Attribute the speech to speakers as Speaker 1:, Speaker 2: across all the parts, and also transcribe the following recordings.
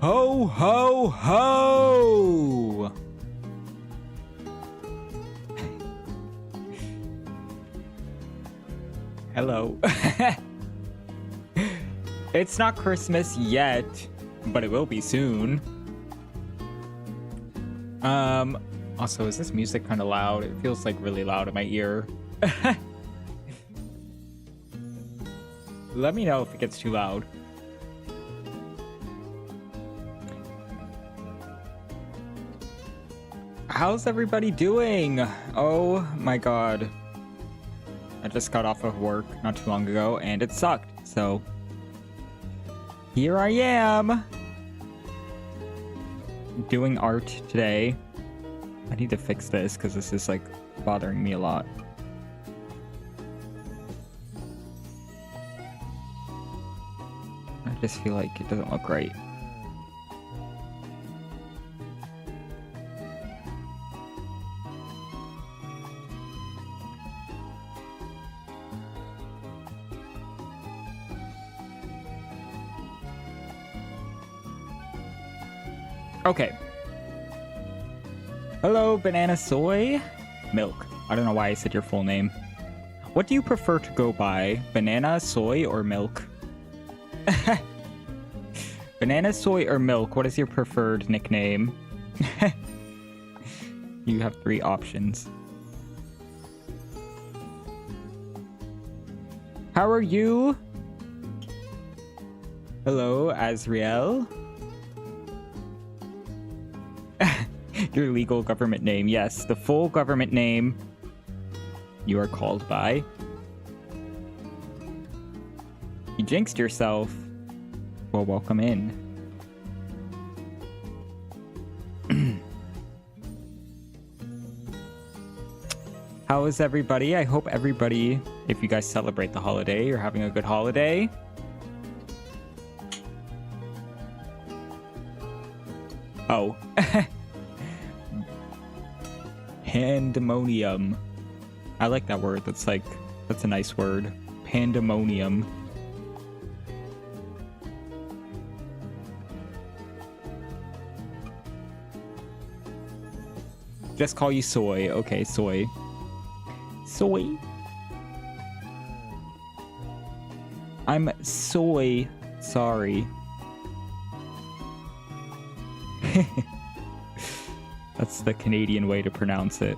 Speaker 1: Ho, ho, ho! Hello. It's not Christmas yet, but it will be soon. Also, is this music kind of loud? It feels like really loud in my ear. Let me know if it gets too loud. How's everybody doing? Oh my god. I just got off of work not too long ago and it sucked, so here I am doing art today. I need to fix this because this is like bothering me a lot. I just feel like it doesn't look right. Okay. Hello, Banana Soy Milk. I don't know why I said your full name. What do you prefer to go by? Banana, soy, or milk? Banana, soy, or milk? What is your preferred nickname? You have 3 options. How are you? Hello, Azriel. Your legal government name. Yes, the full government name you are called by. You jinxed yourself. Well, welcome in. How is everybody? I hope everybody, if you guys celebrate the holiday, you're having a good holiday. Oh. Pandemonium. I like that word. That's a nice word. Pandemonium. Just call you Soy. Okay, Soy. Soy. I'm Soy. Sorry. That's the Canadian way to pronounce it.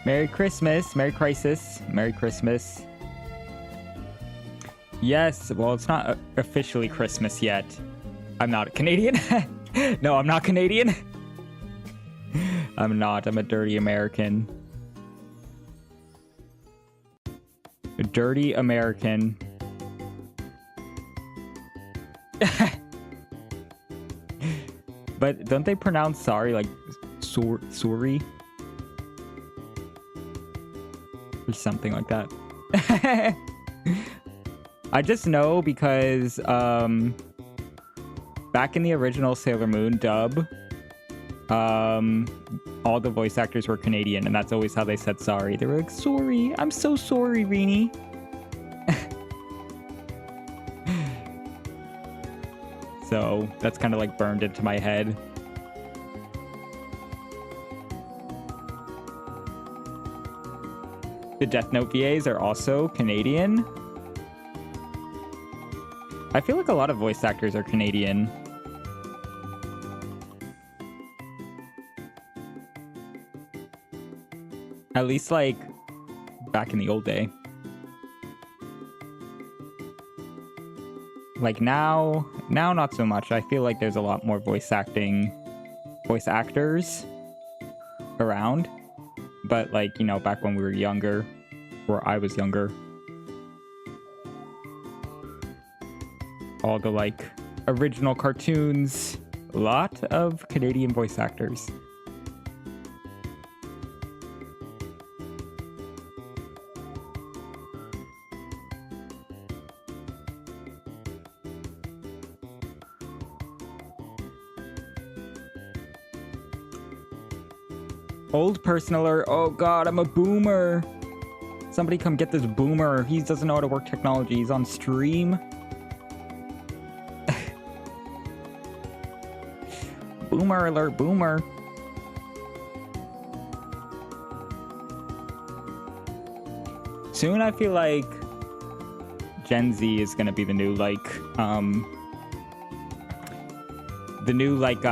Speaker 1: Merry Christmas. Merry Crisis. Merry Christmas. Yes, well, it's not officially Christmas yet. I'm not Canadian. No, I'm not Canadian. I'm not. I'm a dirty American. A dirty American. But don't they pronounce sorry like sorry? Or something like that. I just know because back in the original Sailor Moon dub, all the voice actors were Canadian, and that's always how they said sorry. They were like, sorry, I'm so sorry, Rini. So that's kind of like burned into my head. The Death Note VAs are also Canadian. I feel like a lot of voice actors are Canadian. At least, like, back in the old day. Like, now not so much. I feel like there's a lot more voice actors around. But, like, you know, back when we were younger, or I was younger, all the, like, original cartoons, a lot of Canadian voice actors. Old person alert. Oh god, I'm a boomer. Somebody come get this boomer. He doesn't know how to work technology. He's on stream. Boomer alert, boomer. Soon I feel like Gen Z is gonna be the new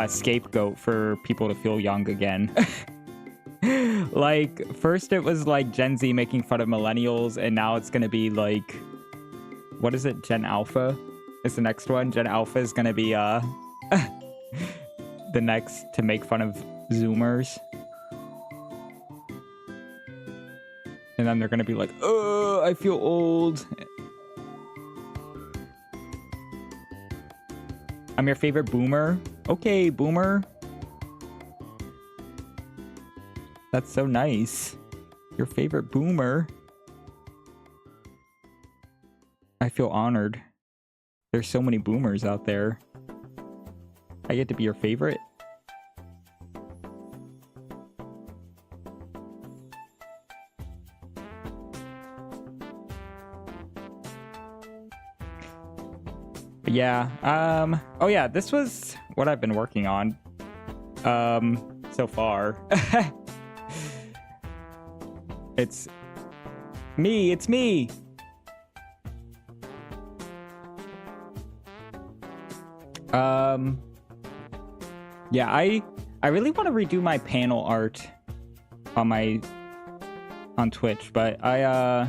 Speaker 1: scapegoat for people to feel young again. Like, first it was like Gen Z making fun of millennials, and now it's gonna be like, what is it? Gen Alpha is the next one. Gen Alpha is gonna be the next to make fun of Zoomers. And then they're gonna be like, oh, I feel old. I'm your favorite boomer. Okay, boomer. That's so nice. Your favorite boomer. I feel honored. There's so many boomers out there. I get to be your favorite. But yeah, oh yeah, this was what I've been working on so far. It's me. Yeah, I really want to redo my panel art on Twitch, but I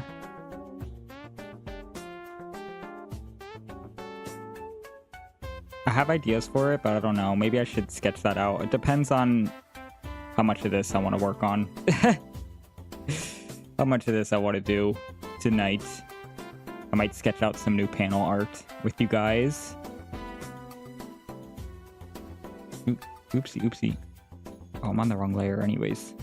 Speaker 1: have ideas for it, but I don't know. Maybe I should sketch that out. It depends on how much of this I want to work on. How much of this I want to do tonight. I might sketch out some new panel art with you guys. Oopsie. Oh, I'm on the wrong layer anyways.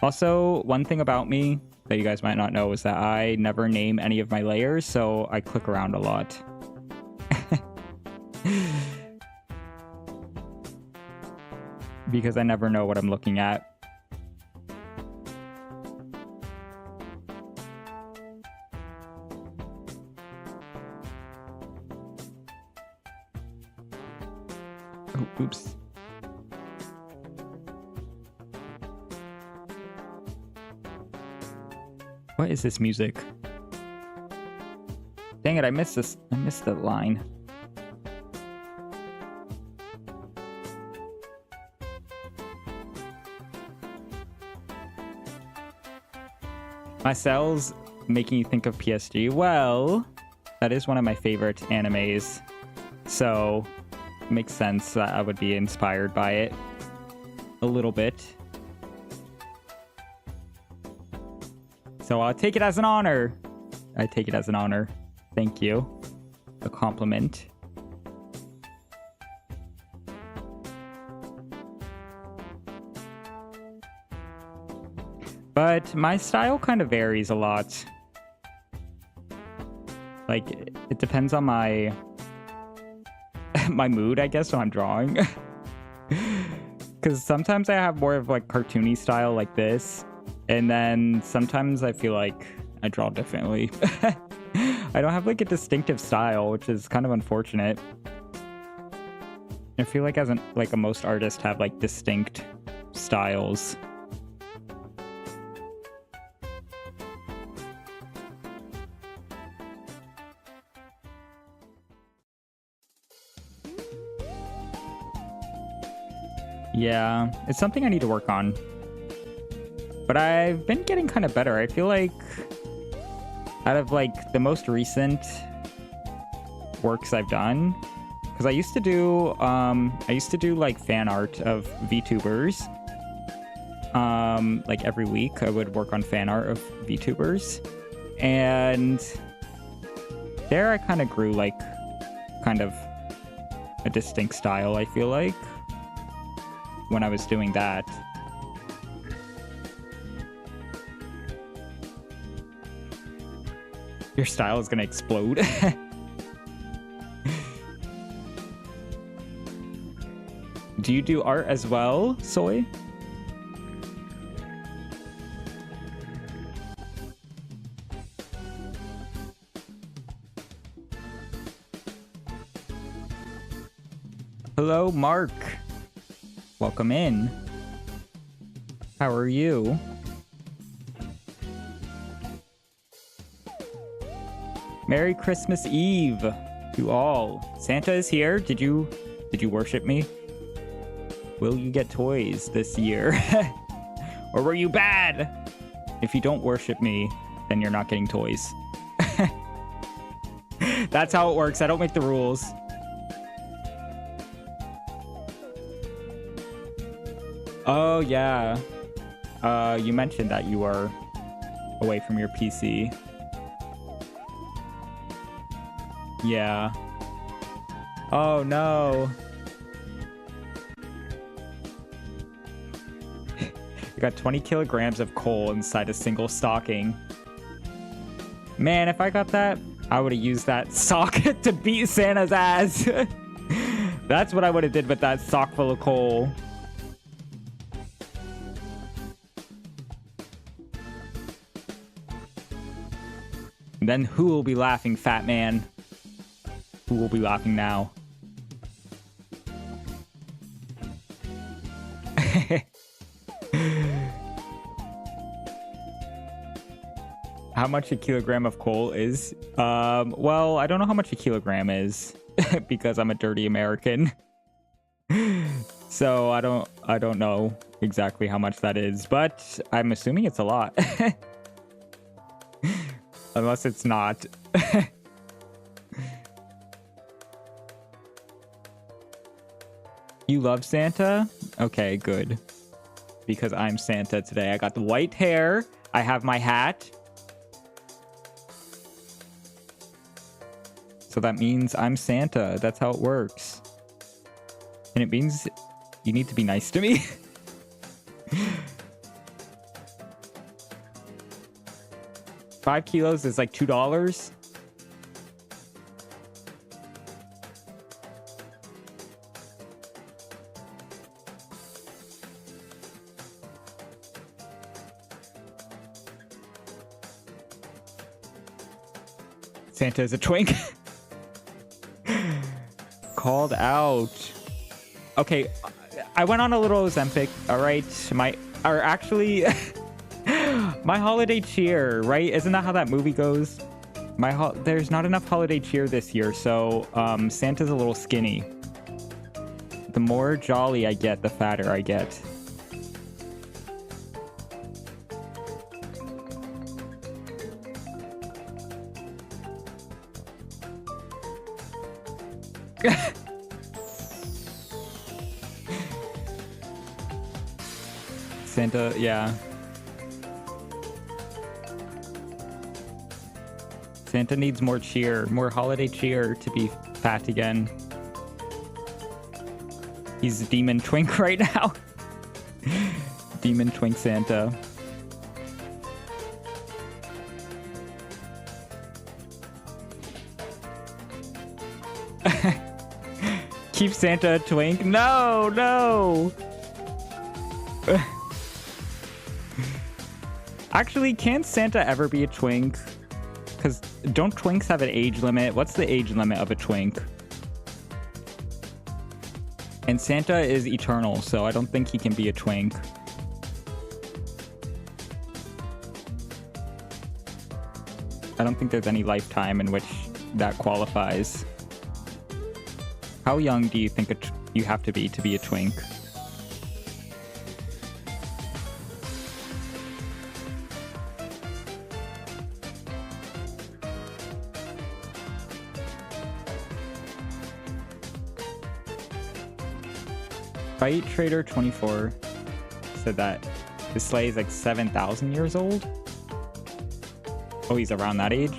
Speaker 1: Also, one thing about me that you guys might not know is that I never name any of my layers, so I click around a lot. Because I never know what I'm looking at. Oh, oops. What is this music? Dang it, I missed this. I missed the line. My cells making you think of PSG. Well, that is one of my favorite animes. So, it makes sense that I would be inspired by it. A little bit. So I'll take it as an honor. I take it as an honor. Thank you. A compliment. But my style kind of varies a lot. Like, it depends on my my mood, I guess, when I'm drawing. Because sometimes I have more of like cartoony style like this. And then sometimes I feel like I draw differently. I don't have like a distinctive style, which is kind of unfortunate. I feel like most artists have like distinct styles. Yeah, it's something I need to work on. But I've been getting kind of better. I feel like out of like the most recent works I've done, because I used to do like fan art of VTubers. Like every week I would work on fan art of VTubers, and there I kind of grew like kind of a distinct style, I feel like, when I was doing that. Your style is gonna explode. Do you do art as well, Soy? Hello, Mark. Welcome in. How are you? Merry Christmas Eve to all. Santa is here. Did you worship me? Will you get toys this year? Or were you bad? If you don't worship me, then you're not getting toys. That's how it works. I don't make the rules. Oh, yeah. You mentioned that you are away from your PC. Yeah. Oh, no. You got 20 kilograms of coal inside a single stocking. Man, if I got that, I would have used that sock to beat Santa's ass. That's what I would have did with that sock full of coal. And then who will be laughing, fat man? Who will be laughing now? How much a kilogram of coal is? Well, I don't know how much a kilogram is because I'm a dirty American. So I don't know exactly how much that is, but I'm assuming it's a lot. Unless it's not. You love Santa? Okay, good. Because I'm Santa today. I got the white hair. I have my hat. So that means I'm Santa. That's how it works. And it means you need to be nice to me. $5 kilos is like $2. Santa is a twink. Called out. Okay, I went on a little Ozempic, all right? My holiday cheer, right? Isn't that how that movie goes? There's not enough holiday cheer this year, so Santa's a little skinny. The more jolly I get, the fatter I get. Santa, yeah. Santa needs more cheer, more holiday cheer to be fat again. He's a demon twink right now. Demon twink Santa. Keep Santa a twink. No, no. Actually, can Santa ever be a twink? Because don't twinks have an age limit? What's the age limit of a twink? And Santa is eternal, so I don't think he can be a twink. I don't think there's any lifetime in which that qualifies. How young do you think you have to be a twink? Fight Trader 24 said that this sleigh is like 7,000 years old. Oh, he's around that age?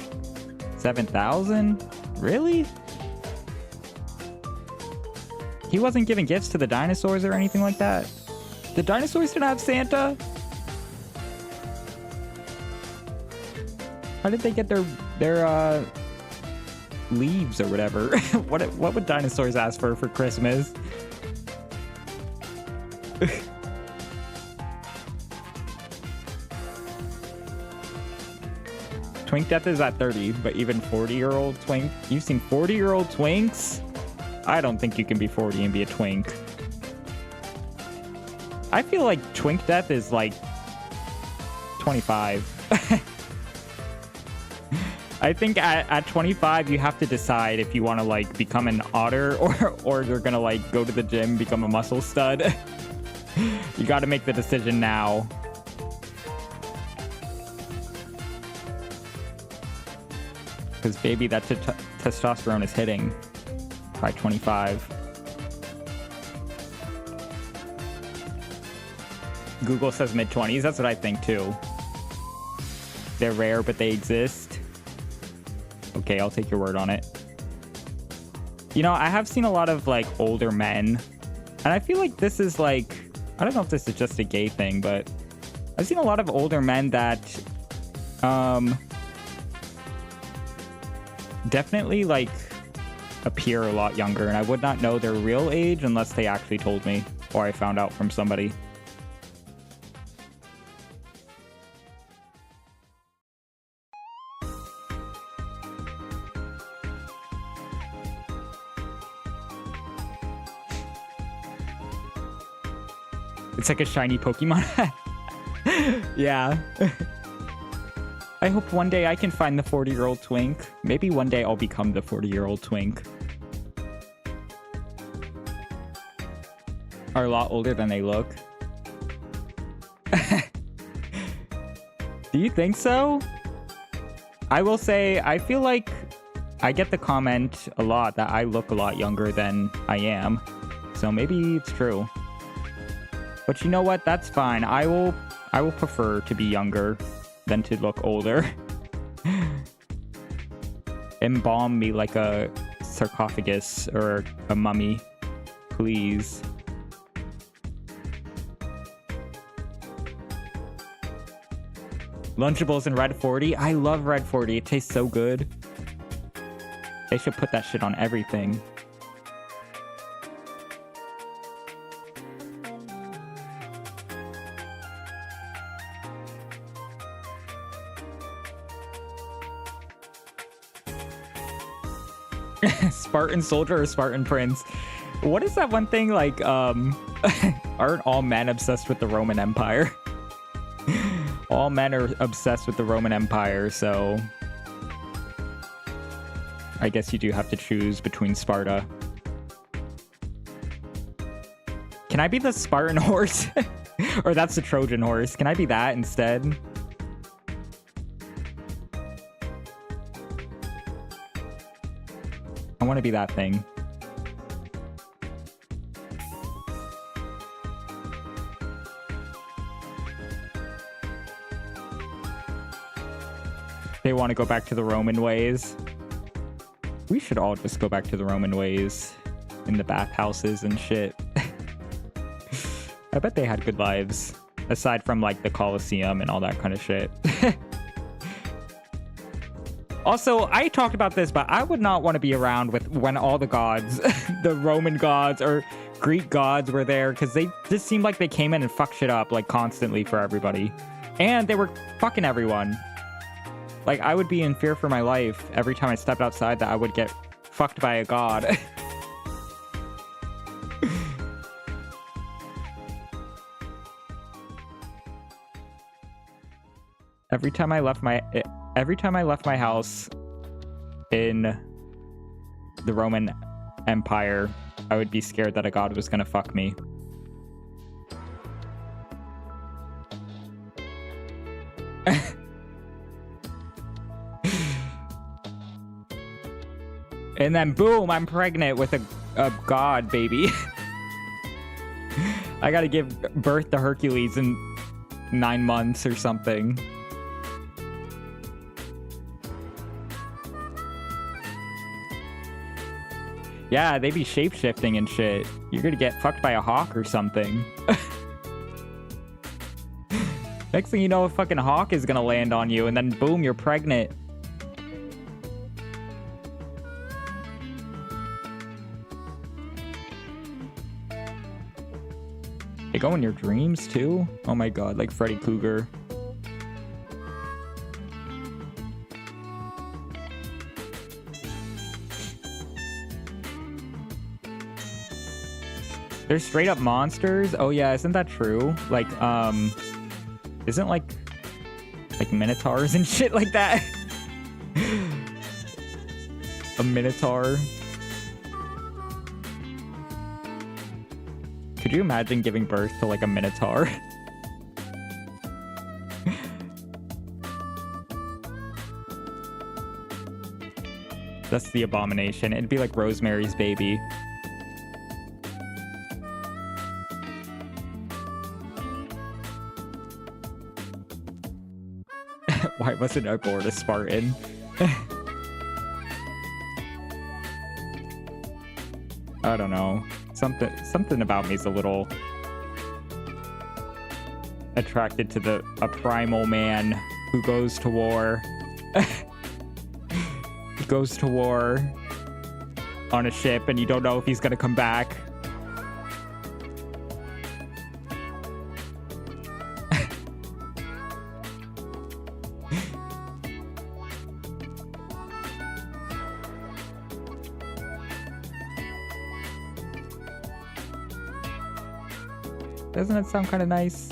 Speaker 1: 7,000? Really? He wasn't giving gifts to the dinosaurs or anything like that? The dinosaurs didn't have Santa? How did they get their leaves or whatever? What would dinosaurs ask for Christmas? Twink death is at 30, but even 40-year-old twink. You've seen 40-year-old twinks? I don't think you can be 40 and be a twink. I feel like twink death is like 25. I think at 25 you have to decide if you want to like become an otter or you're gonna like go to the gym, become a muscle stud. You got to make the decision now. Because baby, that testosterone is hitting by 25. Google says mid-20s. That's what I think too. They're rare, but they exist. Okay, I'll take your word on it. You know, I have seen a lot of like older men, and I feel like this is like, I don't know if this is just a gay thing, but I've seen a lot of older men that definitely like appear a lot younger, and I would not know their real age unless they actually told me or I found out from somebody. It's like a shiny Pokemon. Yeah. I hope one day I can find the 40-year-old twink. Maybe one day I'll become the 40-year-old twink. Are a lot older than they look. Do you think so? I will say, I feel like I get the comment a lot that I look a lot younger than I am. So maybe it's true. But you know what? That's fine. I will prefer to be younger than to look older. Embalm me like a sarcophagus or a mummy, please. Lunchables in Red 40. I love Red 40. It tastes so good. They should put that shit on everything. Spartan soldier or Spartan prince? What is that one thing like, aren't all men obsessed with the Roman Empire? All men are obsessed with the Roman Empire, so I guess you do have to choose between Sparta. Can I be the Spartan horse? Or that's the Trojan horse. Can I be that instead? I want to be that thing. They want to go back to the Roman ways. We should all just go back to the Roman ways in the bathhouses and shit. I bet they had good lives, aside from like the Colosseum and all that kind of shit. Also, I talked about this, but I would not want to be around when all the gods, the Roman gods or Greek gods were there, because they just seemed like they came in and fucked shit up like constantly for everybody. And they were fucking everyone. Like, I would be in fear for my life every time I stepped outside that I would get fucked by a god. Every time I left my house in the Roman Empire, I would be scared that a god was gonna fuck me. And then boom, I'm pregnant with a god baby. I gotta give birth to Hercules in 9 months or something. Yeah, they be shape-shifting and shit. You're gonna get fucked by a hawk or something. Next thing you know, a fucking hawk is gonna land on you, and then boom, you're pregnant. They go in your dreams too? Oh my god, like Freddy Krueger. They're straight up monsters? Oh yeah, isn't that true? Like, isn't like minotaurs and shit like that? A minotaur? Could you imagine giving birth to like a minotaur? That's the abomination. It'd be like Rosemary's Baby. Why wasn't I born a Spartan? I don't know. Something about me is a little attracted to a primal man who goes to war. He goes to war on a ship and you don't know if he's gonna come back. Doesn't it sound kind of nice?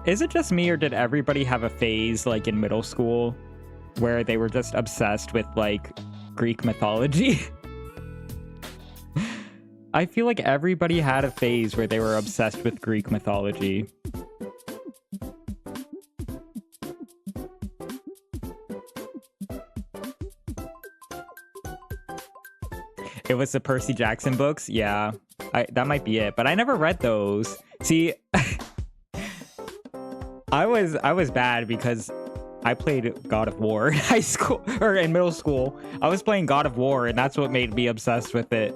Speaker 1: Is it just me or did everybody have a phase like in middle school where they were just obsessed with like Greek mythology? I feel like everybody had a phase where they were obsessed with Greek mythology. It was the Percy Jackson books? Yeah, that might be it, but I never read those. See, I was bad because I played God of War in high school, or in middle school. I was playing God of War, and that's what made me obsessed with it.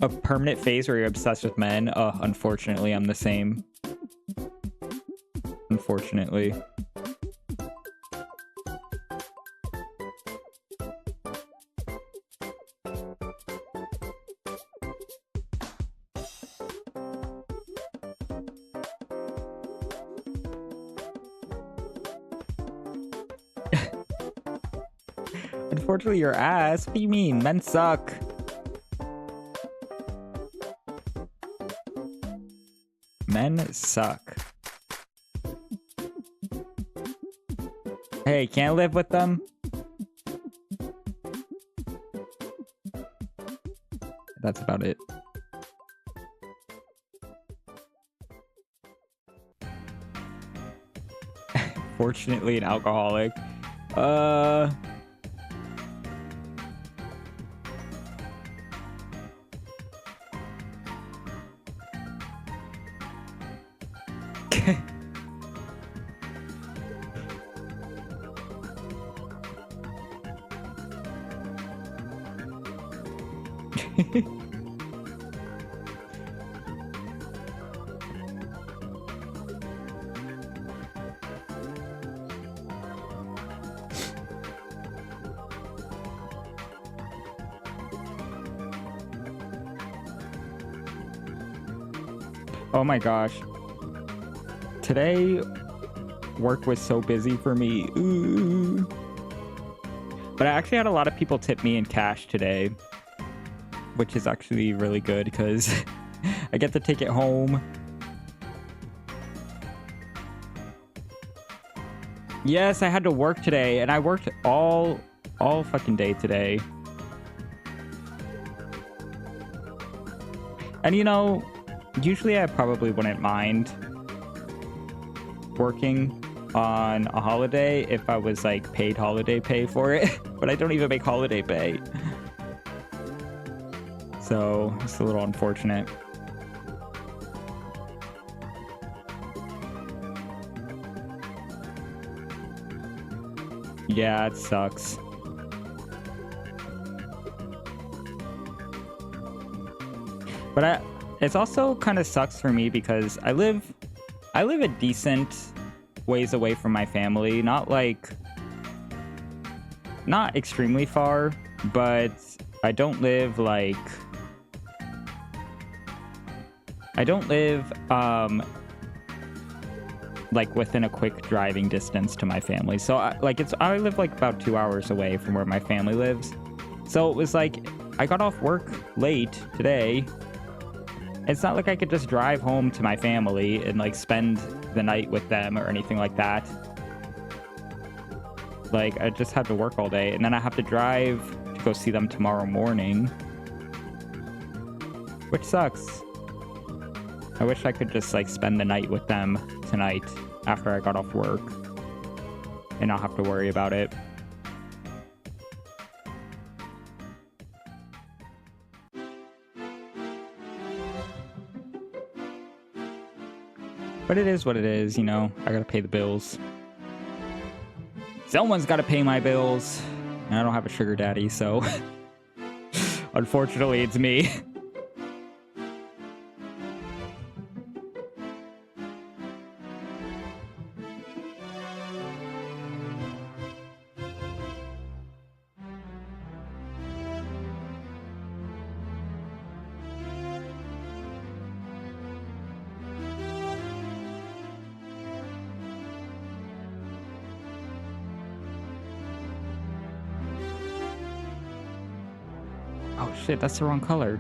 Speaker 1: A permanent phase where you're obsessed with men? Unfortunately, I'm the same. Unfortunately. Unfortunately, your ass. What do you mean? Men suck. Men suck. Hey, can't live with them? That's about it. Fortunately, an alcoholic. Oh my gosh. Today, work was so busy for me. Ooh. But I actually had a lot of people tip me in cash today, which is actually really good because I get to take it home. Yes, I had to work today, and I worked all fucking day today. And you know, usually I probably wouldn't mind working on a holiday if I was like paid holiday pay for it, but I don't even make holiday pay. So it's a little unfortunate. Yeah, it sucks. But it also kind of sucks for me because I live a decent ways away from my family. Not extremely far, but I don't live like within a quick driving distance to my family. So I live like about 2 hours away from where my family lives. So it was like I got off work late today. It's not like I could just drive home to my family and like spend the night with them or anything like that. Like I just had to work all day, and then I have to drive to go see them tomorrow morning, which sucks. I wish I could just like spend the night with them tonight after I got off work and not have to worry about it. But it is what it is, you know. I gotta pay the bills. Someone's gotta pay my bills. And I don't have a sugar daddy, so unfortunately it's me. Oh shit, that's the wrong color.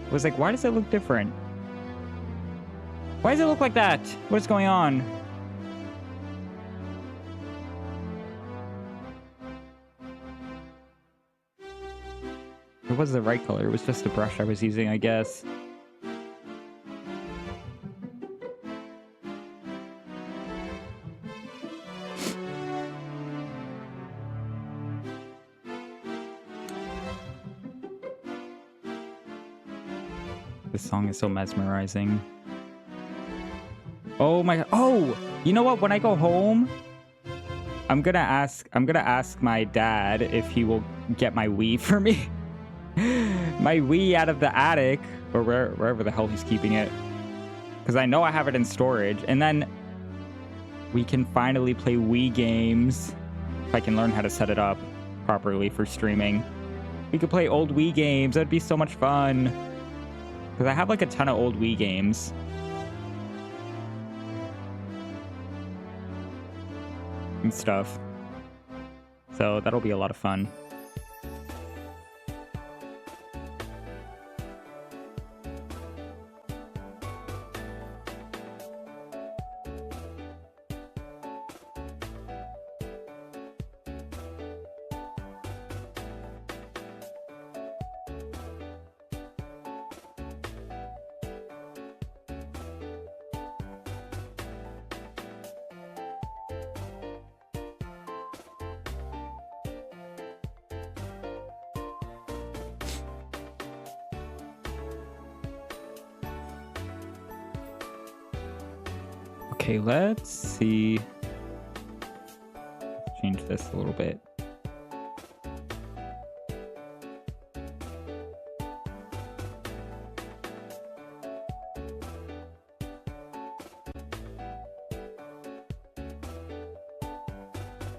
Speaker 1: I was like, why does it look different? Why does it look like that? What's going on? It was the right color. It was just the brush I was using, I guess. This song is so mesmerizing. Oh my god. Oh, you know what? When I go home, I'm gonna ask my dad if he will get my Wii for me. My Wii out of the attic, or wherever the hell he's keeping it. Because I know I have it in storage. And then we can finally play Wii games. If I can learn how to set it up properly for streaming. We could play old Wii games. That'd be so much fun. Because I have like a ton of old Wii games. And stuff. So that'll be a lot of fun. Okay, let's see. Let's change this a little bit.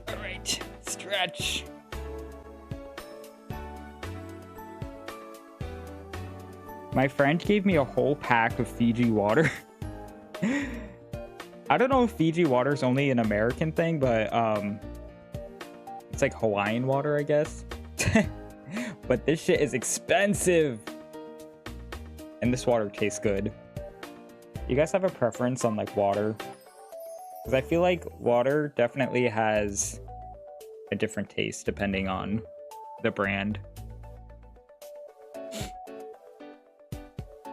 Speaker 1: All right, stretch. My friend gave me a whole pack of Fiji water. I don't know if Fiji water is only an American thing, but it's like Hawaiian water, I guess. But this shit is expensive. And this water tastes good. You guys have a preference on like water? Because I feel like water definitely has a different taste depending on the brand.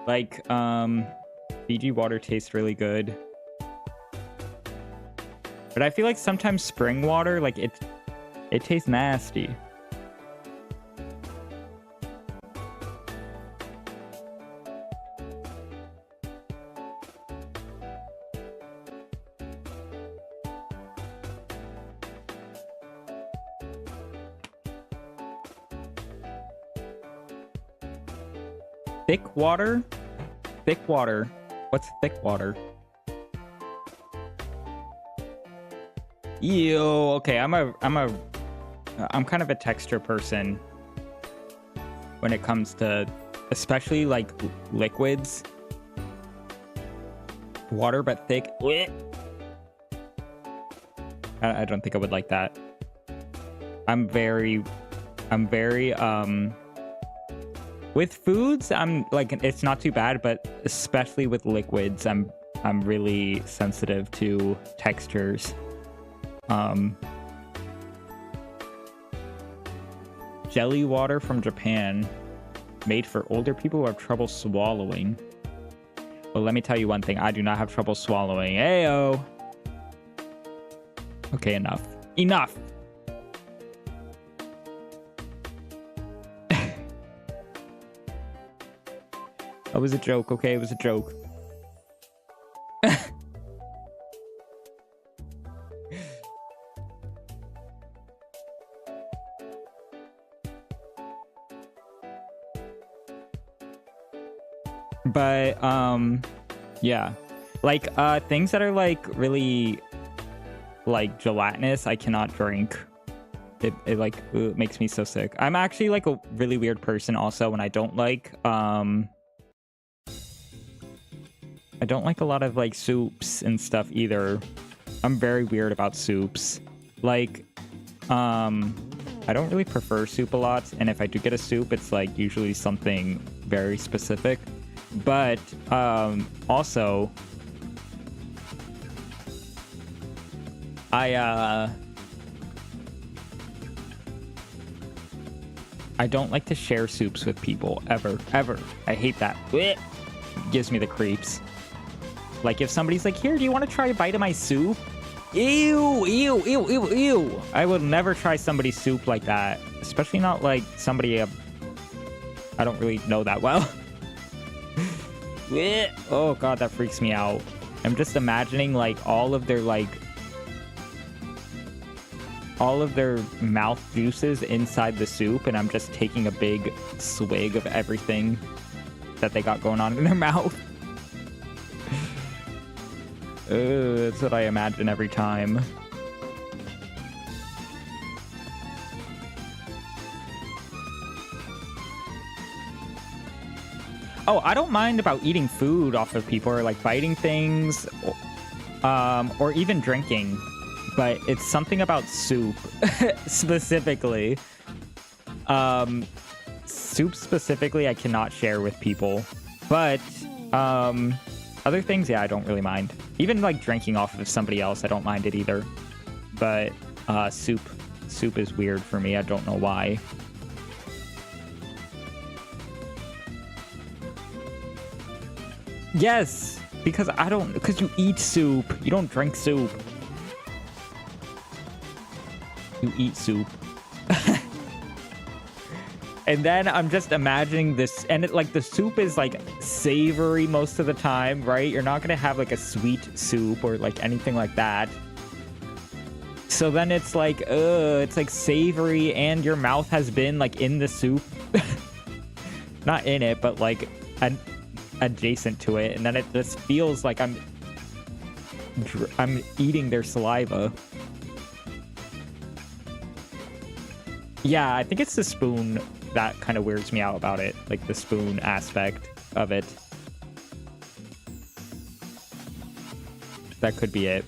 Speaker 1: Like, Fiji water tastes really good. But I feel like sometimes spring water, like it tastes nasty. Thick water? Thick water. What's thick water? Ew. Okay, I'm kind of a texture person when it comes to, especially like liquids. Water, but thick. I don't think I would like that. I'm very with foods, I'm like, it's not too bad, but especially with liquids, I'm really sensitive to textures. Jelly water from Japan, made for older people who have trouble swallowing. Well, let me tell you one thing. I do not have trouble swallowing. Ayo. Okay, enough. Enough. That was a joke, okay? It was a joke. But, yeah. Like, things that are, like, really, like, gelatinous, I cannot drink. It like, it makes me so sick. I'm actually, like, a really weird person also when I don't like, I don't like a lot of, like, soups and stuff either. I'm very weird about soups. Like, I don't really prefer soup a lot, and if I do get a soup, it's, like, usually something very specific. But, also, I don't like to share soups with people, ever. I hate that. It gives me the creeps. Like, if somebody's like, here, do you want to try a bite of my soup? Ew, ew, ew, ew, ew. I would never try somebody's soup like that. Especially not, like, somebody I don't really know that well. Oh, God, that freaks me out. I'm just imagining, like, all of their mouth juices inside the soup, and I'm just taking a big swig of everything that they got going on in their mouth. That's what I imagine every time. Oh, I don't mind about eating food off of people or like biting things, or even drinking, but it's something about soup specifically. Soup specifically, I cannot share with people, but other things, yeah, I don't really mind. Even like drinking off of somebody else, I don't mind it either. But soup is weird for me. I don't know why. Yes, because you eat soup. You don't drink soup. You eat soup. And then I'm just imagining this, and the soup is like savory most of the time, right? You're not gonna have like a sweet soup or like anything like that. So then it's like savory, and your mouth has been like in the soup. Not in it, but like adjacent to it, and then it just feels like I'm eating their saliva. Yeah, I think it's the spoon that kind of weirds me out about it, like the spoon aspect of it. That could be it.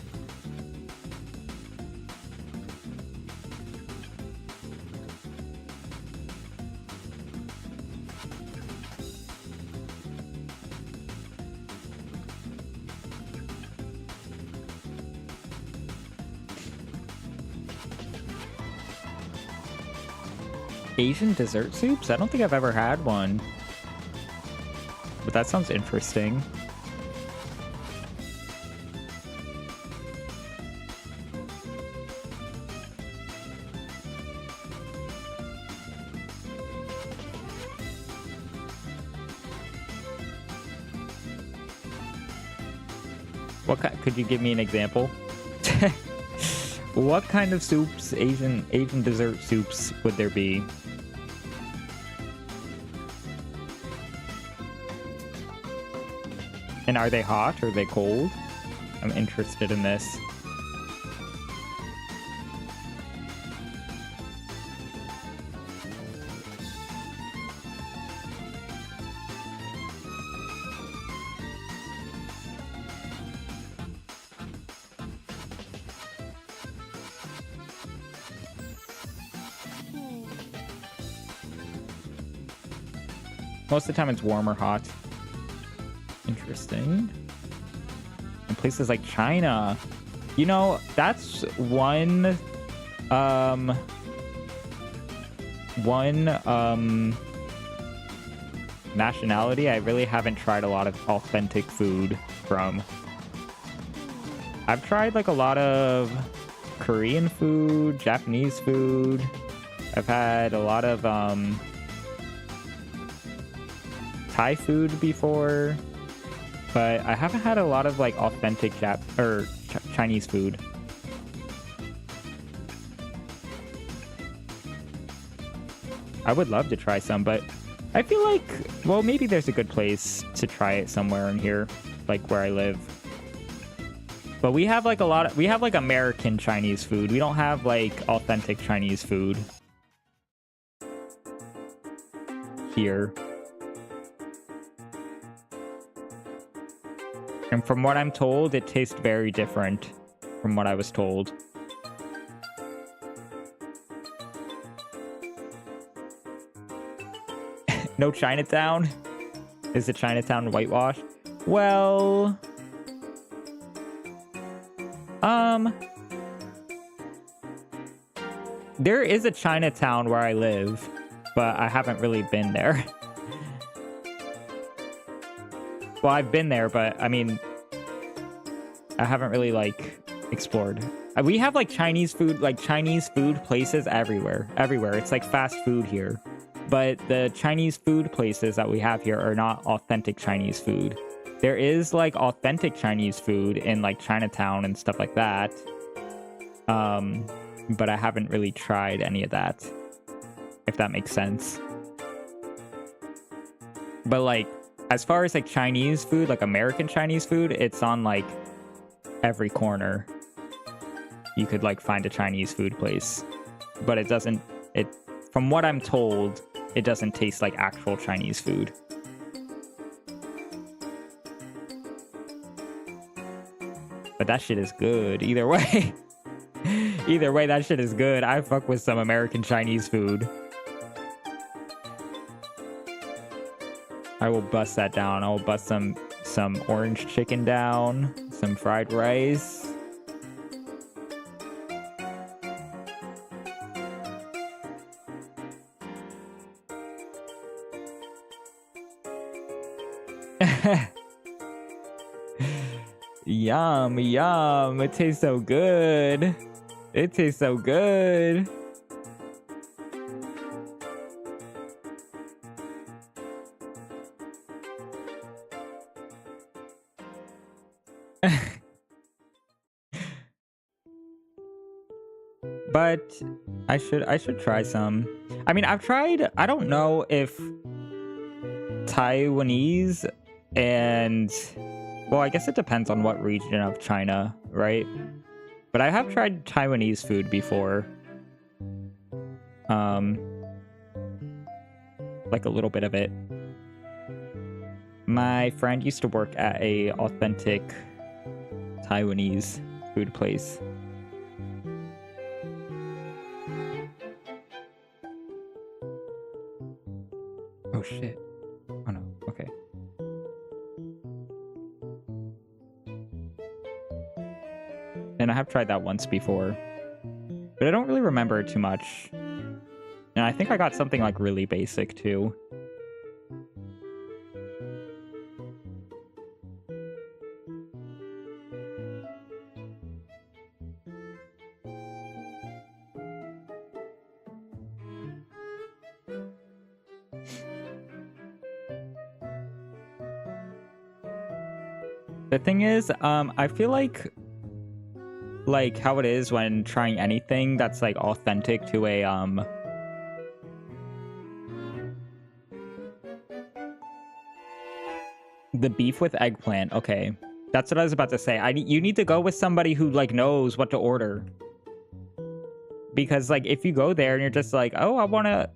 Speaker 1: Asian dessert soups? I don't think I've ever had one. But that sounds interesting. Could you give me an example? What kind of soups, Asian dessert soups would there be? And are they hot or are they cold? I'm interested in this. Most of the time it's warm or hot. Interesting. In places like China, you know, that's one nationality I really haven't tried a lot of authentic food from. I've tried like a lot of Korean food, Japanese food. I've had a lot of Thai food before, but I haven't had a lot of like authentic Chinese food. I would love to try some, but I feel like, well, maybe there's a good place to try it somewhere in here, like where I live. But we have like we have like American Chinese food. We don't have like authentic Chinese food here. And from what I'm told, it tastes very different from what I was told. No Chinatown? Is the Chinatown whitewashed? Well... there is a Chinatown where I live, but I haven't really been there. Well, I've been there, but I mean, I haven't really like explored. We have like Chinese food places everywhere. It's like fast food here. But the Chinese food places that we have here are not authentic Chinese food. There is like authentic Chinese food in like Chinatown and stuff like that. But I haven't really tried any of that, if that makes sense. But like, as far as like Chinese food, like American Chinese food, it's on like every corner. You could like find a Chinese food place, but from what I'm told, it doesn't taste like actual Chinese food. But that shit is good either way. Either way, that shit is good. I fuck with some American Chinese food. I will bust that down. I will bust some orange chicken down, some fried rice. Yum, yum. It tastes so good. It tastes so good. But I should try some. I mean, I've tried, I don't know if Taiwanese and, well, I guess it depends on what region of China, right? But I have tried Taiwanese food before. Like a little bit of it. My friend used to work at a authentic Taiwanese food place. Oh shit. Oh no, okay. And I have tried that once before, but I don't really remember it too much. And I think I got something like really basic too. The thing is, I feel like how it is when trying anything that's like authentic to a the beef with eggplant. Okay, that's what I was about to say. You need to go with somebody who like knows what to order, because like if you go there and you're just like, oh, I wanna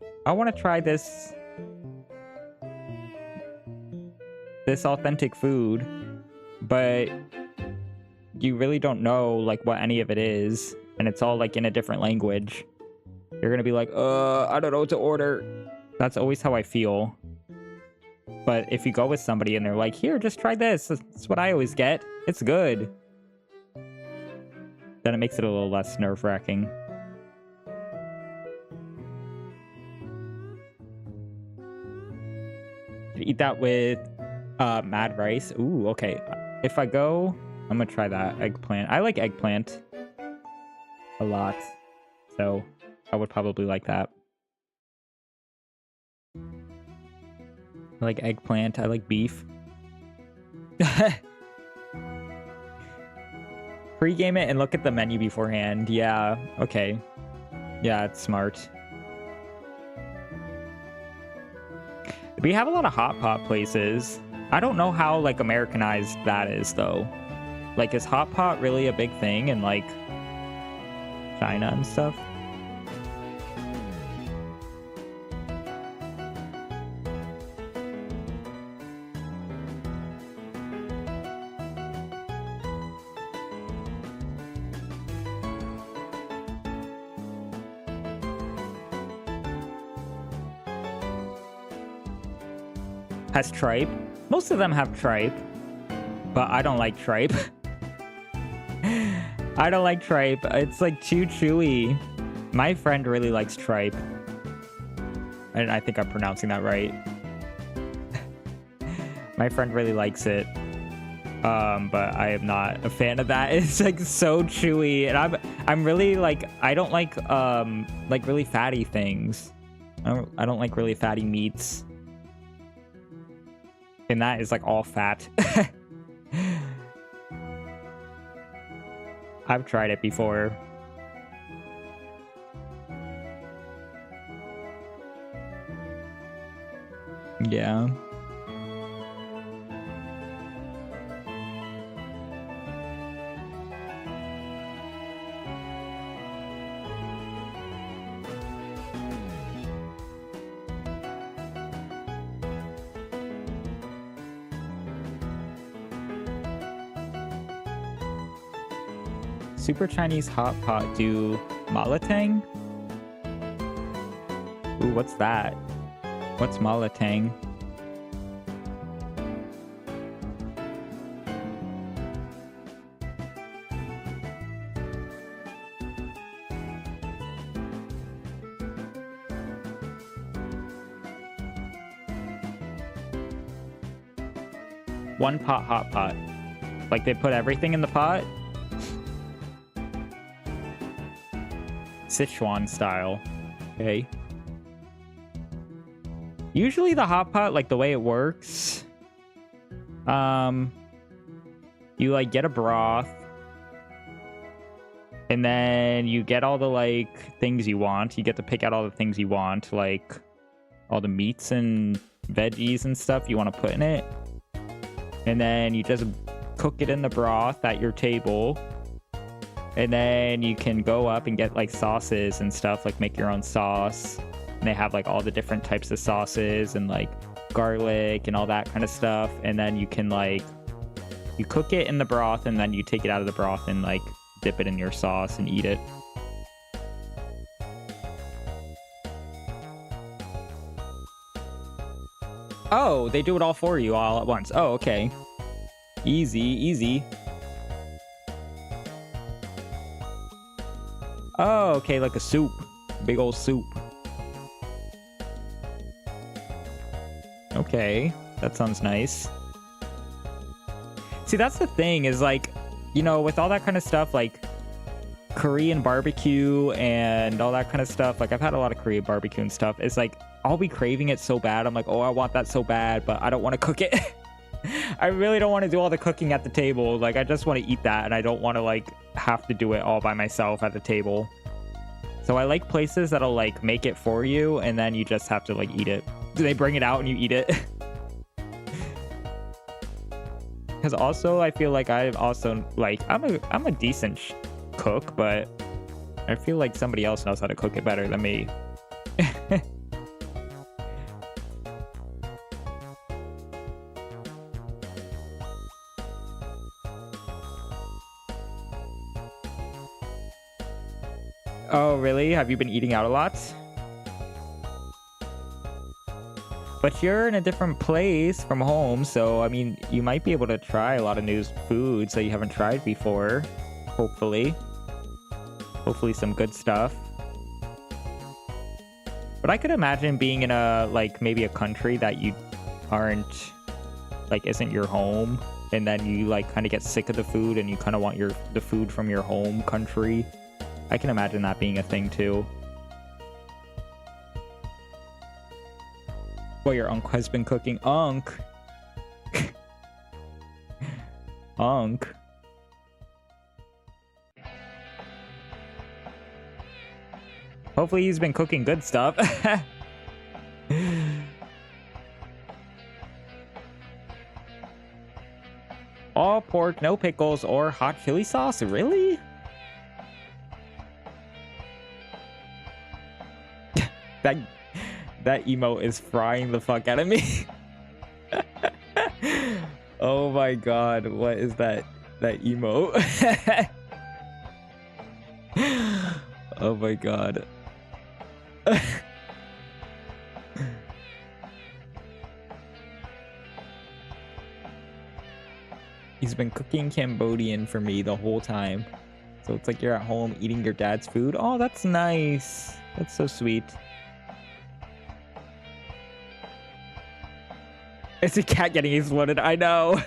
Speaker 1: try this authentic food, but you really don't know like what any of it is, and it's all like in a different language, you're gonna be like, I don't know what to order. That's always how I feel. But if you go with somebody and they're like, here, just try this. That's what I always get. It's good. Then it makes it a little less nerve-wracking. Eat that with mad rice. Ooh, okay. If I go, I'm gonna try that eggplant. I like eggplant a lot, so I would probably like that. I like eggplant. I like beef. Pre-game it and look at the menu beforehand. Yeah, okay. Yeah, it's smart. We have a lot of hot pot places. I don't know how, like, Americanized that is, though. Like, is hot pot really a big thing in, like, China and stuff? Has tripe. Most of them have tripe, but I don't like tripe. I don't like tripe. It's like too chewy. My friend really likes tripe. And I think I'm pronouncing that right. My friend really likes it. But I am not a fan of that. It's like so chewy, and I'm really like, I don't like really fatty things. I don't like really fatty meats. And that is like all fat. I've tried it before. Yeah. Super Chinese hot pot do malatang? Ooh, what's that? What's malatang? One pot hot pot. Like they put everything in the pot? Sichuan style. Okay. Usually the hot pot, like the way it works, you like get a broth and then you get all the like things you want. You get to pick out all the things you want, like all the meats and veggies and stuff you want to put in it. And then you just cook it in the broth at your table. And then you can go up and get like sauces and stuff, like make your own sauce. And they have like all the different types of sauces and like garlic and all that kind of stuff. And then you can like, you cook it in the broth and then you take it out of the broth and like dip it in your sauce and eat it. Oh, they do it all for you all at once. Oh, okay. Easy, easy. Oh, okay, like a soup. Big old soup. Okay, that sounds nice. See, that's the thing is like, you know, with all that kind of stuff, like Korean barbecue and all that kind of stuff, like I've had a lot of Korean barbecue and stuff. It's like, I'll be craving it so bad. I'm like, oh, I want that so bad, but I don't want to cook it. I really don't want to do all the cooking at the table. Like, I just want to eat that, and I don't want to, like, have to do it all by myself at the table. So I like places that'll, like, make it for you, and then you just have to, like, eat it. They bring it out, and you eat it. Because also, I feel like I've also, like, I'm a decent cook, but I feel like somebody else knows how to cook it better than me. Oh, really? Have you been eating out a lot? But you're in a different place from home, so I mean, you might be able to try a lot of new foods that you haven't tried before. Hopefully. Hopefully some good stuff. But I could imagine being in a, like, maybe a country that you aren't, like, isn't your home. And then you, like, kind of get sick of the food and you kind of want the food from your home country. I can imagine that being a thing, too. Well, your uncle has been cooking. Unk. Unk. Hopefully he's been cooking good stuff. All pork, no pickles, or hot chili sauce? Really? That emote is frying the fuck out of me. Oh my god, what is that emote? Oh my god. He's been cooking Cambodian for me the whole time. So it's like you're at home eating your dad's food. Oh, that's nice. That's so sweet. It's a cat getting exploded. I know.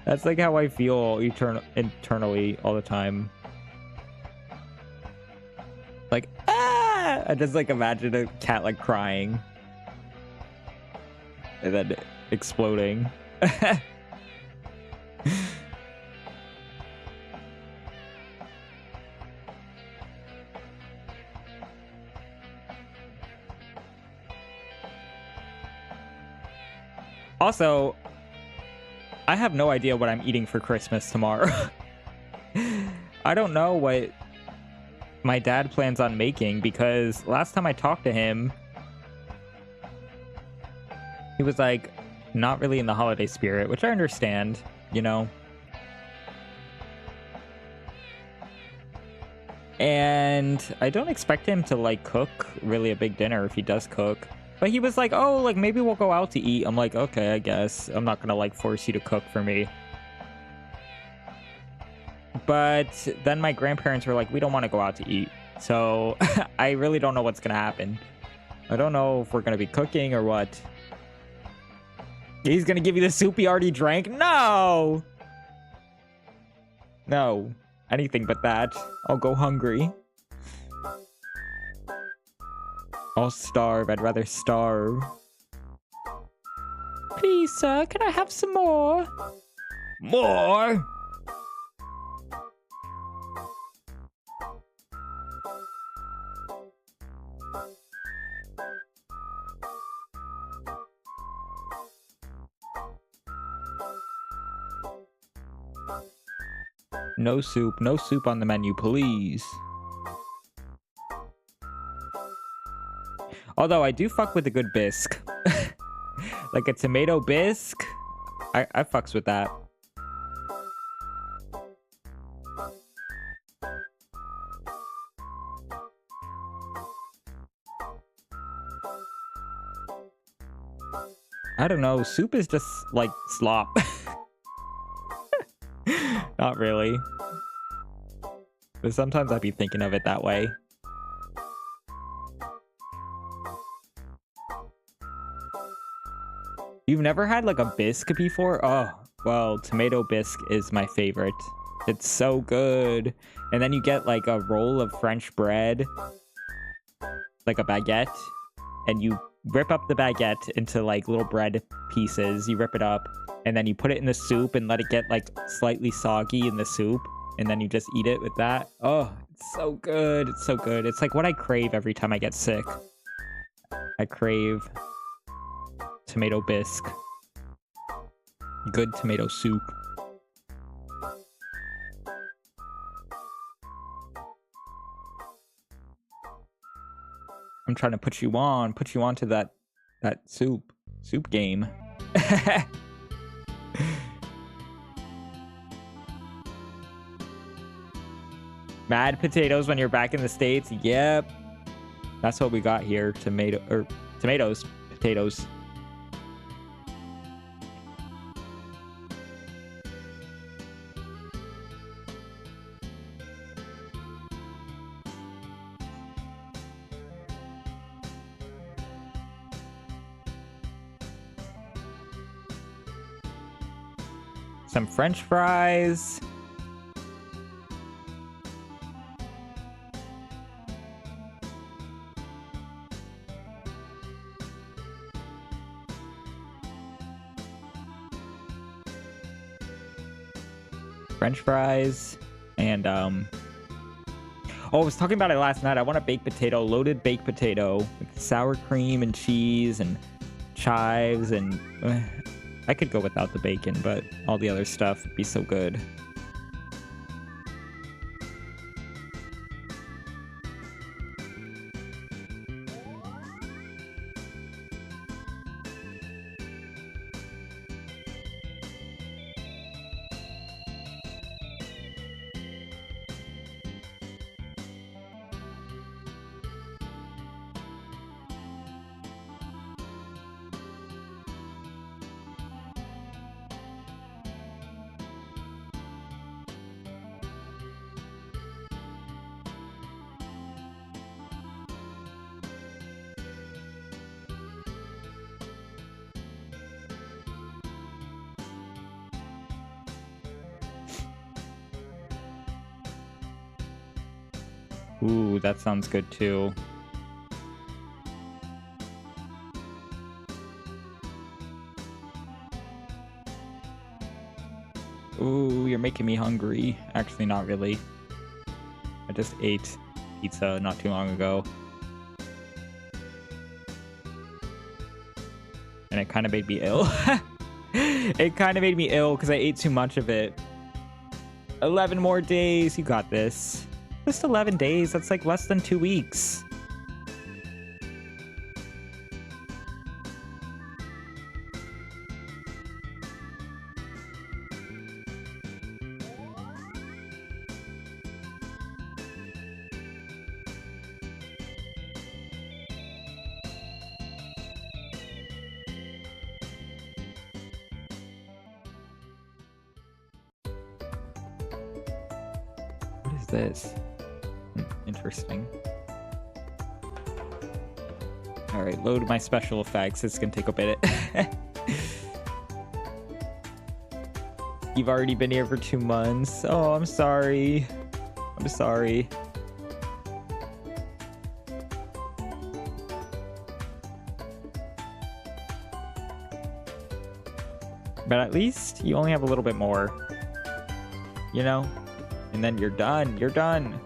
Speaker 1: That's like how I feel internally all the time. Like, ah! I just like imagine a cat like crying. And then exploding. Also, I have no idea what I'm eating for Christmas tomorrow. I don't know what my dad plans on making because last time I talked to him, he was like, not really in the holiday spirit, which I understand, you know. And I don't expect him to like cook really a big dinner if he does cook. But he was like, oh, like maybe we'll go out to eat. I'm like, okay, I guess. I'm not gonna like force you to cook for me. But then my grandparents were like, we don't want to go out to eat. So I really don't know what's gonna happen. I don't know if we're gonna be cooking or what. He's gonna give you the soup he already drank? No! No. Anything but that. I'll go hungry. I'll starve. I'd rather starve. Please, sir, can I have some more? More? No soup. No soup on the menu, please. Although I do fuck with a good bisque. Like a tomato bisque. I fucks with that. I don't know. Soup is just like slop. Not really. But sometimes I'd be thinking of it that way. You've never had like a bisque before? Oh, well, tomato bisque is my favorite. It's so good. And then you get like a roll of French bread, like a baguette, and you rip up the baguette into like little bread pieces. You rip it up, and then you put it in the soup and let it get like slightly soggy in the soup, and then you just eat it with that. Oh, it's so good. It's so good. It's like what I crave every time I get sick. I crave tomato bisque. Good tomato soup. I'm trying to put you on to that soup game. Mad potatoes when you're back in the States. Yep. That's what we got here. Tomatoes. potatoes. Some French fries. French fries and oh, I was talking about it last night. I want a baked potato, loaded baked potato with sour cream and cheese and chives, and I could go without the bacon, but all the other stuff would be so good. Ooh, that sounds good too. Ooh, you're making me hungry. Actually, not really. I just ate pizza not too long ago. And it kind of made me ill. It kind of made me ill because I ate too much of it. 11 more days. You got this. Just 11 days. That's like less than 2 weeks. What is this? Interesting. All right, load my special effects. It's gonna take a bit. You've already been here for 2 months. Oh, I'm sorry. I'm sorry. But at least you only have a little bit more, you know? And then you're done. You're done.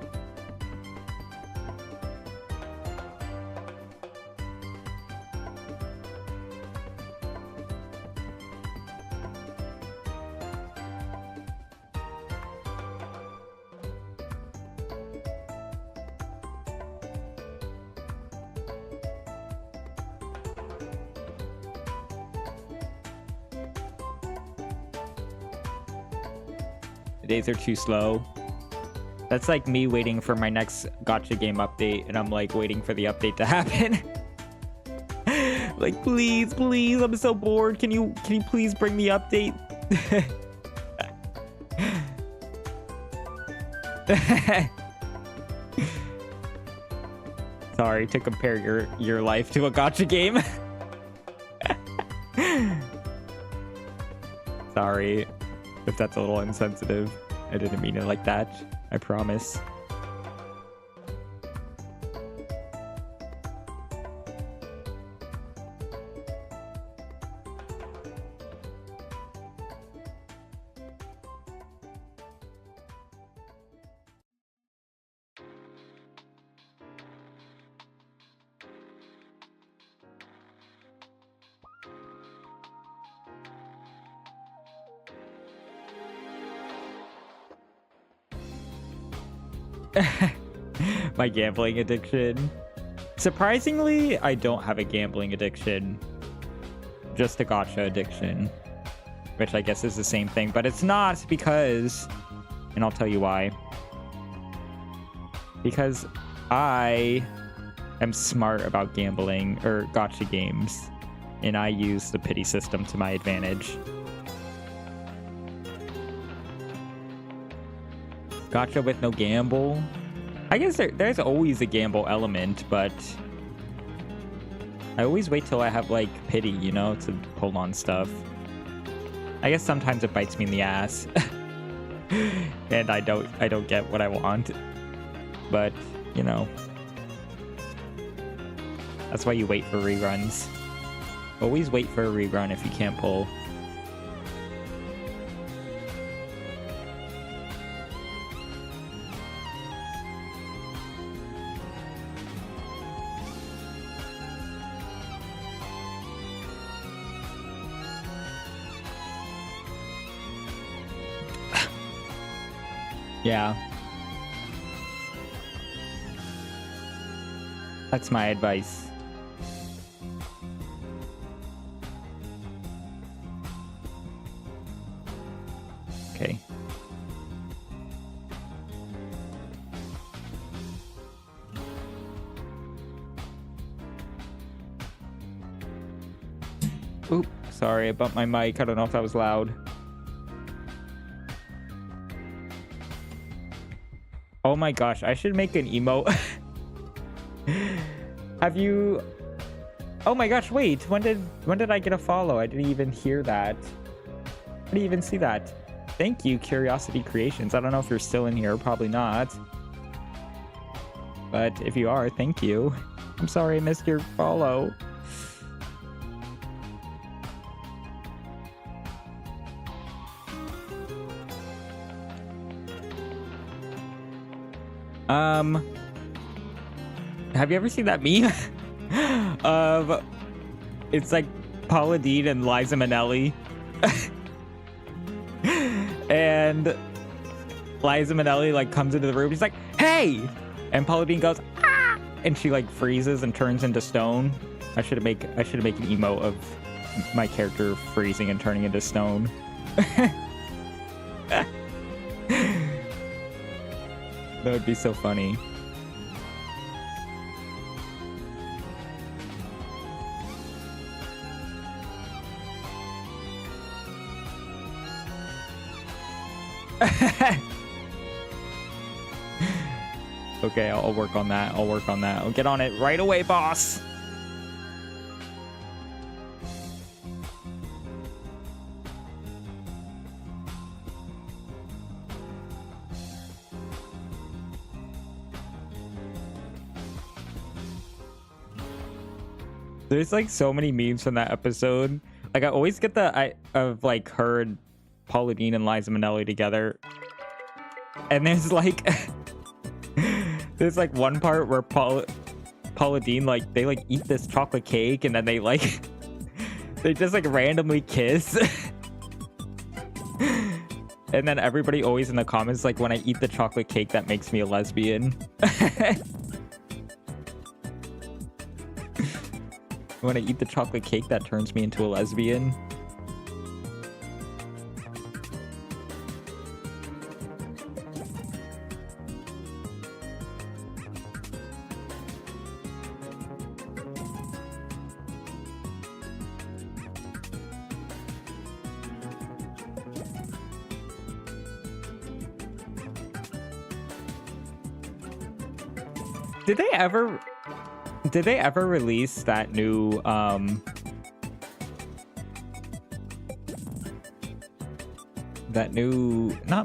Speaker 1: Days are too slow. That's like me waiting for my next gacha game update, and I'm like waiting for the update to happen. Like, please, please, I'm so bored. Can you please bring me update? Sorry to compare your life to a gacha game. Sorry if that's a little insensitive. I didn't mean it like that. I promise. My gambling addiction. Surprisingly, I don't have a gambling addiction. Just a gacha addiction. Which I guess is the same thing, but it's not because... And I'll tell you why. Because I am smart about gambling, or gacha games. and I use the pity system to my advantage. Gotcha with no gamble. I guess there's always a gamble element, but I always wait till I have like pity, you know, to pull on stuff. I guess sometimes it bites me in the ass, and I don't get what I want. But you know, that's why you wait for reruns. Always wait for a rerun if you can't pull. Yeah. That's my advice. Okay. Oop, sorry, I bumped my mic. I don't know if that was loud. Oh my gosh, I should make an emote. Have you... Oh my gosh, wait. When did I get a follow? I didn't even hear that. I didn't even see that. Thank you, Curiosity Creations. I don't know if you're still in here. Probably not. But if you are, thank you. I'm sorry I missed your follow. Have you ever seen that meme of it's like Paula Deen and Liza Minnelli, and Liza Minnelli like comes into the room, he's like, "Hey!" and Paula Deen goes, "Ah!" and she like freezes and turns into stone. I should make an emote of my character freezing and turning into stone. That would be so funny. Okay, I'll work on that. I'll get on it right away, boss. There's like so many memes from that episode. Like I always get the of like her and Paula Deen and Liza Minnelli together. And there's like there's like one part where Paula Deen like they like eat this chocolate cake and then they like they just like randomly kiss. And then everybody always in the comments like, when I eat the chocolate cake that makes me a lesbian. When I eat the chocolate cake that turns me into a lesbian. Did they ever release that new not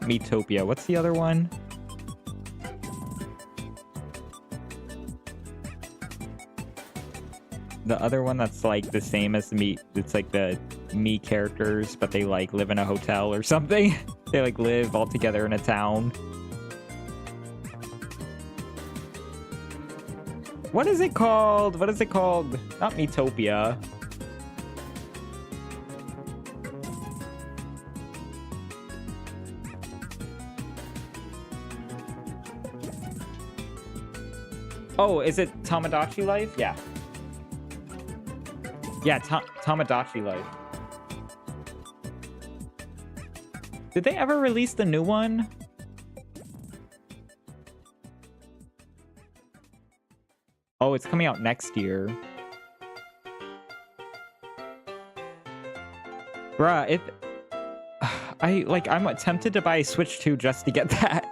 Speaker 1: Metopia, what's the other one? The other one that's like the same as me, it's like the me characters, but they like live in a hotel or something. They like live all together in a town. What is it called? Not Metopia. Oh, is it Tamagotchi Life? Yeah. Yeah, Tamagotchi Life. Did they ever release the new one? Oh, it's coming out next year. Bruh, if I'm tempted to buy a Switch 2 just to get that.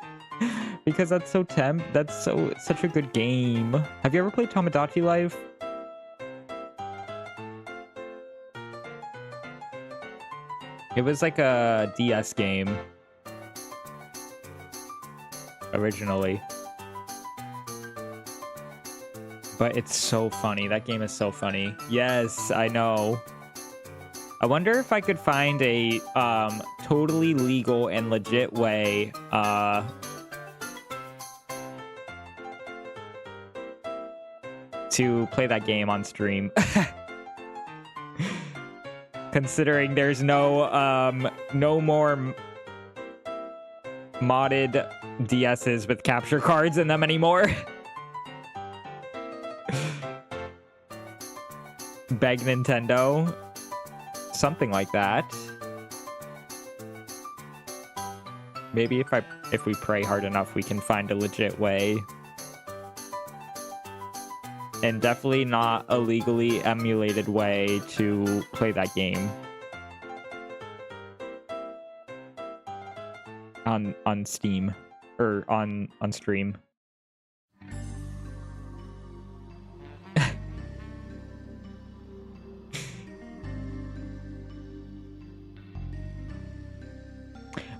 Speaker 1: Because that's such a good game. Have you ever played Tomodachi Life? It was like a DS game. Originally. But it's so funny. That game is so funny. Yes, I know. I wonder if I could find a totally legal and legit way to play that game on stream. Considering there's no more modded DSs with capture cards in them anymore. Beg Nintendo. Something like that. Maybe if we pray hard enough, we can find a legit way. And definitely not a legally emulated way to play that game. On Steam. Or on stream.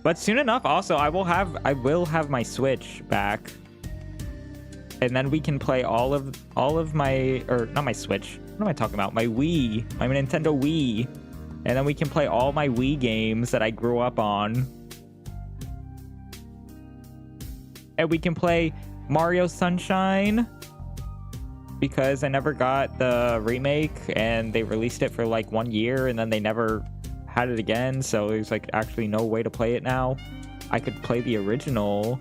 Speaker 1: But soon enough, also, I will have my Switch back. And then we can play all of my, or not my Switch. What am I talking about? My Wii, my Nintendo Wii. And then we can play all my Wii games that I grew up on. And we can play Mario Sunshine. Because I never got the remake and they released it for like 1 year and then they never had it again. So there's like actually no way to play it now. I could play the original.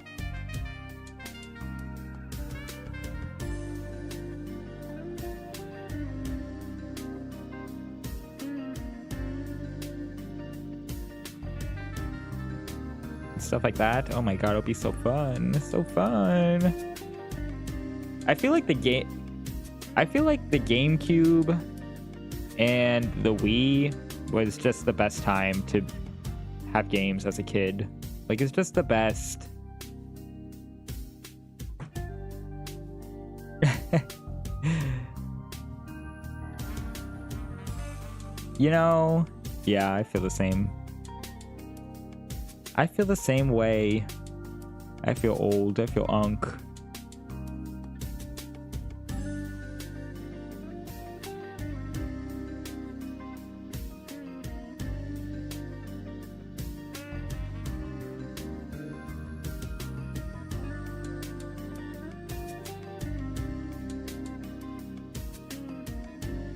Speaker 1: Stuff like that. Oh my god, it'll be so fun. So fun. I feel like the GameCube and the Wii was just the best time to have games as a kid. Like, it's just the best. You know, yeah, I feel the same. I feel the same way. I feel old. I feel unk.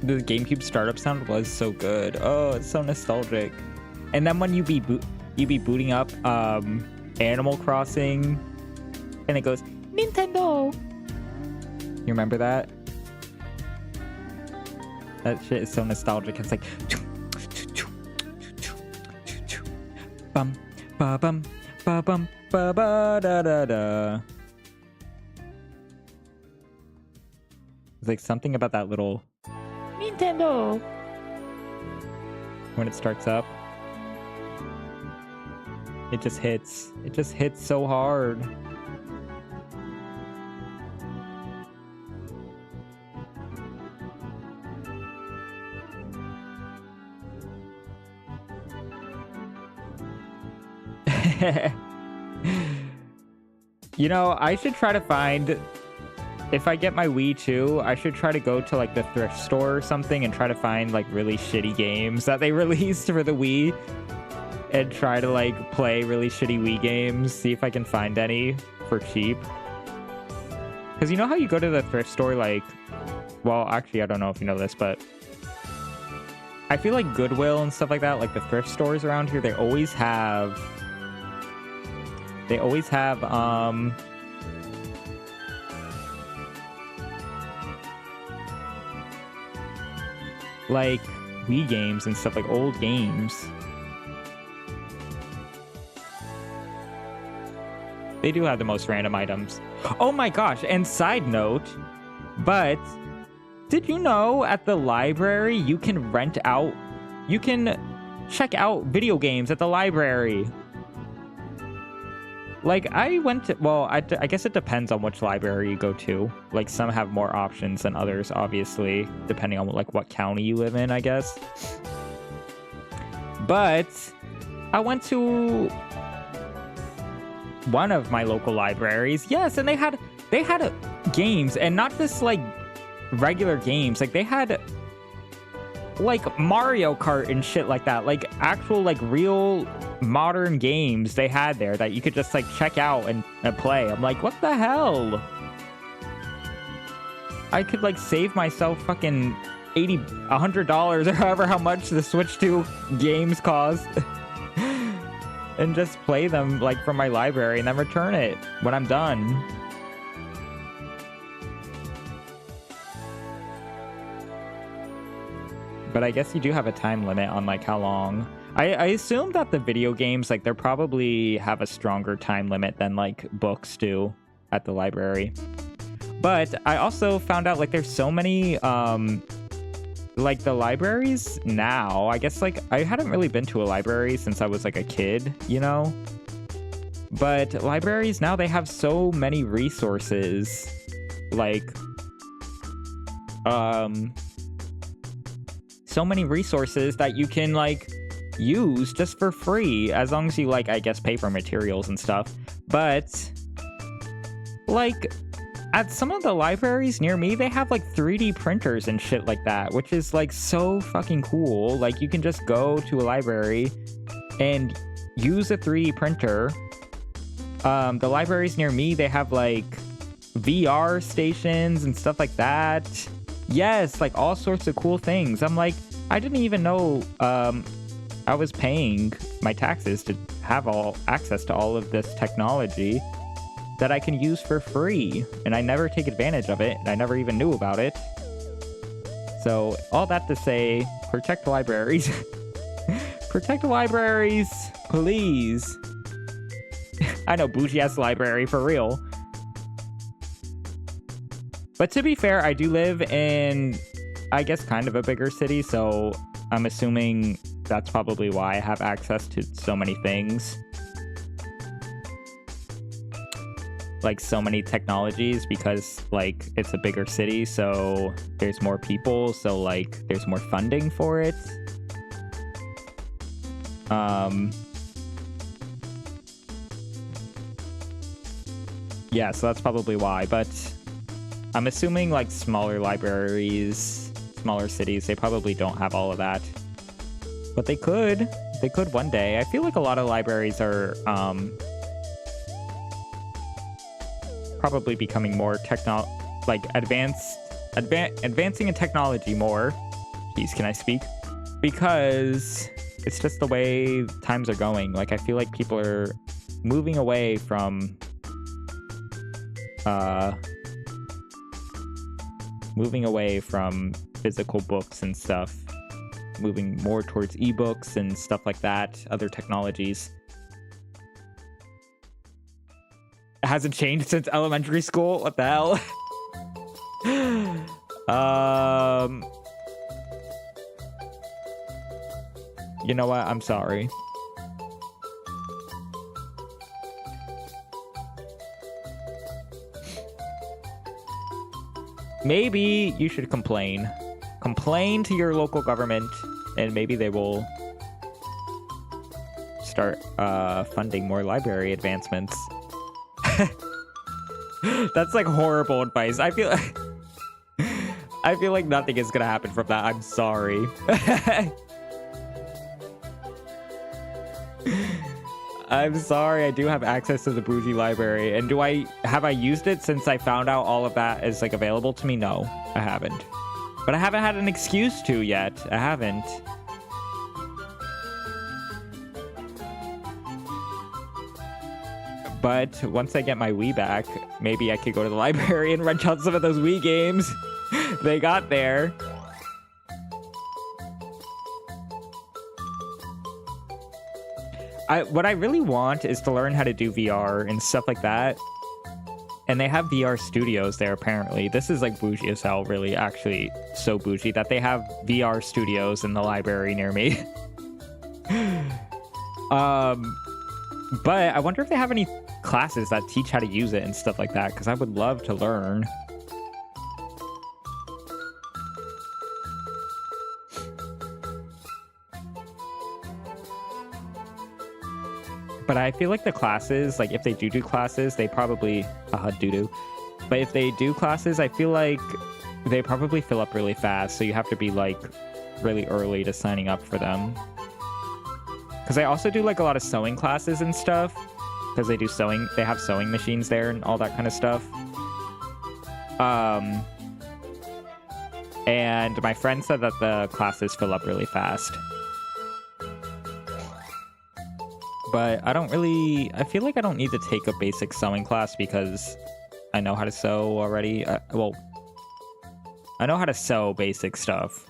Speaker 1: The GameCube startup sound was so good. Oh, it's so nostalgic. And then when you be booting up Animal Crossing and it goes Nintendo. You remember that? That shit is so nostalgic. It's like bum ba bum ba bum ba ba da da da. It's like something about that little Nintendo when it starts up. It just hits. It just hits so hard. You know, I should try to find... If I get my Wii too, I should try to go to like the thrift store or something and try to find like really shitty games that they released for the Wii. And try to like play really shitty Wii games, see if I can find any for cheap. Because you know how you go to the thrift store like, well, actually I don't know if you know this, but I feel like Goodwill and stuff like that, like the thrift stores around here, they always have like Wii games and stuff, like old games. They do have the most random items. Oh my gosh, and side note, but did you know at the library you can rent out, you can check out video games at the library. Like, I went to, well, I guess it depends on which library you go to. Like, some have more options than others, obviously, depending on, like, what county you live in, I guess. But I went to one of my local libraries, yes, and they had games, and not just, like, regular games. Like, they had, like, Mario Kart and shit like that. Like, actual, like, real modern games they had there that you could just, like, check out and play. I'm like, what the hell? I could, like, save myself fucking $100 or however how much the Switch 2 games cost and just play them, like, from my library and then return it when I'm done. But I guess you do have a time limit on, like, how long. I assume that the video games, like, they probably have a stronger time limit than, like, books do at the library. But I also found out, like, there's so many, like, the libraries now, I guess, like, I hadn't really been to a library since I was, like, a kid, you know? But libraries now, they have so many resources, like, so many resources that you can, like, use just for free, as long as you, like, I guess, pay for materials and stuff. But, like, at some of the libraries near me, they have, like, 3D printers and shit like that, which is, like, so fucking cool. Like, you can just go to a library and use a 3D printer. The libraries near me, they have, like, VR stations and stuff like that. Yes, like, all sorts of cool things. I'm like, I didn't even know I was paying my taxes to have access to all of this technology that I can use for free, and I never take advantage of it, and I never even knew about it. So, all that to say, protect libraries. Protect libraries, please. I know, bougie-ass library, for real. But to be fair, I do live in, I guess, kind of a bigger city, so I'm assuming that's probably why I have access to so many things. Like, so many technologies, because, like, it's a bigger city, so there's more people, so, like, there's more funding for it. Yeah, so that's probably why, but I'm assuming, like, smaller libraries, smaller cities, they probably don't have all of that. But they could. They could one day. I feel like a lot of libraries are probably becoming more advancing in technology more. Jeez, can I speak? Because it's just the way times are going. Like, I feel like people are moving away from physical books and stuff, moving more towards ebooks and stuff like that, other technologies. It hasn't changed since elementary school? What the hell? You know what? I'm sorry. Maybe you should complain. Complain to your local government, and maybe they will start funding more library advancements. That's like horrible advice. I feel like nothing is gonna happen from that. I'm sorry. I'm sorry, I do have access to the bougie library. And have I used it since I found out all of that is, like, available to me? No, I haven't. But I haven't had an excuse to yet. I haven't. But once I get my Wii back, maybe I could go to the library and rent out some of those Wii games they got there. What I really want is to learn how to do VR and stuff like that. And they have VR studios there, apparently. This is, like, bougie as hell, really. Actually, so bougie that they have VR studios in the library near me. But I wonder if they have any classes that teach how to use it and stuff like that, because I would love to learn. But I feel like the classes, like if they do classes, they probably doo-doo. But if they do classes, I feel like they probably fill up really fast, so you have to be like really early to signing up for them. Because I also do like a lot of sewing classes and stuff, because they do sewing, they have sewing machines there and all that kind of stuff. And my friend said that the classes fill up really fast. But I feel like I don't need to take a basic sewing class because I know how to sew already. Well, I know how to sew basic stuff,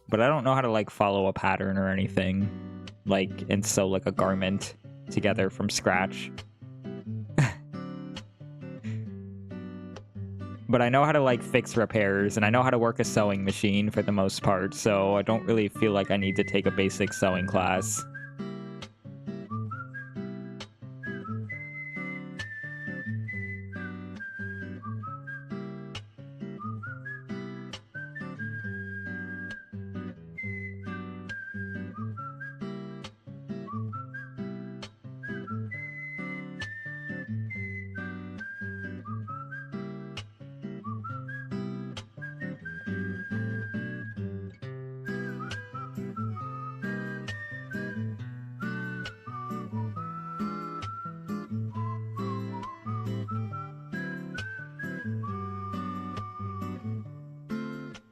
Speaker 1: but I don't know how to like follow a pattern or anything, like, and sew like a garment together from scratch. But I know how to like fix repairs, and I know how to work a sewing machine for the most part, so I don't really feel like I need to take a basic sewing class.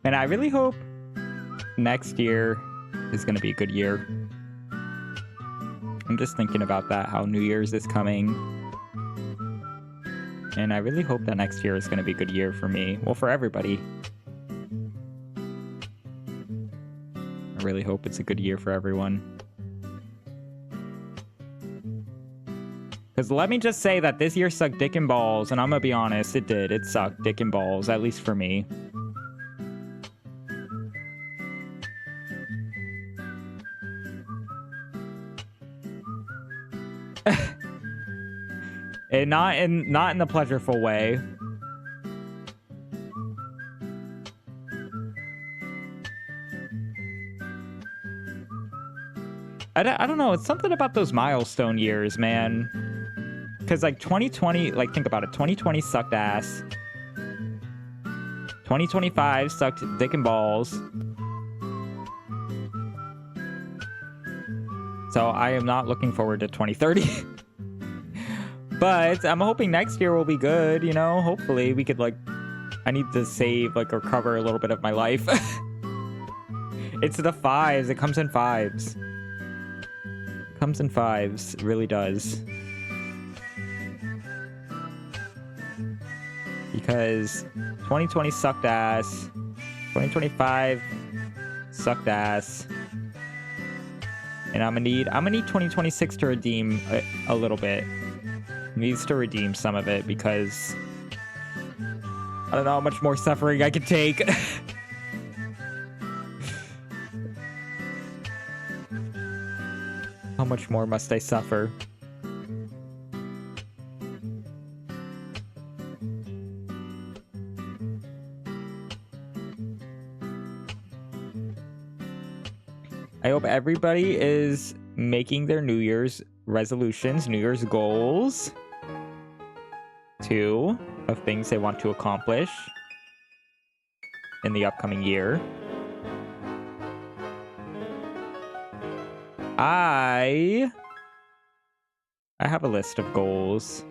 Speaker 1: And I really hope next year is going to be a good year. I'm just thinking about that, how New Year's is coming. And I really hope that next year is going to be a good year for me. Well, for everybody. I really hope it's a good year for everyone. Because let me just say that this year sucked dick and balls, and I'm going to be honest, it did. It sucked dick and balls, at least for me. And not in the pleasureful way. I don't know. It's something about those milestone years, man. Because like 2020, like think about it. 2020 sucked ass. 2025 sucked dick and balls. So I am not looking forward to 2030. But I'm hoping next year will be good, you know? Hopefully we could, like... I need to save, like, or recover a little bit of my life. It's the 5s. It comes in 5s. It comes in 5s. It really does. Because 2020 sucked ass. 2025 sucked ass. And I'm gonna need 2026 to redeem a little bit. Needs to redeem some of it because I don't know how much more suffering I can take. How much more must I suffer? I hope everybody is making their New Year's resolutions, New Year's goals. 2 of things they want to accomplish in the upcoming year. I have a list of goals.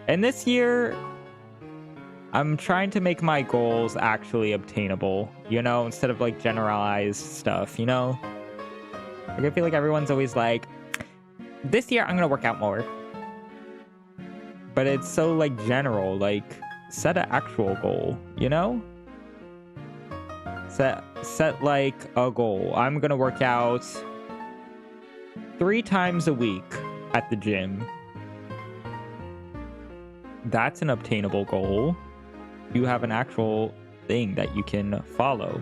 Speaker 1: And this year, I'm trying to make my goals actually obtainable, you know, instead of like generalized stuff, you know? Like, I feel like everyone's always like, this year I'm gonna work out more. But it's so like general, like set an actual goal, you know? Set like a goal. I'm gonna work out 3 times a week at the gym. That's an obtainable goal. You have an actual thing that you can follow.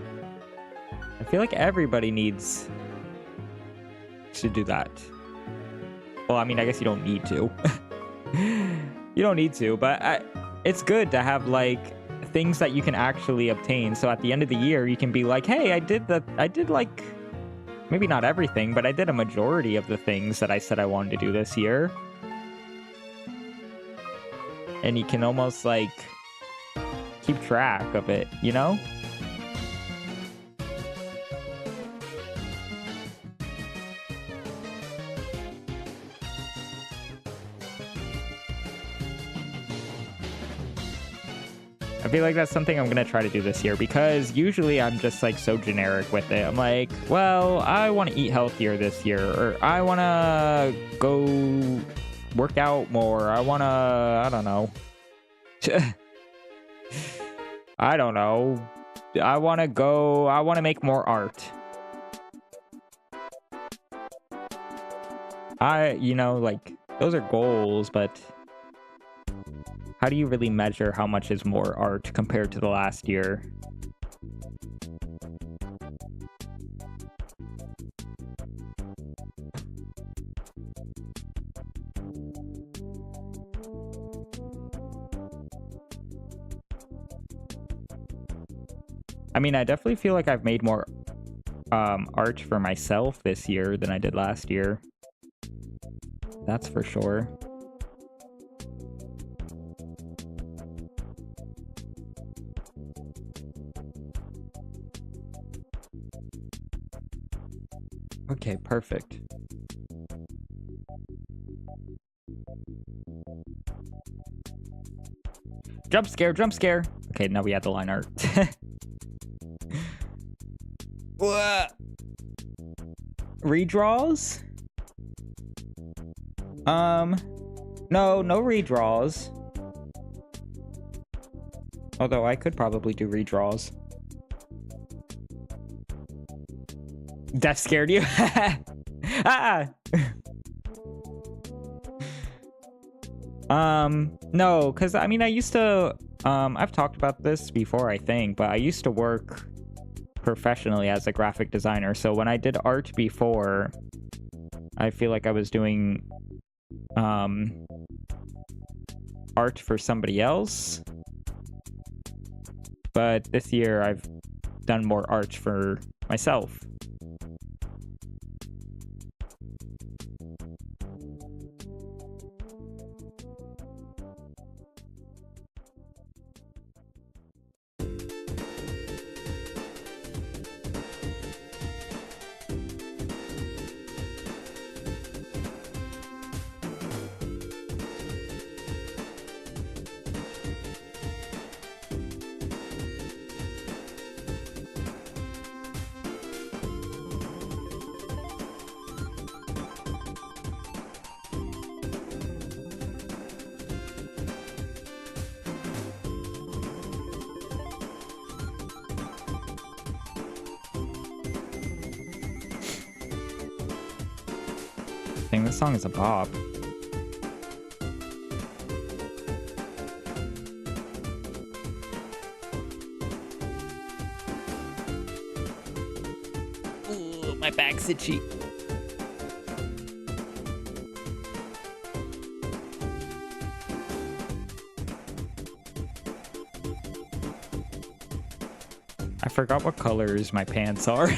Speaker 1: I feel like everybody needs should do that. Well, I mean, I guess you don't need to. You don't need to, but it's good to have, like, things that you can actually obtain. So at the end of the year, you can be like, hey, I did, like, maybe not everything, but I did a majority of the things that I said I wanted to do this year. And you can almost, like, keep track of it, you know? I feel like that's something I'm gonna try to do this year, because usually I'm just like so generic with it. I'm like, well, I want to eat healthier this year, or I want to go work out more. I want to, I don't know. I don't know. I want to make more art. You know, like, those are goals, but how do you really measure how much is more art compared to the last year? I mean, I definitely feel like I've made more art for myself this year than I did last year. That's for sure. Okay, perfect. Jump scare, jump scare. Okay, now we add the line art. Redraws? No redraws. Although I could probably do redraws. That scared you? Ah! No, because I mean, I used to, I've talked about this before, I think, but I used to work professionally as a graphic designer. So when I did art before, I feel like I was doing, art for somebody else. But this year I've done more art for myself. Dang, this song is a bop. Ooh, my back's itchy. I forgot what colors my pants are.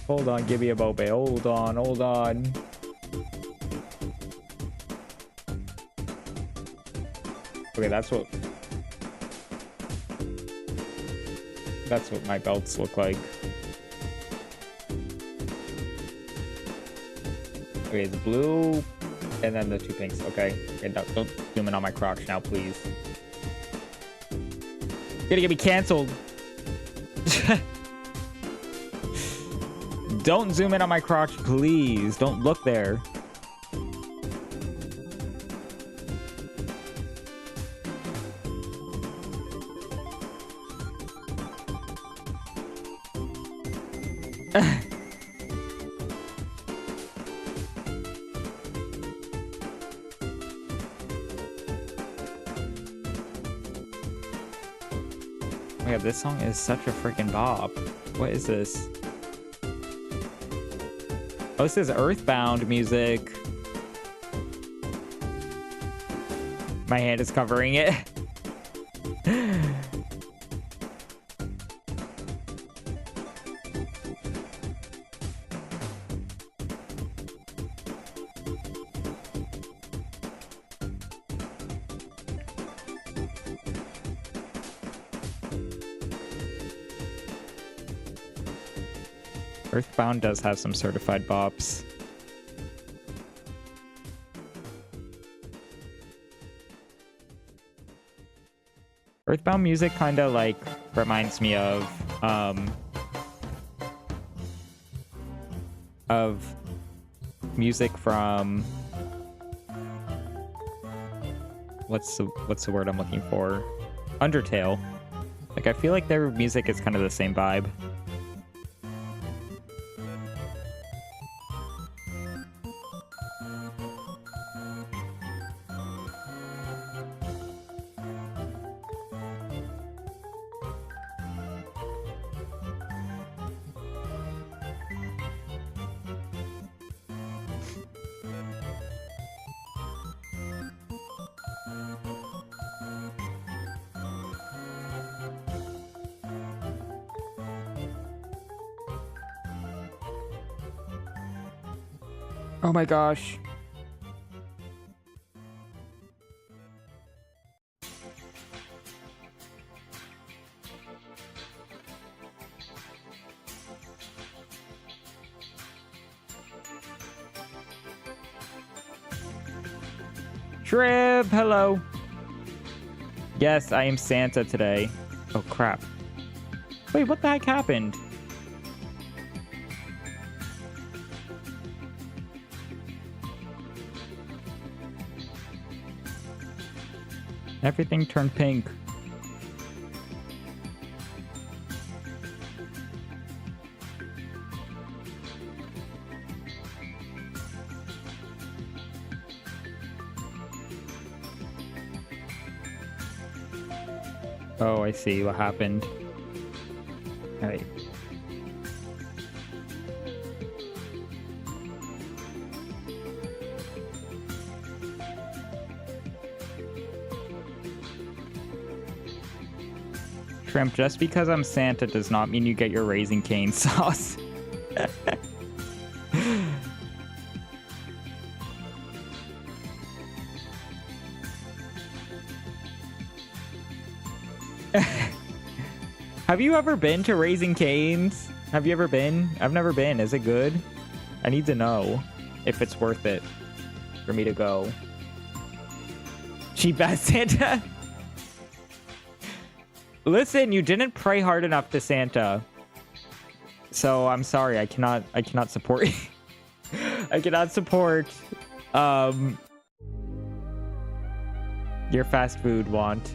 Speaker 1: Hold on, give me a bobe. Hold on, hold on. Okay, that's what my belts look like. Okay, it's blue, and then the two pinks. Okay, don't zoom in on my crotch now, please. You're gonna get me canceled. Don't zoom in on my crotch, please. Don't look there. Oh yeah, this song is such a freaking bop. What is this? Oh, this is Earthbound music. My hand is covering it. Earthbound does have some certified bops. Earthbound music kind of like reminds me of music from what's the word I'm looking for? Undertale. Like I feel like their music is kind of the same vibe. Oh my gosh. Trip, hello. Yes, I am Santa today. Oh crap. Wait, what the heck happened? Everything turned pink. Oh, I see what happened. All right. Shrimp, just because I'm Santa does not mean you get your Raising Cane sauce. Have you ever been to Raising Cane's? Have you ever been? I've never been. Is it good? I need to know if it's worth it for me to go. Cheap ass Santa. Listen, you didn't pray hard enough to Santa. So I'm sorry, I cannot support I cannot support your fast food want.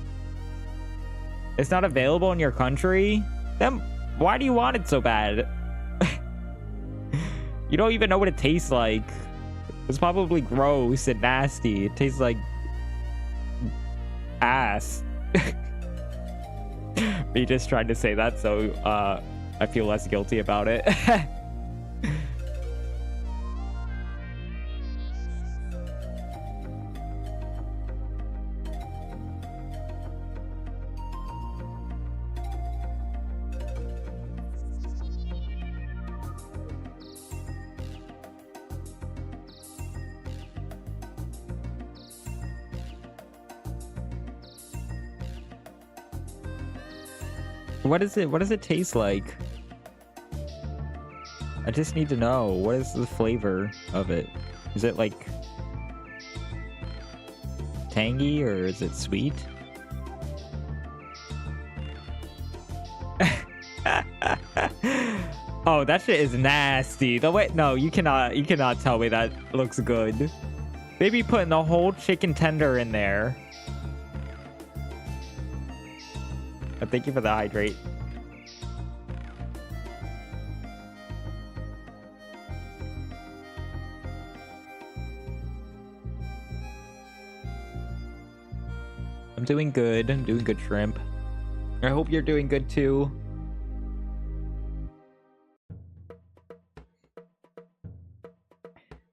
Speaker 1: It's not available in your country? Then why do you want it so bad? You don't even know what it tastes like. It's probably gross and nasty. It tastes like ass. Me just trying to say that so I feel less guilty about it. What does it taste like? I just need to know. What is the flavor of it? Is it like tangy or is it sweet? Oh, that shit is nasty. The way, no, you cannot tell me that looks good. Maybe putting the whole chicken tender in there. Thank you for the hydrate. I'm doing good. I'm doing good, Shrimp. I hope you're doing good too.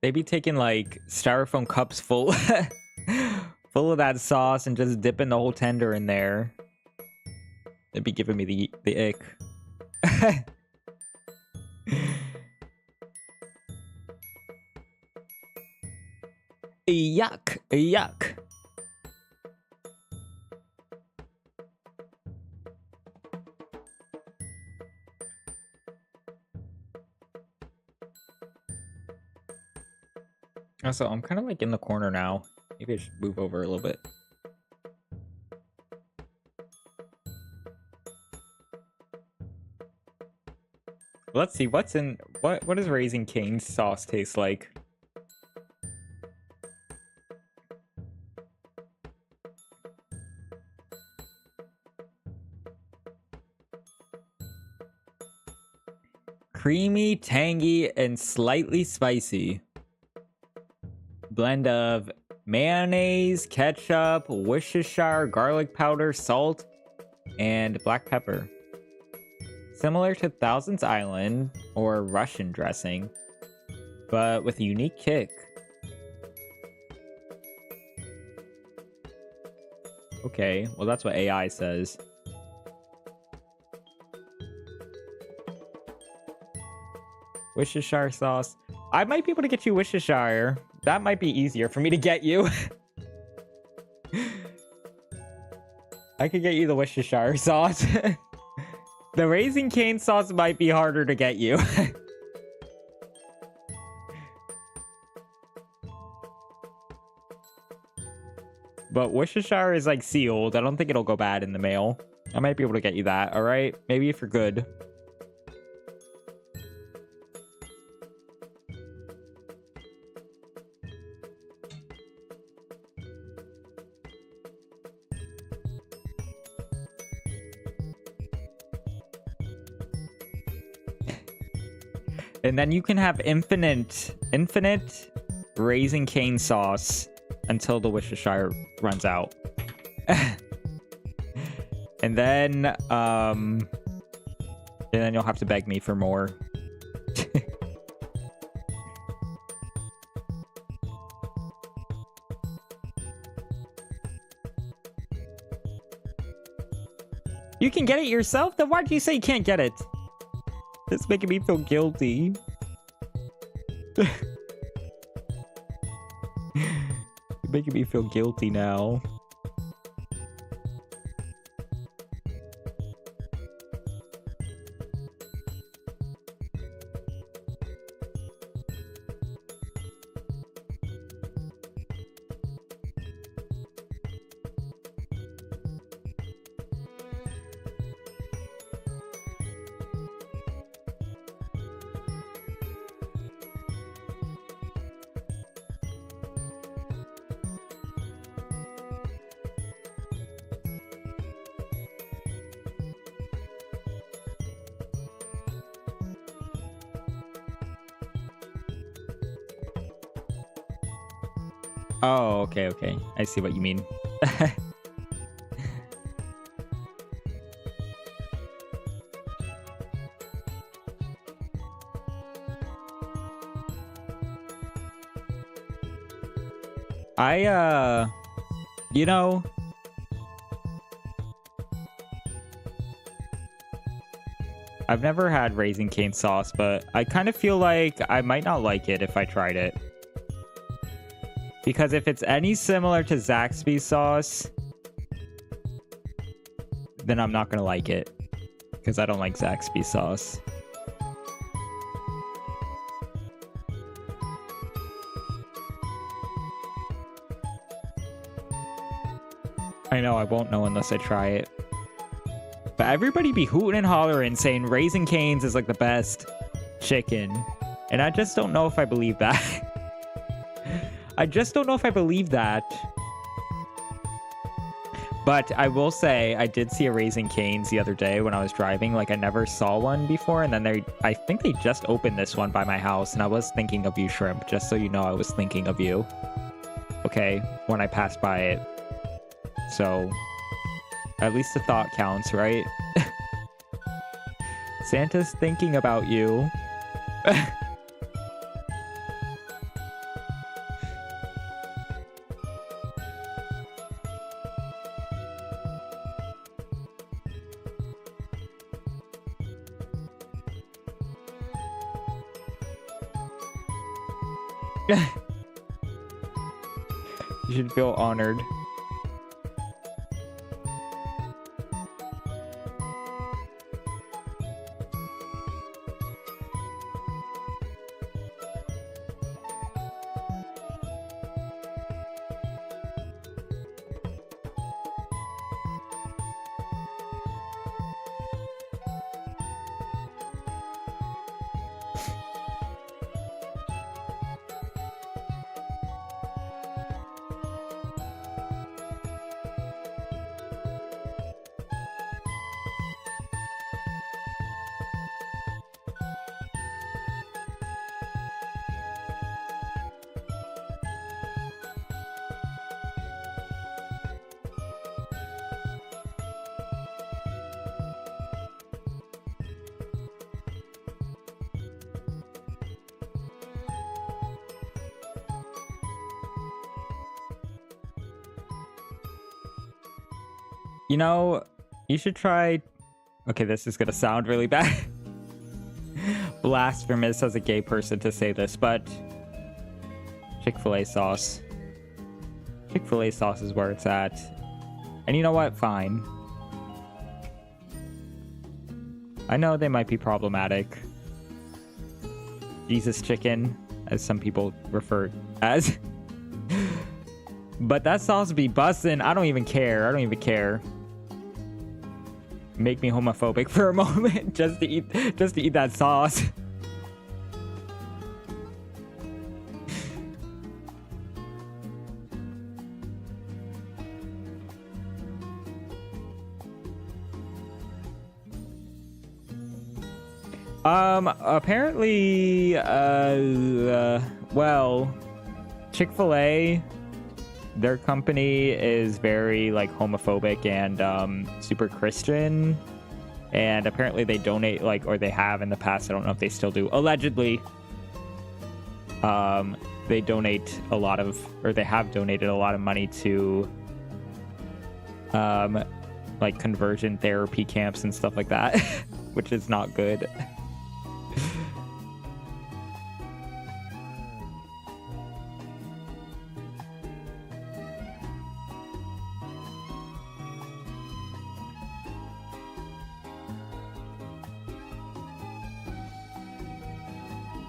Speaker 1: They be taking like styrofoam cups full full of that sauce and just dipping the whole tender in there. They'd be giving me the ick. Yuck, yuck. Also, I'm kind of like in the corner now. Maybe I should move over a little bit. Let's see, what's in... What does Raising Cane's sauce taste like? Creamy, tangy, and slightly spicy. Blend of mayonnaise, ketchup, Worcestershire, garlic powder, salt, and black pepper. Similar to Thousand's Island or Russian dressing, but with a unique kick. Okay, well that's what AI says. Worcestershire sauce. I might be able to get you Worcestershire. That might be easier for me to get you. I could get you the Worcestershire sauce. The Raising Cane sauce might be harder to get you. But Worcestershire is like sealed. I don't think it'll go bad in the mail. I might be able to get you that, alright? Maybe if you're good. And then you can have infinite Raising Cane sauce until the Worcestershire runs out. And then you'll have to beg me for more. You can get it yourself? Then why'd you say you can't get it? It's making me feel guilty. You're making me feel guilty now. Oh, okay, okay. I see what you mean. You know, I've never had Raising Cane sauce, but I kind of feel like I might not like it if I tried it. Because if it's any similar to Zaxby's sauce, then I'm not gonna like it. Because I don't like Zaxby's sauce. I know, I won't know unless I try it. But everybody be hooting and hollering saying Raising Cane's is like the best chicken. And I just don't know if I believe that. I just don't know if I believe that. But I will say, I did see a Raising Cane's the other day when I was driving. Like, I never saw one before. And then I think they just opened this one by my house. And I was thinking of you, Shrimp. Just so you know, I was thinking of you. Okay, when I passed by it. So, at least a thought counts, right? Santa's thinking about you. You should feel honored. You know, you should try... Okay, this is gonna sound really bad. Blasphemous as a gay person to say this, but... Chick-fil-A sauce. Chick-fil-A sauce is where it's at. And you know what? Fine. I know they might be problematic. Jesus chicken, as some people refer as. But that sauce be bussin'. I don't even care. I don't even care. Make me homophobic for a moment just to eat that sauce. Apparently, well, Chick-fil-A, their company is very, like, homophobic and, super Christian. And apparently they donate, like, or they have in the past, I don't know if they still do, allegedly, they donate a lot of, or they have donated a lot of money to, like, conversion therapy camps and stuff like that, which is not good.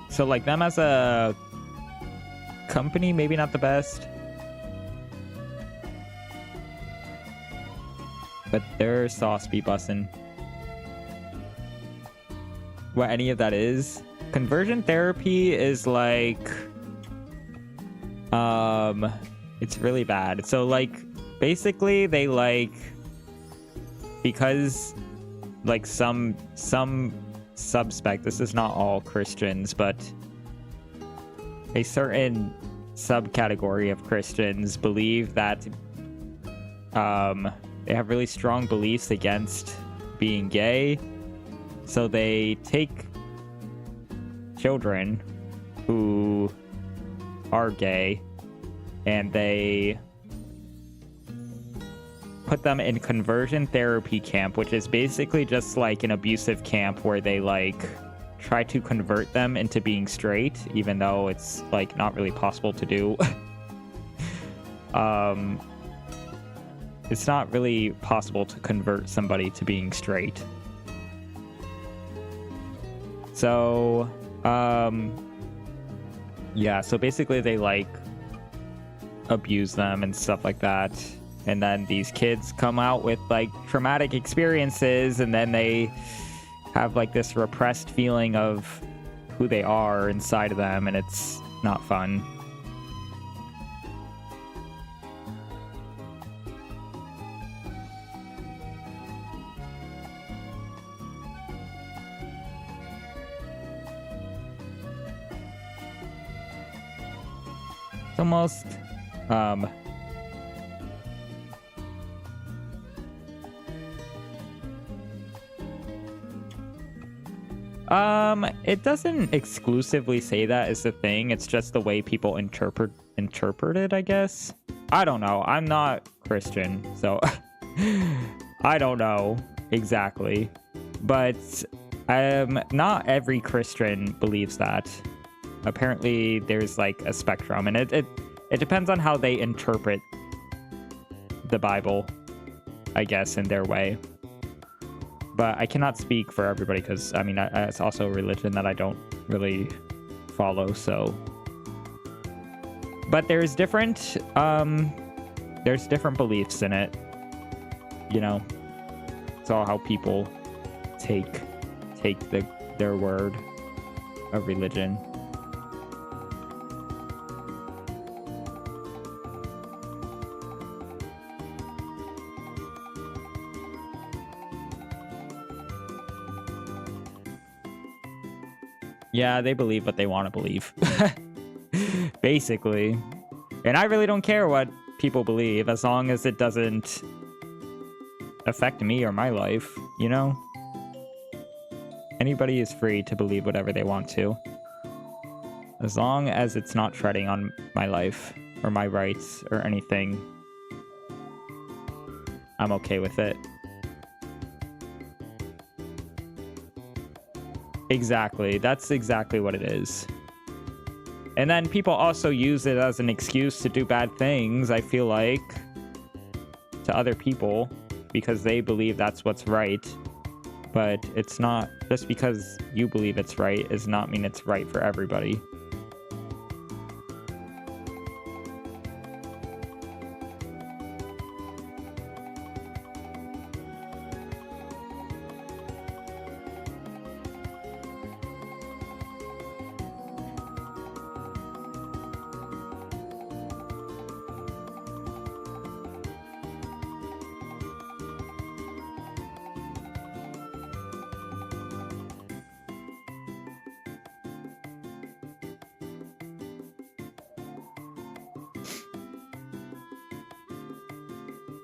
Speaker 1: So, like, them as a company, maybe not the best. But their sauce be bussin'. What any of that is? Conversion therapy is like... it's really bad. So, like, basically, they, like... Because, like, some subspect, this is not all Christians, but a certain subcategory of Christians believe that they have really strong beliefs against being gay, so they take children who are gay and they put them in conversion therapy camp, which is basically just like an abusive camp where they, like, try to convert them into being straight, even though it's, like, not really possible to do. It's not really possible to convert somebody to being straight. So, yeah, so basically they, like, abuse them and stuff like that. And then these kids come out with, like, traumatic experiences, and then they have, like, this repressed feeling of who they are inside of them, and it's not fun. It's almost, it doesn't exclusively say that is the thing. It's just the way people interpret it, I guess. I don't know. I'm not Christian, so I don't know exactly. But not every Christian believes that. apparently there's like a spectrum, and it depends on how they interpret the Bible, I guess, in their way. But I cannot speak for everybody because, I mean, it's also a religion that I don't really follow, so. But there's different beliefs in it, you know. It's all how people take their word of religion. Yeah, they believe what they want to believe. Basically. And I really don't care what people believe as long as it doesn't affect me or my life, you know? Anybody is free to believe whatever they want to. As long as it's not treading on my life or my rights or anything, I'm okay with it. Exactly. That's exactly what it is. And then people also use it as an excuse to do bad things, I feel like, to other people because they believe that's what's right. But it's not. Just because you believe it's right does not mean it's right for everybody.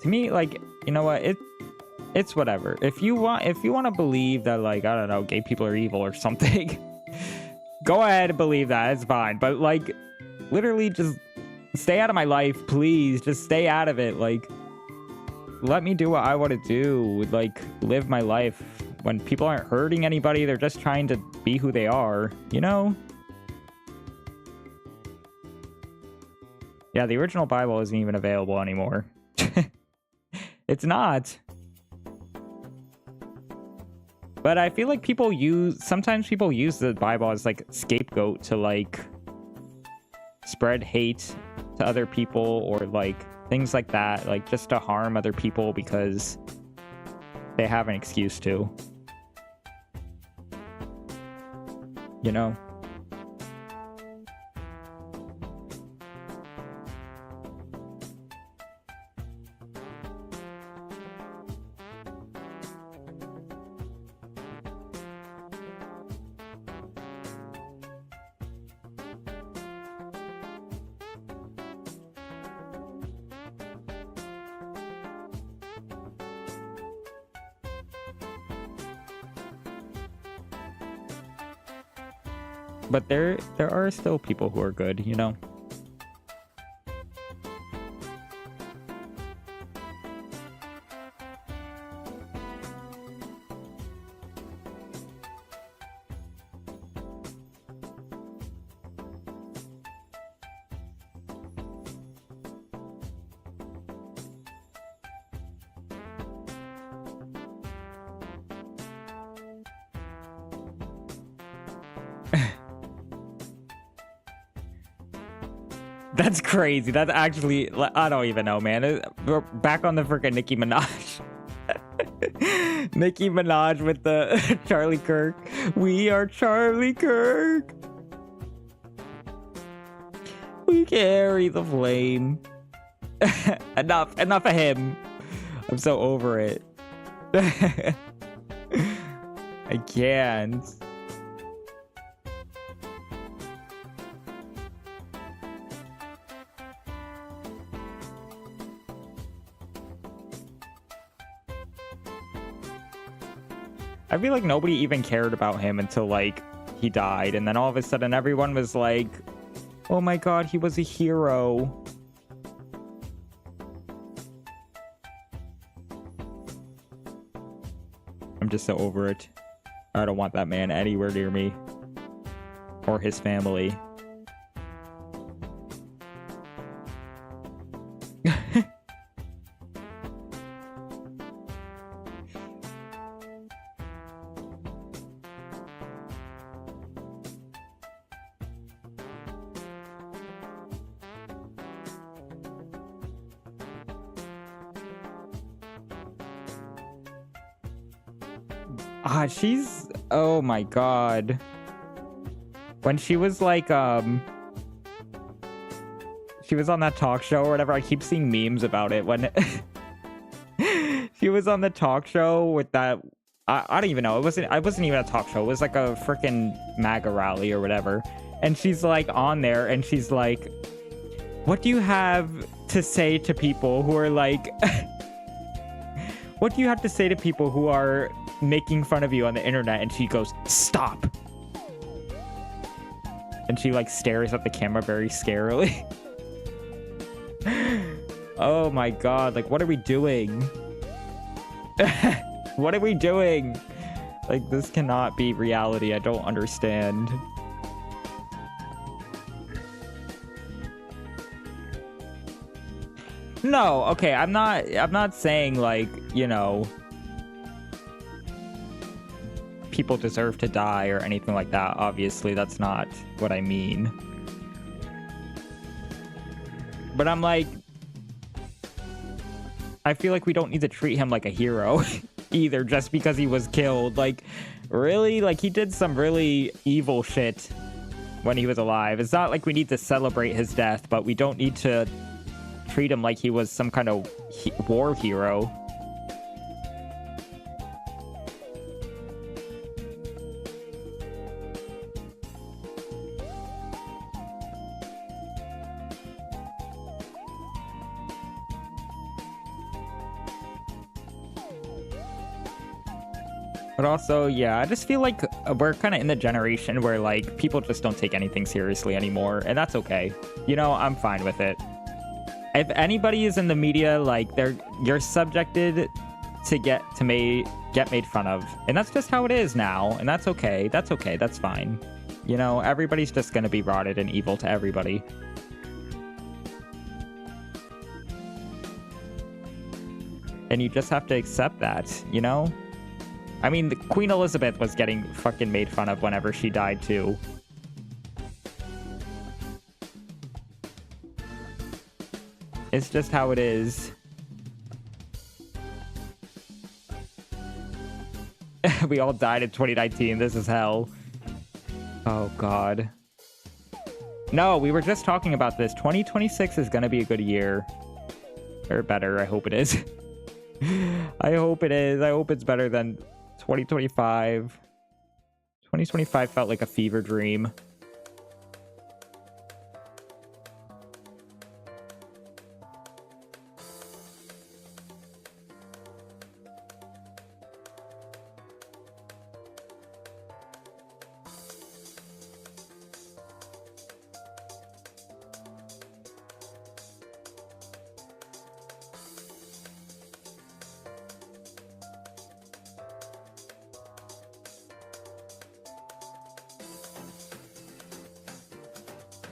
Speaker 1: To me, like, you know what, it's whatever. If you want to believe that, like, I don't know, gay people are evil or something, go ahead and believe that. It's fine. But like, literally, just stay out of my life, please. Just stay out of it. Like, let me do what I want to do. Like, live my life. When people aren't hurting anybody, they're just trying to be who they are. You know? Yeah, the original Bible isn't even available anymore. It's not. But I feel like sometimes people use the Bible as like scapegoat to like spread hate to other people or like things like that, like just to harm other people because they have an excuse to. You know? But there are still people who are good, you know? That's crazy. That's actually, I don't even know, man. We're back on the freaking Nicki Minaj. Nicki Minaj with the Charlie Kirk. We are Charlie Kirk. We carry the flame. Enough of him. I'm so over it. I can't. I feel like nobody even cared about him until, like, he died. And then all of a sudden, everyone was like, oh my god, he was a hero. I'm just so over it. I don't want that man anywhere near me. Or his family. She's... Oh my god. When she was like, she was on that talk show or whatever, I keep seeing memes about it. When she was on the talk show with that... I don't even know. It wasn't even a talk show. It was like a freaking MAGA rally or whatever. And she's like on there and she's like, what do you have to say to people who are like... What do you have to say to people who are making fun of you on the internet? And she goes, stop. And she like stares at the camera very scarily. Oh my god, like what are we doing? What are we doing? Like this cannot be reality. I don't understand. No, okay, I'm not saying like, you know, people deserve to die or anything like that. Obviously, that's not what I mean. But I'm like, I feel like we don't need to treat him like a hero either just because he was killed. Like, really? Like, he did some really evil shit when he was alive. It's not like we need to celebrate his death, but we don't need to treat him like he was some kind of war hero. But also, yeah, I just feel like we're kind of in the generation where, like, people just don't take anything seriously anymore, and that's okay. You know, I'm fine with it. If anybody is in the media, like, you're subjected to get made fun of. And that's just how it is now, and that's okay. That's okay. That's fine. You know, everybody's just gonna be rotted and evil to everybody. And you just have to accept that, you know? I mean, Queen Elizabeth was getting fucking made fun of whenever she died, too. It's just how it is. We all died in 2019. This is hell. Oh, God. No, we were just talking about this. 2026 is going to be a good year. Or better. I hope it is. I hope it is. I hope it's better than 2025. 2025 felt like a fever dream.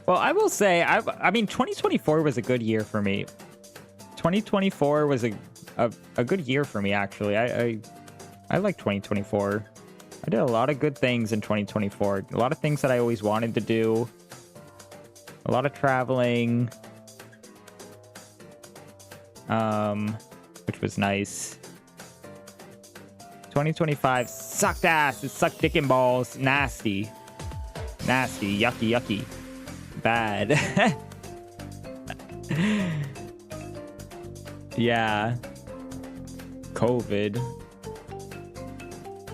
Speaker 1: Well, I will say, I mean, 2024 was a good year for me. 2024 was a good year for me, actually. I like 2024. I did a lot of good things in 2024. A lot of things that I always wanted to do. A lot of traveling. Which was nice. 2025 sucked ass. It sucked dick and balls. Nasty. Nasty. Yucky, yucky. Bad. Yeah. COVID.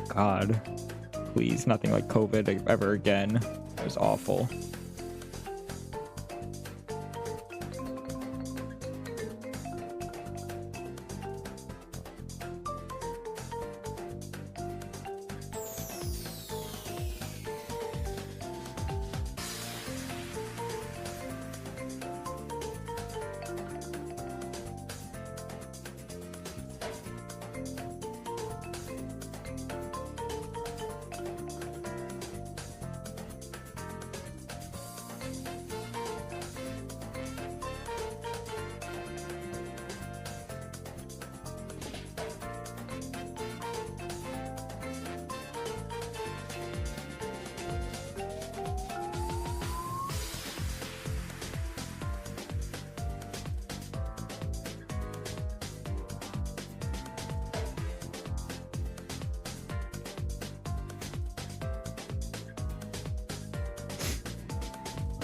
Speaker 1: God. Please, nothing like COVID ever again. It was awful.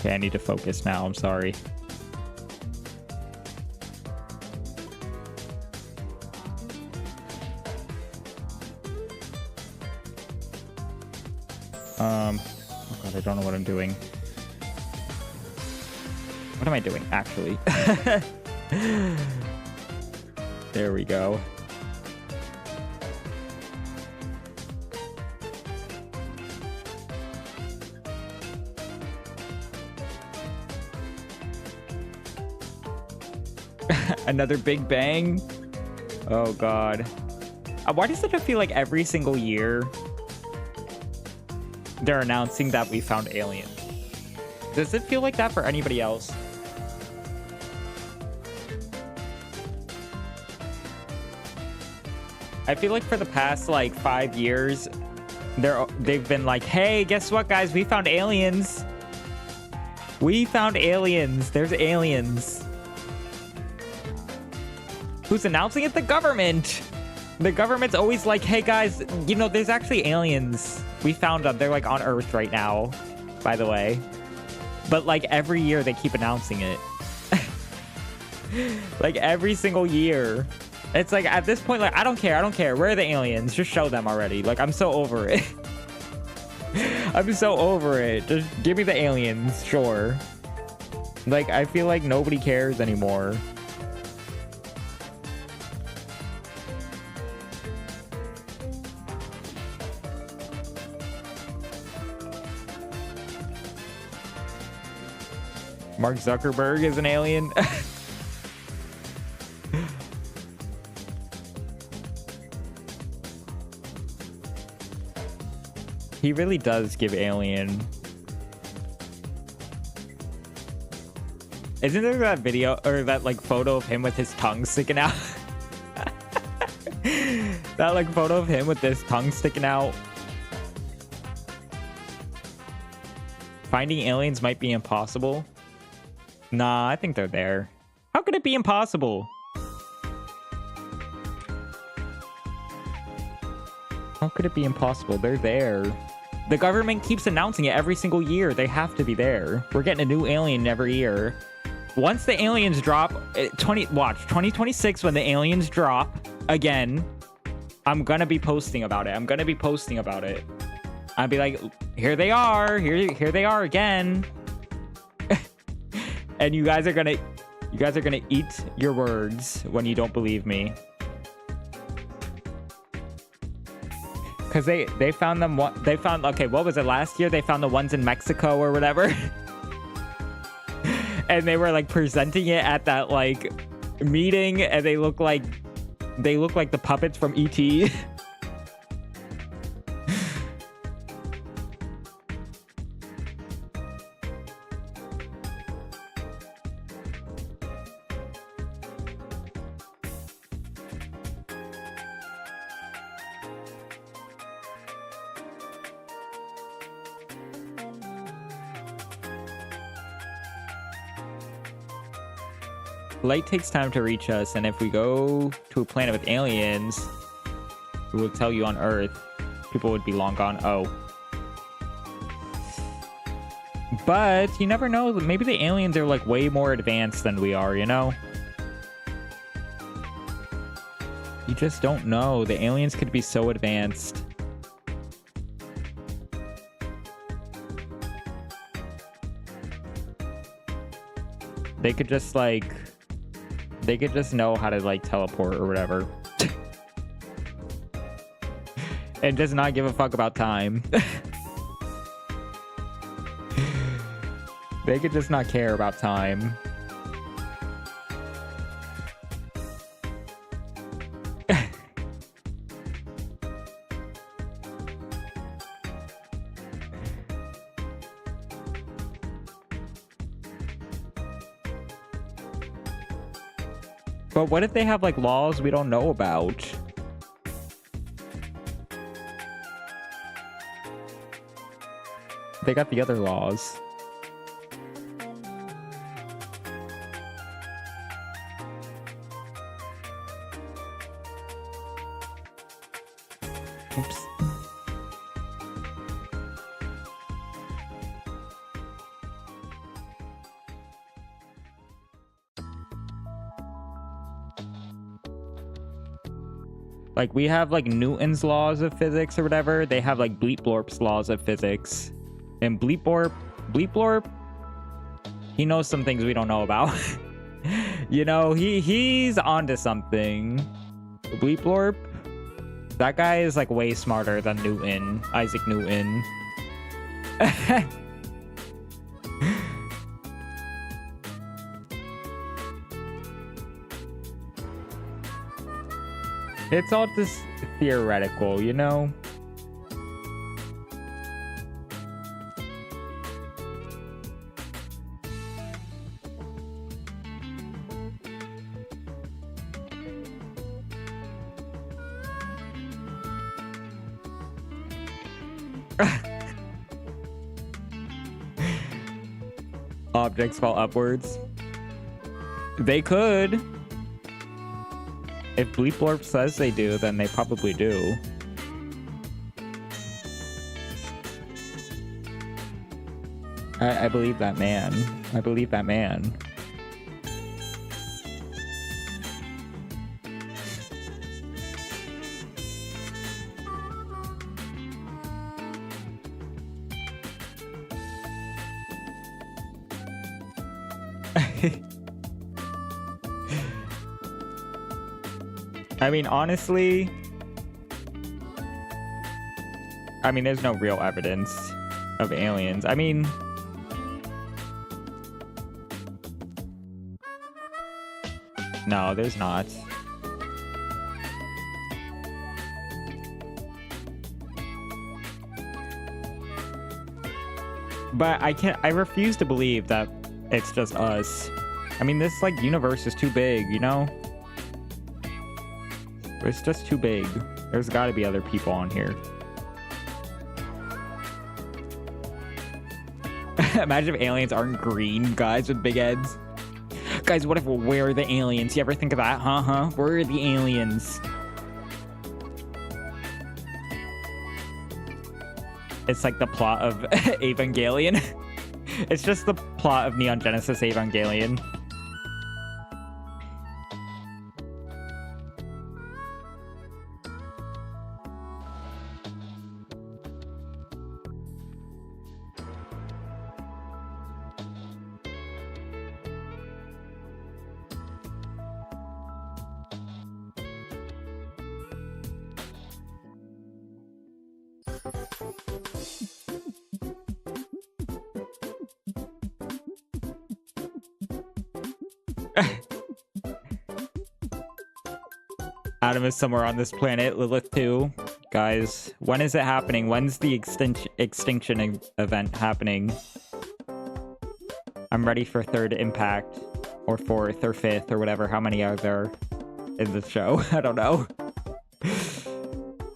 Speaker 1: Okay, I need to focus now. I'm sorry. Oh god, I don't know what I'm doing. What am I doing, actually? There we go. Another Big Bang? Oh god. Why does it feel like every single year they're announcing that we found aliens? Does it feel like that for anybody else? I feel like for the past like 5 years, they've been like, hey, guess what, guys? We found aliens. We found aliens. There's aliens. Who's announcing it? The government. The government's always like, hey, guys, you know, there's actually aliens. We found them. They're like on Earth right now, by the way. But like every year they keep announcing it. Like every single year. It's like at this point, like, I don't care. Where are the aliens? Just show them already. Like, I'm so over it. I'm so over it. Just give me the aliens, sure. Like, I feel like nobody cares anymore. Mark Zuckerberg is an alien. He really does give alien. Isn't there that video or that like photo of him with his tongue sticking out? That like photo of him with his tongue sticking out. Finding aliens might be impossible. Nah, I think they're there. How could it be impossible? How could it be impossible? They're there. The government keeps announcing it every single year. They have to be there. We're getting a new alien every year. Once the aliens drop, 2026 when the aliens drop again, I'm gonna be posting about it. I'll be like, here they are. Here they are again. And you guys are gonna eat your words when you don't believe me. Because they found them, okay, what was it, last year? They found the ones in Mexico or whatever. And they were like presenting it at that like meeting, and they look like the puppets from E.T. Light takes time to reach us, and if we go to a planet with aliens, we will tell you on Earth, people would be long gone. Oh. But you never know. Maybe the aliens are like way more advanced than we are, you know? You just don't know. The aliens could be so advanced. They could just like... They could just know how to like teleport or whatever. And just not give a fuck about time. They could just not care about time. But what if they have like laws we don't know about? They got the other laws. Oops. Like, we have, like, Newton's laws of physics or whatever. They have, like, Bleep-Blorp's laws of physics. And Bleep-Blorp, he knows some things we don't know about. You know, he's onto something. Bleep-Blorp, that guy is, like, way smarter than Newton. Isaac Newton. It's all just theoretical, you know? Objects fall upwards. They could. If Bleep-Blorp says they do, then they probably do. I believe that man. I believe that man. I mean, honestly, there's no real evidence of aliens. I mean, no, there's not. But I refuse to believe that it's just us. I mean, this, like, universe is too big, you know? It's just too big. There's gotta be other people on here. Imagine if aliens aren't green guys with big heads. Guys, what if we're the aliens? You ever think of that? Huh? We're the aliens. It's like the plot of Evangelion. It's just the plot of Neon Genesis Evangelion. Adam is somewhere on this planet. Lilith too. Guys, when is it happening? When's the extinction event happening? I'm ready for third impact. Or fourth or fifth or whatever. How many are there in the show? I don't know.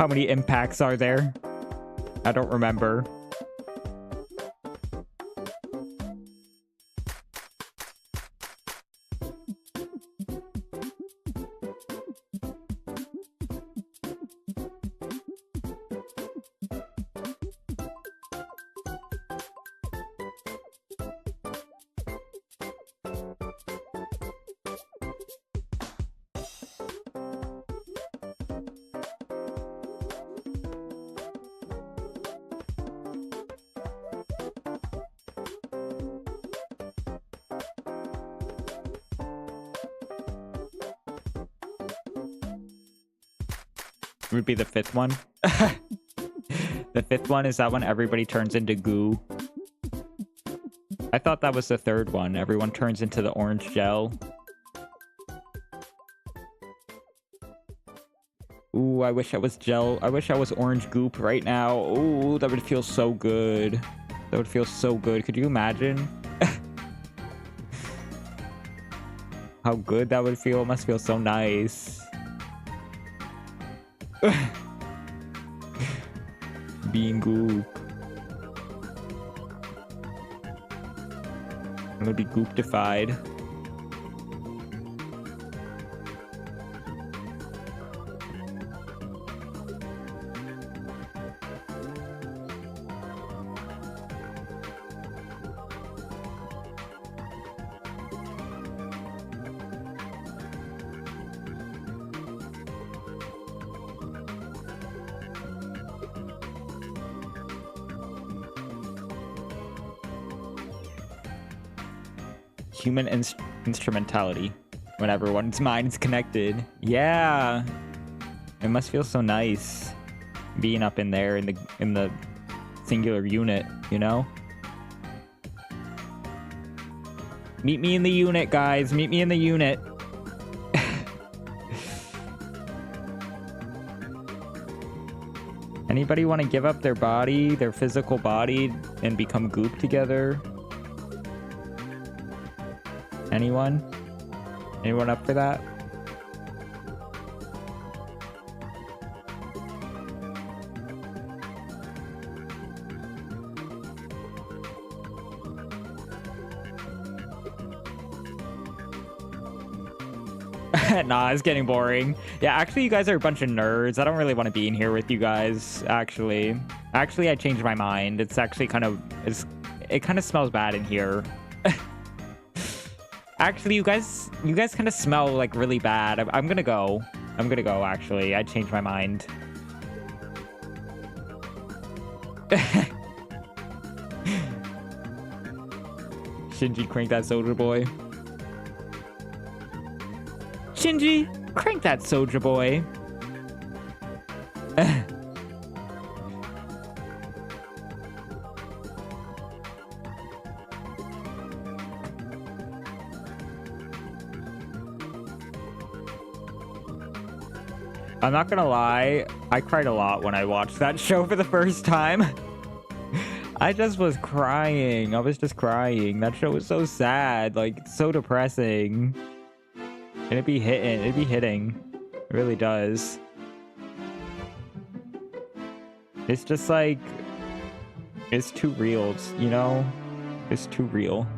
Speaker 1: How many impacts are there? I don't remember. Would be the fifth one. The fifth one, is that when everybody turns into goo? I thought that was the third one. Everyone turns into the orange gel. Ooh, I wish I was gel. I wish I was orange goop right now. Ooh, that would feel so good. That would feel so good. Could you imagine? How good that would feel. It must feel so nice. Being goop. I'm gonna be gooptified. Human instrumentality. When everyone's mind is connected. Yeah. It must feel so nice being up in there in the singular unit, you know? Meet me in the unit, guys. Meet me in the unit. Anybody want to give up their body, their physical body, and become goop together? Anyone? Anyone up for that? Nah, it's getting boring. Yeah, actually, you guys are a bunch of nerds. I don't really want to be in here with you guys, actually. Actually, I changed my mind. It's actually kind of... it kind of smells bad in here. Actually, you guys kind of smell, like, really bad. I'm gonna go. I'm gonna go, actually. I changed my mind. Shinji, crank that soldier boy. Shinji, crank that soldier boy. I'm not gonna lie, I cried a lot when I watched that show for the first time. I just was crying. I was just crying. That show was so sad, like, so depressing. And it'd be hitting. It really does. It's just like, it's too real, you know? It's too real.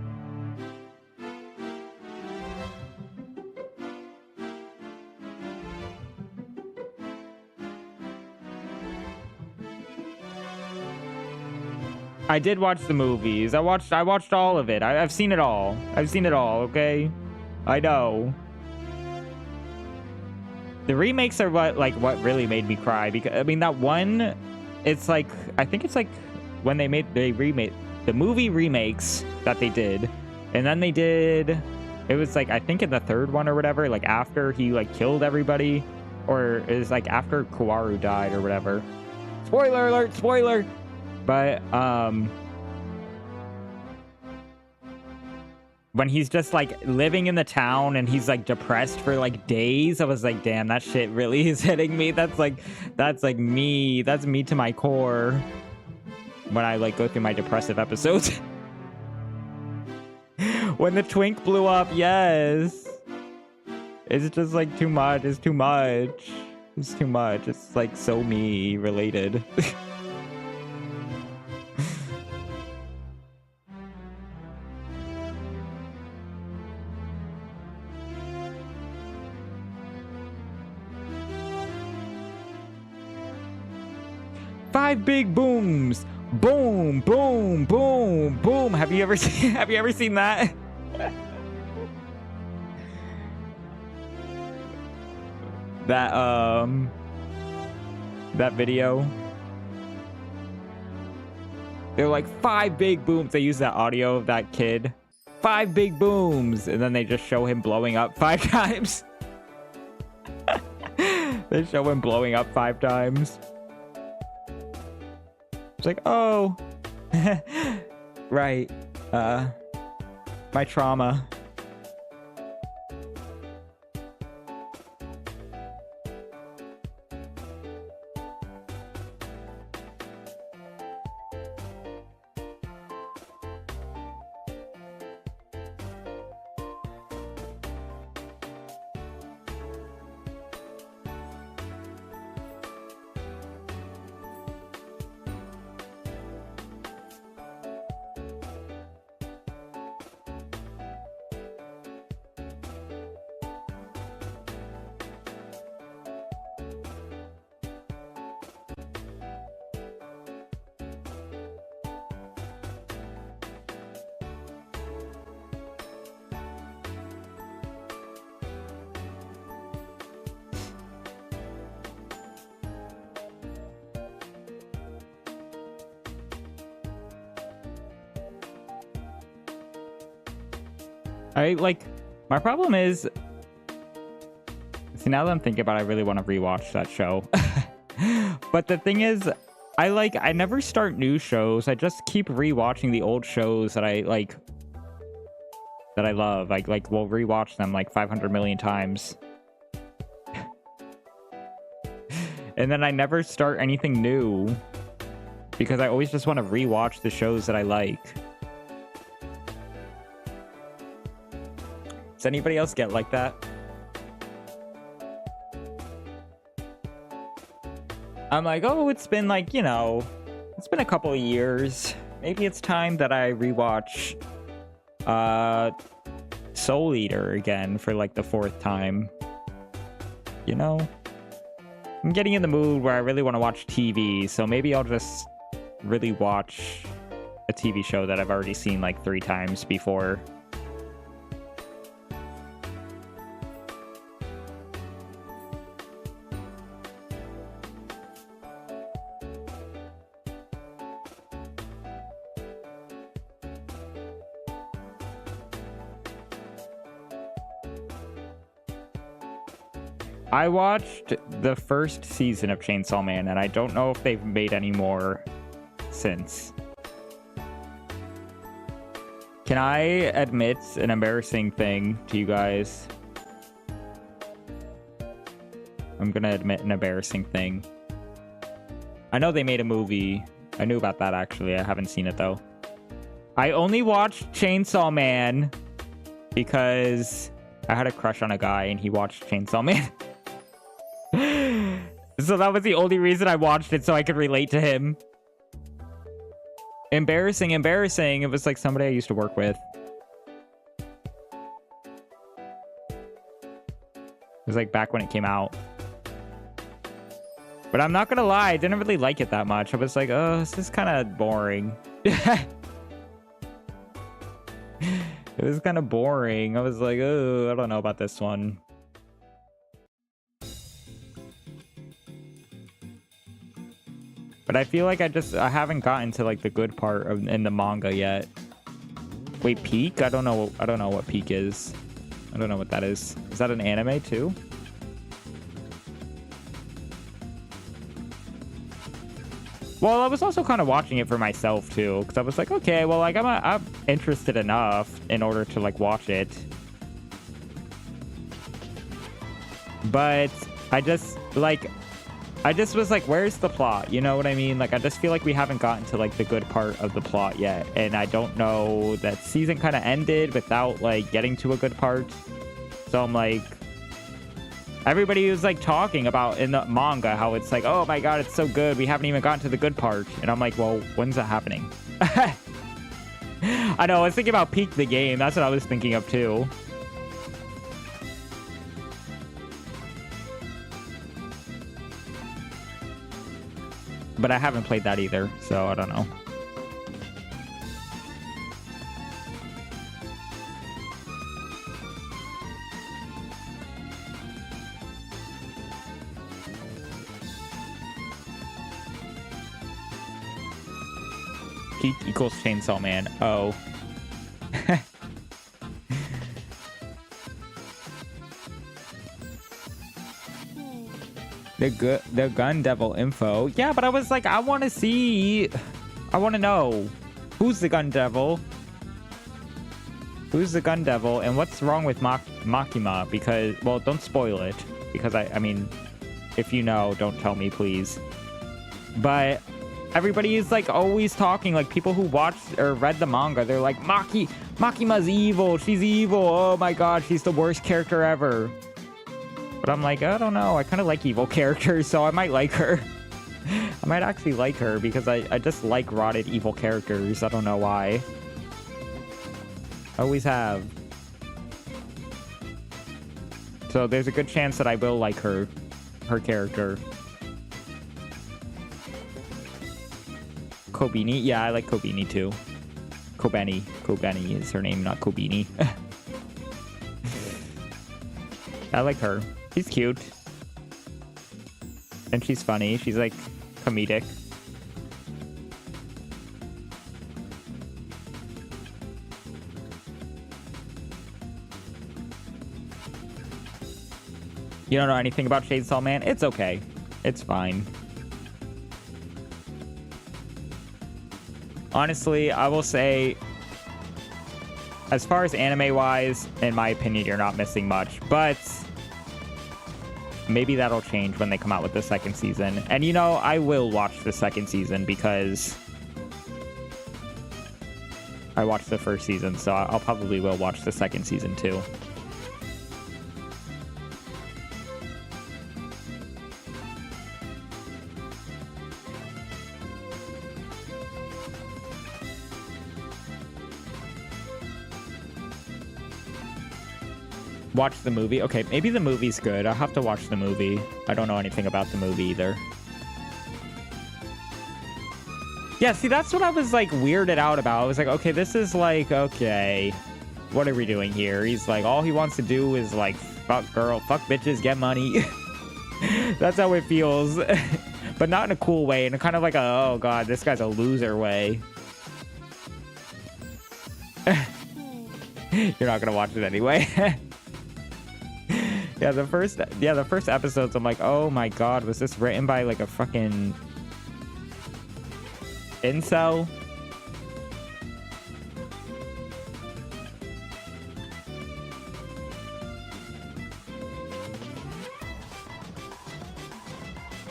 Speaker 1: I did watch the movies. I watched all of it. I've seen it all. I've seen it all, okay? I know. The remakes are what really made me cry, because I mean that one, it's like, I think it's like when they remade the movie remakes that they did, and then they did, it was like, I think in the third one or whatever, like after he like killed everybody, or it was like after Kawaru died or whatever. Spoiler alert, spoiler. But when he's just like living in the town and he's like depressed for like days, I was like, damn, that shit really is hitting me. That's like me. That's me to my core when I like go through my depressive episodes. When the twink blew up, yes. It's just like too much. It's too much. It's too much. It's like so me related. Five big booms. Boom, boom, boom, boom. Have you ever seen that? That video. They're like 5 big booms. They use that audio of that kid. 5 big booms, and then they just show him blowing up 5 times. They show him blowing up 5 times. It's like, oh, right, my trauma. My problem is... See, now that I'm thinking about it, I really want to rewatch that show. But the thing is, I never start new shows. I just keep rewatching the old shows that I love. We'll rewatch them like 500 million times. And then I never start anything new because I always just want to rewatch the shows that I like. Does anybody else get like that? I'm like, oh, it's been like, you know, it's been a couple of years. Maybe it's time that I rewatch Soul Eater again for like the 4th time. You know? I'm getting in the mood where I really want to watch TV, so maybe I'll just really watch a TV show that I've already seen like 3 times before. I watched the first season of Chainsaw Man, and I don't know if they've made any more since. Can I admit an embarrassing thing to you guys? I'm gonna admit an embarrassing thing. I know they made a movie. I knew about that, actually. I haven't seen it, though. I only watched Chainsaw Man because I had a crush on a guy, and he watched Chainsaw Man. So that was the only reason I watched it, so I could relate to him. Embarrassing. It was like somebody I used to work with. It was like back when it came out. But I'm not gonna lie, I didn't really like it that much. I was like, oh, this is kind of boring. It was kind of boring. I was like, oh, I don't know about this one. But I feel like I haven't gotten to like the good part in the manga yet. Wait, Peak? I don't know what Peak is. I don't know what that is. Is that an anime too? Well, I was also kind of watching it for myself too, because I was like, okay, well, like I'm interested enough in order to like watch it. But I just was like, where's the plot? You know what I mean? Like, I just feel like we haven't gotten to like the good part of the plot yet. And I don't know, that season kind of ended without like getting to a good part. So I'm like, everybody was like talking about in the manga how it's like, oh my god, it's so good. We haven't even gotten to the good part. And I'm like, well, when's that happening? I know, I was thinking about Peak the game. That's what I was thinking of too. But I haven't played that either, so I don't know. Peak equals Chainsaw Man. Oh. The gun devil info. Yeah, but I was like, I want to know who's the gun devil. Who's the gun devil and what's wrong with Makima? Because, well, don't spoil it, because I mean, if you know, don't tell me, please. But everybody is like always talking, like people who watched or read the manga, they're like, Makima's evil. She's evil. Oh my god, she's the worst character ever. But I'm like, I don't know. I kind of like evil characters, so I might like her. I might actually like her because I just like rotted evil characters. I don't know why. Always have. So there's a good chance that I will like her character. Kobeni? Yeah, I like Kobeni too. Kobeni. Kobeni is her name, not Kobeni. I like her. She's cute. And she's funny. She's like comedic. You don't know anything about Chainsaw Man? It's okay. It's fine. Honestly, I will say, as far as anime-wise, in my opinion, you're not missing much. But maybe that'll change when they come out with the second season. And, you know, I will watch the second season because I watched the first season, so I'll probably will watch the second season too. Watch the movie? Okay, maybe the movie's good. I'll have to watch the movie. I don't know anything about the movie either. Yeah, see, that's what I was, like, weirded out about. I was like, okay, this is, like, okay, what are we doing here? He's like, all he wants to do is, like, fuck bitches, get money. That's how it feels. But not in a cool way, in a kind of like a, oh, God, this guy's a loser way. You're not gonna watch it anyway. Yeah, the first episodes, I'm like, oh my God, was this written by like a fucking incel?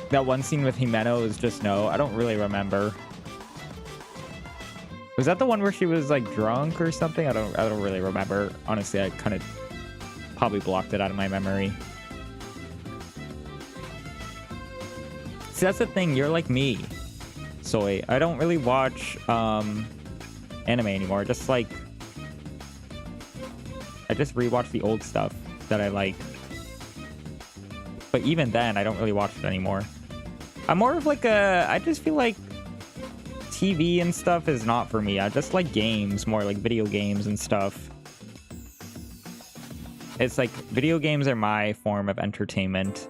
Speaker 1: That one scene with Himeno is just no. I don't really remember. Was that the one where she was like drunk or something? I don't really remember. Honestly, I kind of probably blocked it out of my memory. See, that's the thing. You're like me, Soy. I don't really watch anime anymore. Just like I just rewatch the old stuff that I like. But even then, I don't really watch it anymore. I'm more of like I just feel like TV and stuff is not for me. I just like games more, like video games and stuff. It's like video games are my form of entertainment.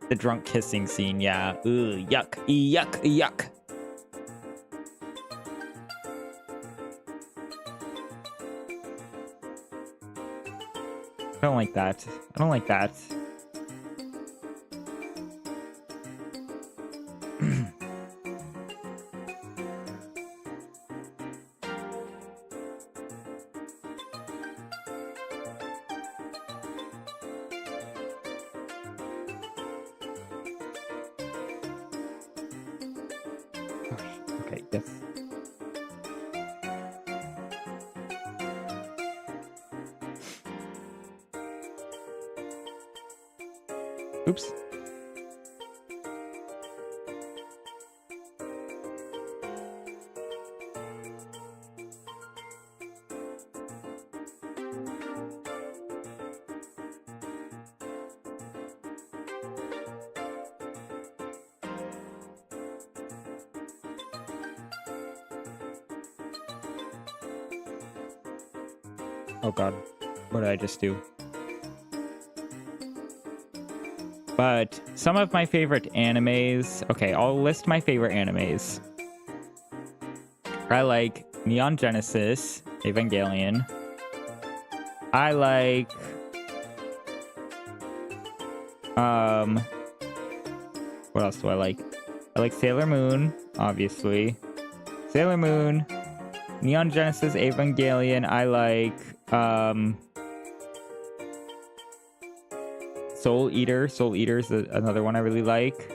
Speaker 1: The drunk kissing scene, yeah. Ooh, yuck, yuck, yuck. I don't like that. I don't like that. Okay, yes. Oops. Oh God, what did I just do? But some of my favorite animes... Okay, I'll list my favorite animes. I like Neon Genesis, Evangelion. I like... What else do I like? I like Sailor Moon, obviously. Sailor Moon, Neon Genesis, Evangelion. I like... Soul Eater. Soul Eater is another one I really like.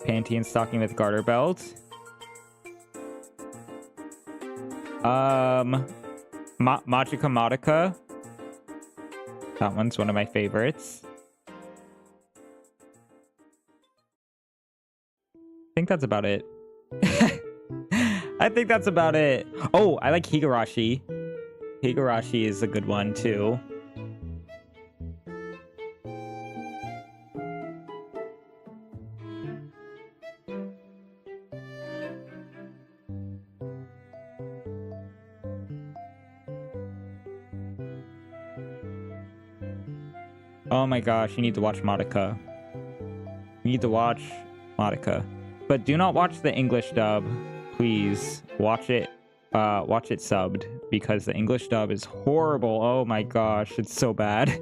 Speaker 1: Panty and Stocking with Garter Belt. Magica Modica. That one's one of my favorites. I think that's about it. I think that's about it. Oh, I like Higurashi. Higurashi is a good one too. Oh my gosh, you need to watch Modica. You need to watch Modica. But do not watch the English dub. Please watch it watch it subbed, because the English dub is horrible. Oh my gosh, it's so bad.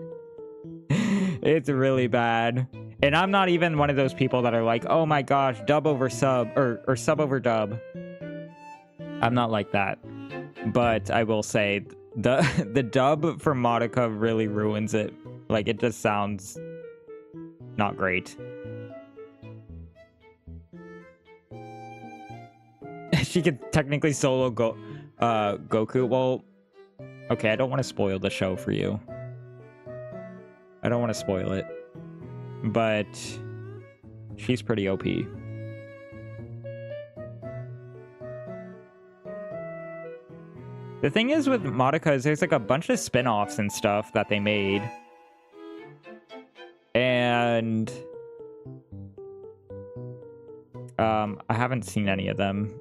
Speaker 1: It's really bad. And I'm not even one of those people that are like, oh my gosh, dub over sub, or sub over dub. I'm not like that. But I will say, the dub for Madoka really ruins it. Like, it just sounds not great. She could technically solo Goku. Well, okay, I don't want to spoil the show for you. I don't want to spoil it. But she's pretty OP. The thing is with Madoka is there's like a bunch of spin-offs and stuff that they made. And I haven't seen any of them,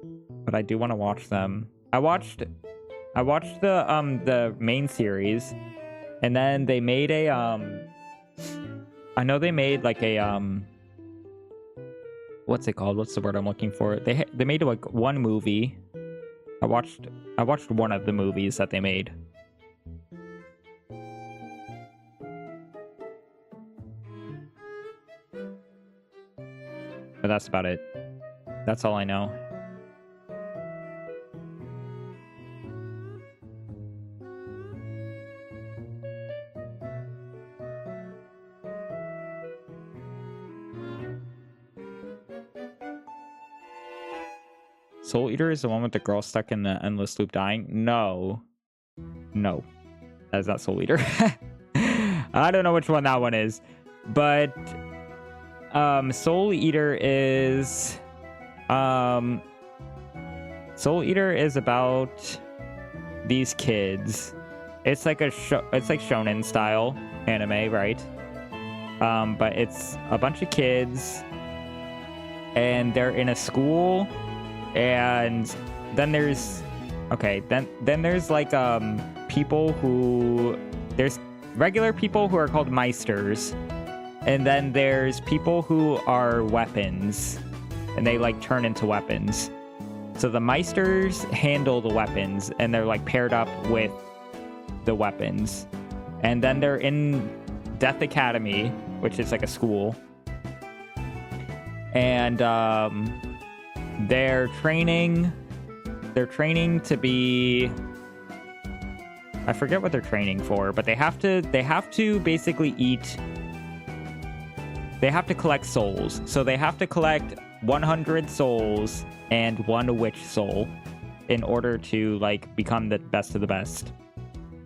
Speaker 1: but I do want to watch them. I watched the main series, and then they made a I know they made like a what's it called? What's the word I'm looking for? They made like one movie. I watched one of the movies that they made. But that's about it. That's all I know. Soul Eater is the one with the girl stuck in the endless loop dying? No. No. That is not Soul Eater. I don't know which one that one is. But Soul Eater is about these kids. It's like it's like shonen style anime, right? But it's a bunch of kids and they're in a school. And then there's there's like people who there's regular people who are called meisters, and then there's people who are weapons, and they like turn into weapons. So the meisters handle the weapons, and they're like paired up with the weapons, and then they're in Death Academy, which is like a school, and they're training to be, I forget what they're training for, but they have to basically they have to collect souls. So they have to collect 100 souls and 1 witch soul in order to like become the best of the best.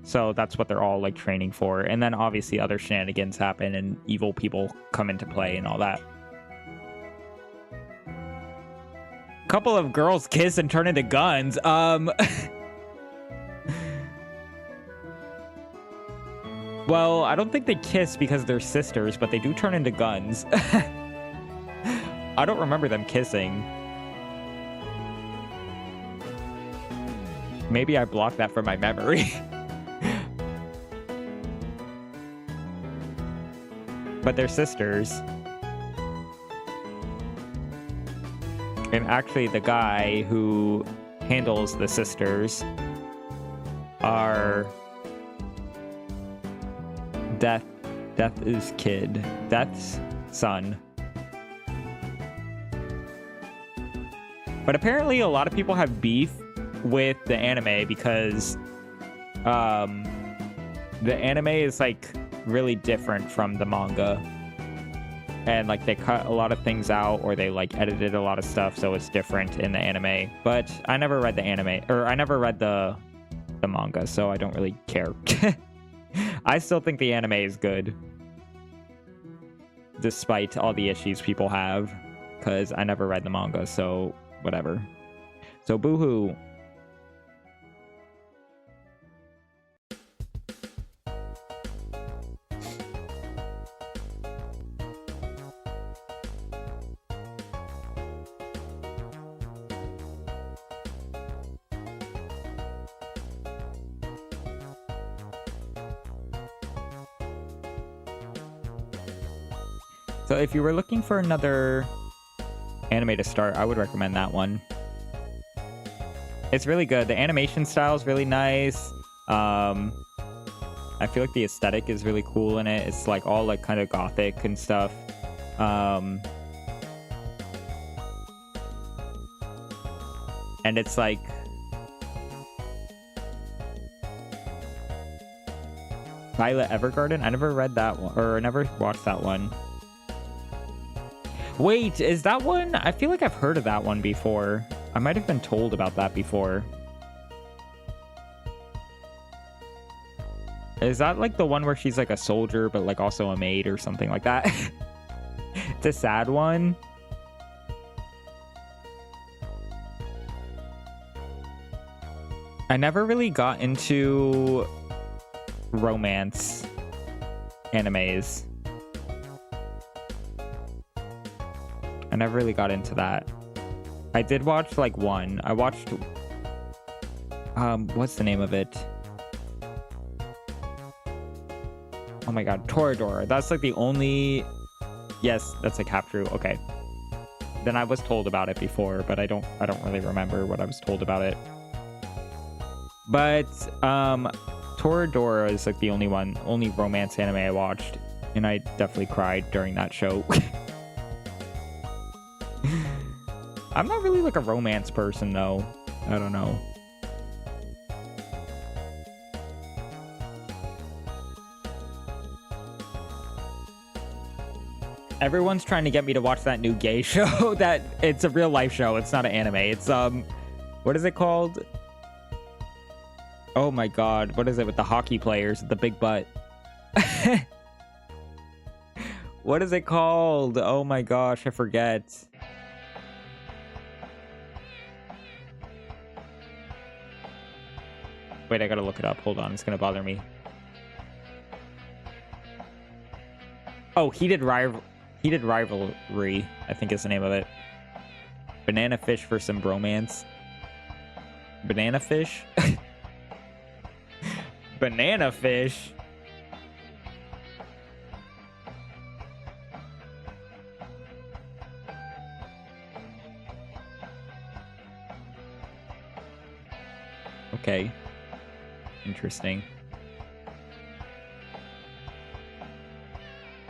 Speaker 1: So that's what they're all like training for. And then obviously other shenanigans happen and evil people come into play and all that. Couple of girls kiss and turn into guns. Well, I don't think they kiss because they're sisters, but they do turn into guns. I don't remember them kissing. Maybe I blocked that from my memory. But they're sisters. And actually, the guy who handles the sisters are Death is kid. Death's son. But apparently, a lot of people have beef with the anime because the anime is like really different from the manga. And like they cut a lot of things out, or they like edited a lot of stuff, so it's different in the anime. But I never read the anime, or I never read the manga, so I don't really care. I still think the anime is good, despite all the issues people have, because I never read the manga, so whatever. So boo-hoo. So if you were looking for another anime to start, I would recommend that one. It's really good. The animation style is really nice. I feel like the aesthetic is really cool in it. It's like all like kind of gothic and stuff. And it's like Violet Evergarden. I never read that one, or I never watched that one. Wait, is that one? I feel like I've heard of that one before. I might have been told about that before. Is that like the one where she's like a soldier, but like also a maid or something like that? It's a sad one. I never really got into romance animes. I never really got into that. I did watch like one. I watched what's the name of it? Oh my god, Toradora. That's like the only... Yes, that's a Captrue. Okay. Then I was told about it before, but I don't really remember what I was told about it. But Toradora is like the only romance anime I watched, and I definitely cried during that show. I'm not really like a romance person though. I don't know. Everyone's trying to get me to watch that new gay show. That it's a real life show. It's not an anime. It's what is it called? Oh my god, what is it with the hockey players with the big butt? What is it called? Oh my gosh, I forget. Wait, I gotta look it up. Hold on, it's gonna bother me. Oh, Heated Rivalry, I think is the name of it. Banana Fish for some bromance. Banana Fish? Banana Fish? Okay. Interesting.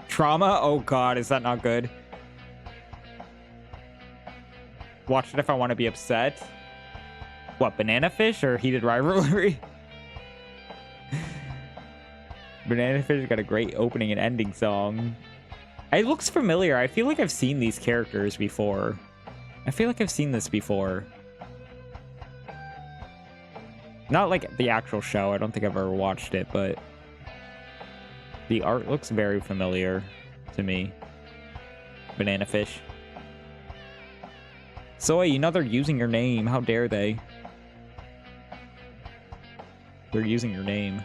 Speaker 1: Trauma? Oh god, is that not good? Watch it if I want to be upset. What, Banana Fish or Heated Rivalry? Banana Fish got a great opening and ending song. It looks familiar. I feel like I've seen these characters before. I feel like I've seen this before. Not like the actual show. I don't think I've ever watched it, but the art looks very familiar to me. Banana Fish. Soy, you know they're using your name. How dare they? They're using your name.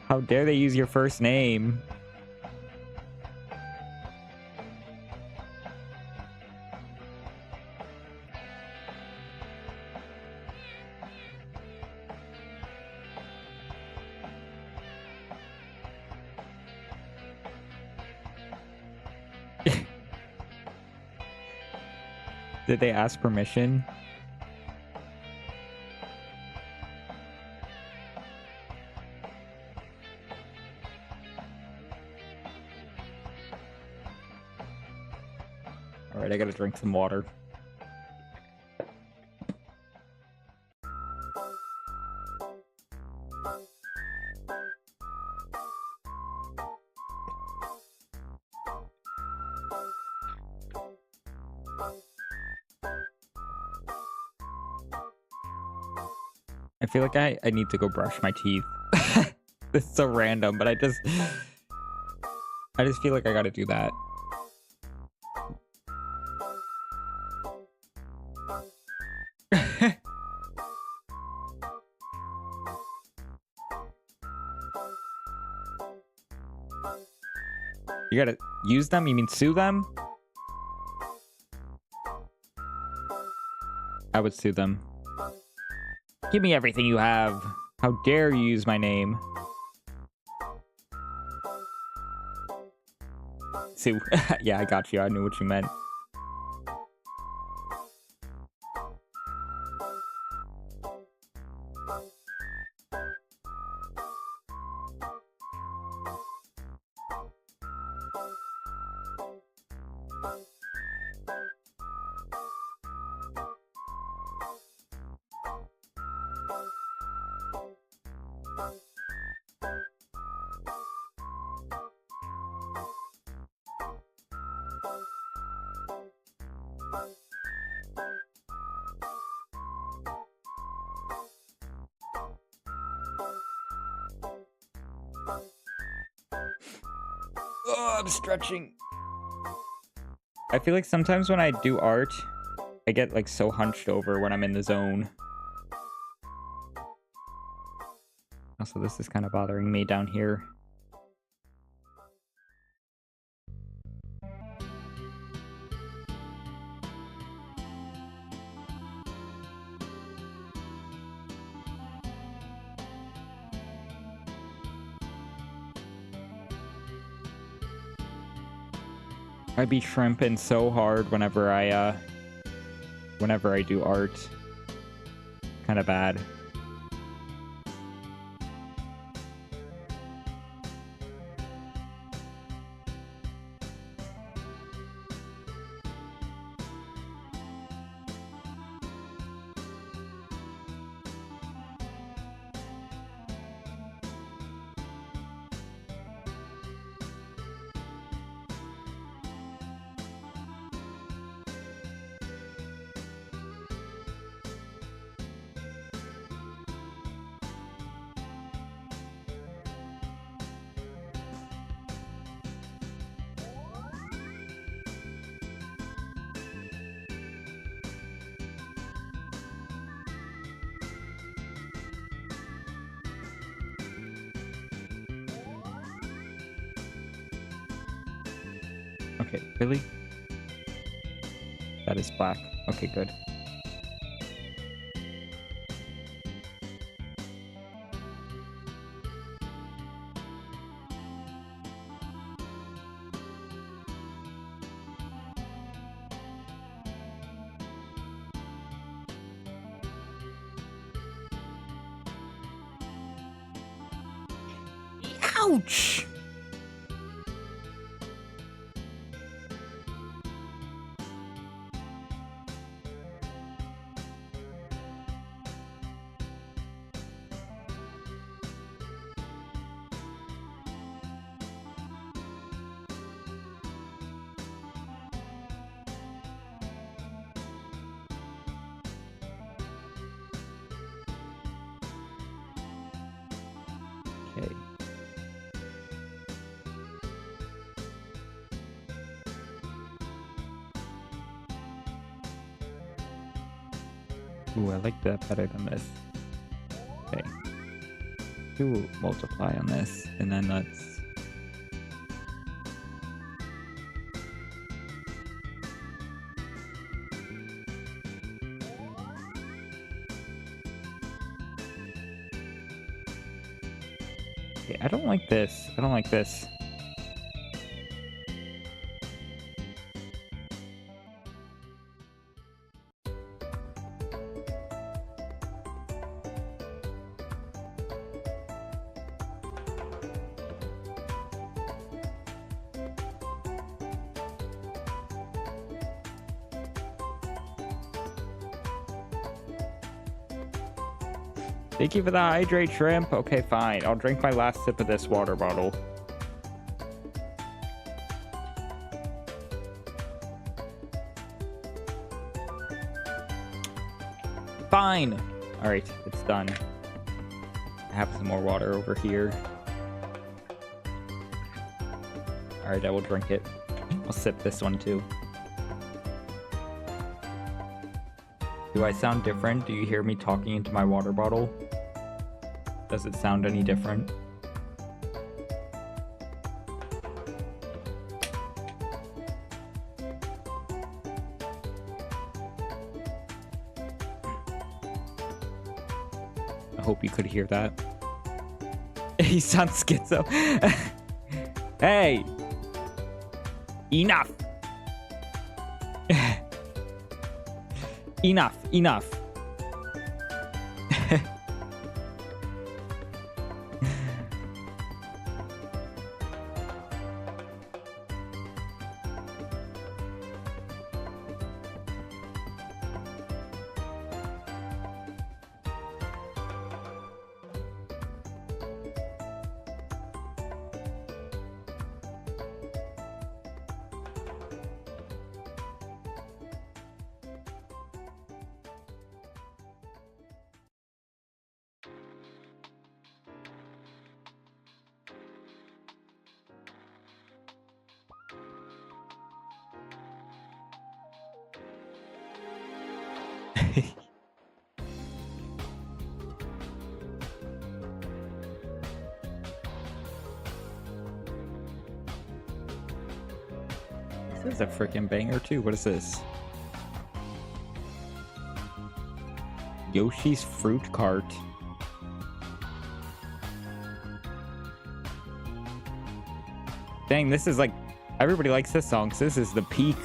Speaker 1: How dare they use your first name? Did they ask permission? Alright, I gotta drink some water. I feel like I need to go brush my teeth. This is so random, but I just feel like I gotta do that. You gotta use them? You mean sue them? I would sue them. Give me everything you have. How dare you use my name? Sue. Yeah, I got you. I knew what you meant. Oh, I'm stretching. I feel like sometimes when I do art, I get like so hunched over when I'm in the zone. Also, this is kind of bothering me down here. I be shrimping so hard whenever I do art. Kind of bad. Okay, really? That is black. Okay, good. Ouch! Okay. Ooh, I like that better than this. Okay. Do multiply on this, and then let's... Okay, I don't like this. I don't like this. Thank you for the hydrate, shrimp. Okay, fine. I'll drink my last sip of this water bottle. Fine. All right, it's done. I have some more water over here. All right, I will drink it. I'll sip this one too. Do I sound different? Do you hear me talking into my water bottle? Does it sound any different? I hope you could hear that. He sounds schizo. Hey! Enough. Enough. Enough. This is a freaking banger too. What is this? Yoshi's Fruit Cart. Dang, this is like, everybody likes this song, so this is the peak.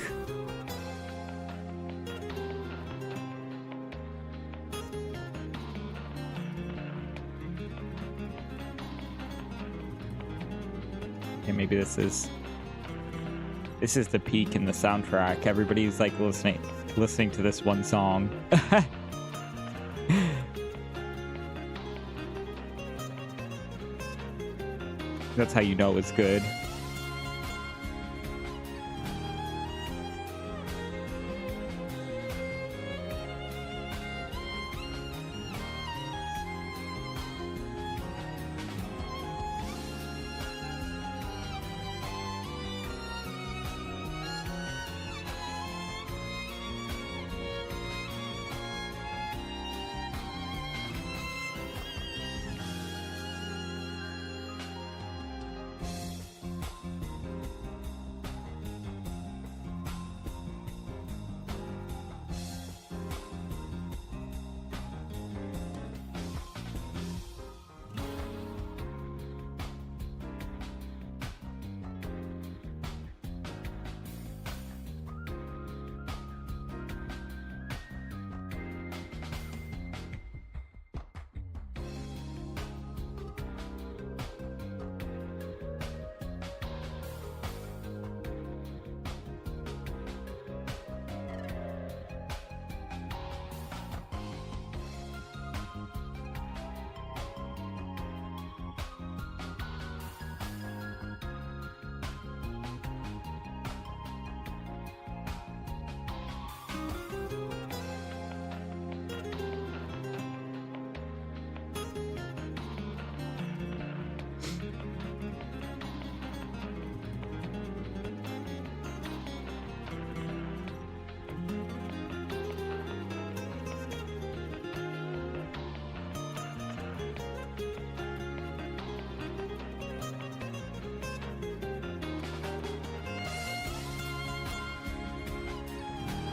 Speaker 1: Okay, maybe this is the peak in the soundtrack. Everybody's like listening to this one song. That's how you know it's good.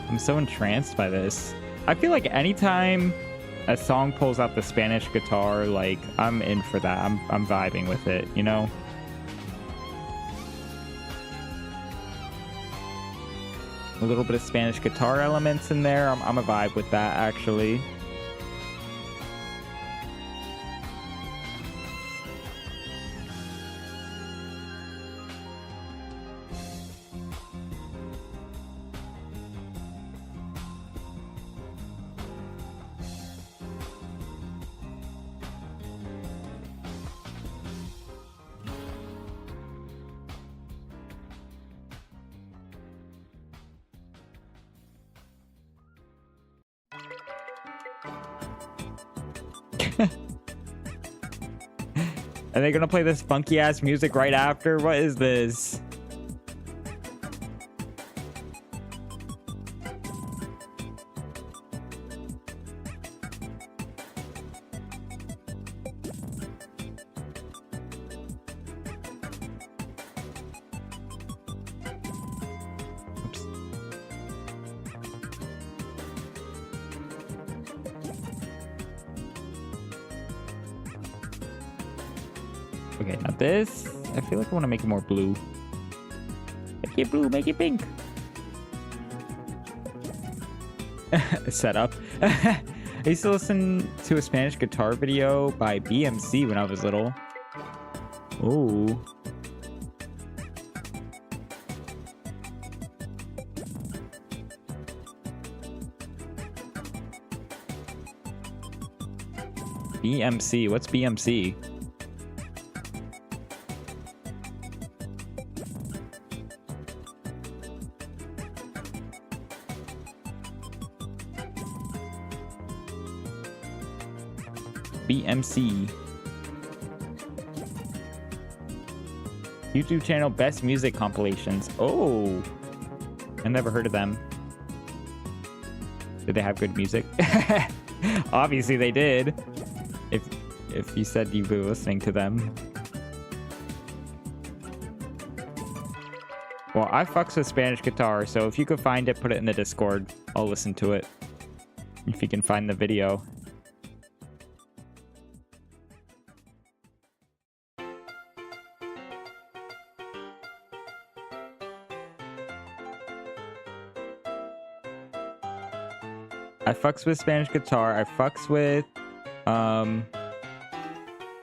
Speaker 1: I'm so entranced by this. I feel like anytime a song pulls out the Spanish guitar, like, I'm in for that. I'm vibing with it, you know? A little bit of Spanish guitar elements in there. I'm a vibe with that, actually. Are they gonna play this funky ass music right after? What is this? Okay, now this, I feel like I want to make it more blue. Make it blue, make it pink. Setup. I used to listen to a Spanish guitar video by BMC when I was little. Ooh. BMC. What's BMC? BMC. YouTube channel Best Music Compilations. Oh, I never heard of them. Did they have good music? Obviously they did. If you said you were listening to them. Well, I fucks with Spanish guitar, so if you could find it, put it in the Discord. I'll listen to it. If you can find the video. I fucks with Spanish guitar. I fucks with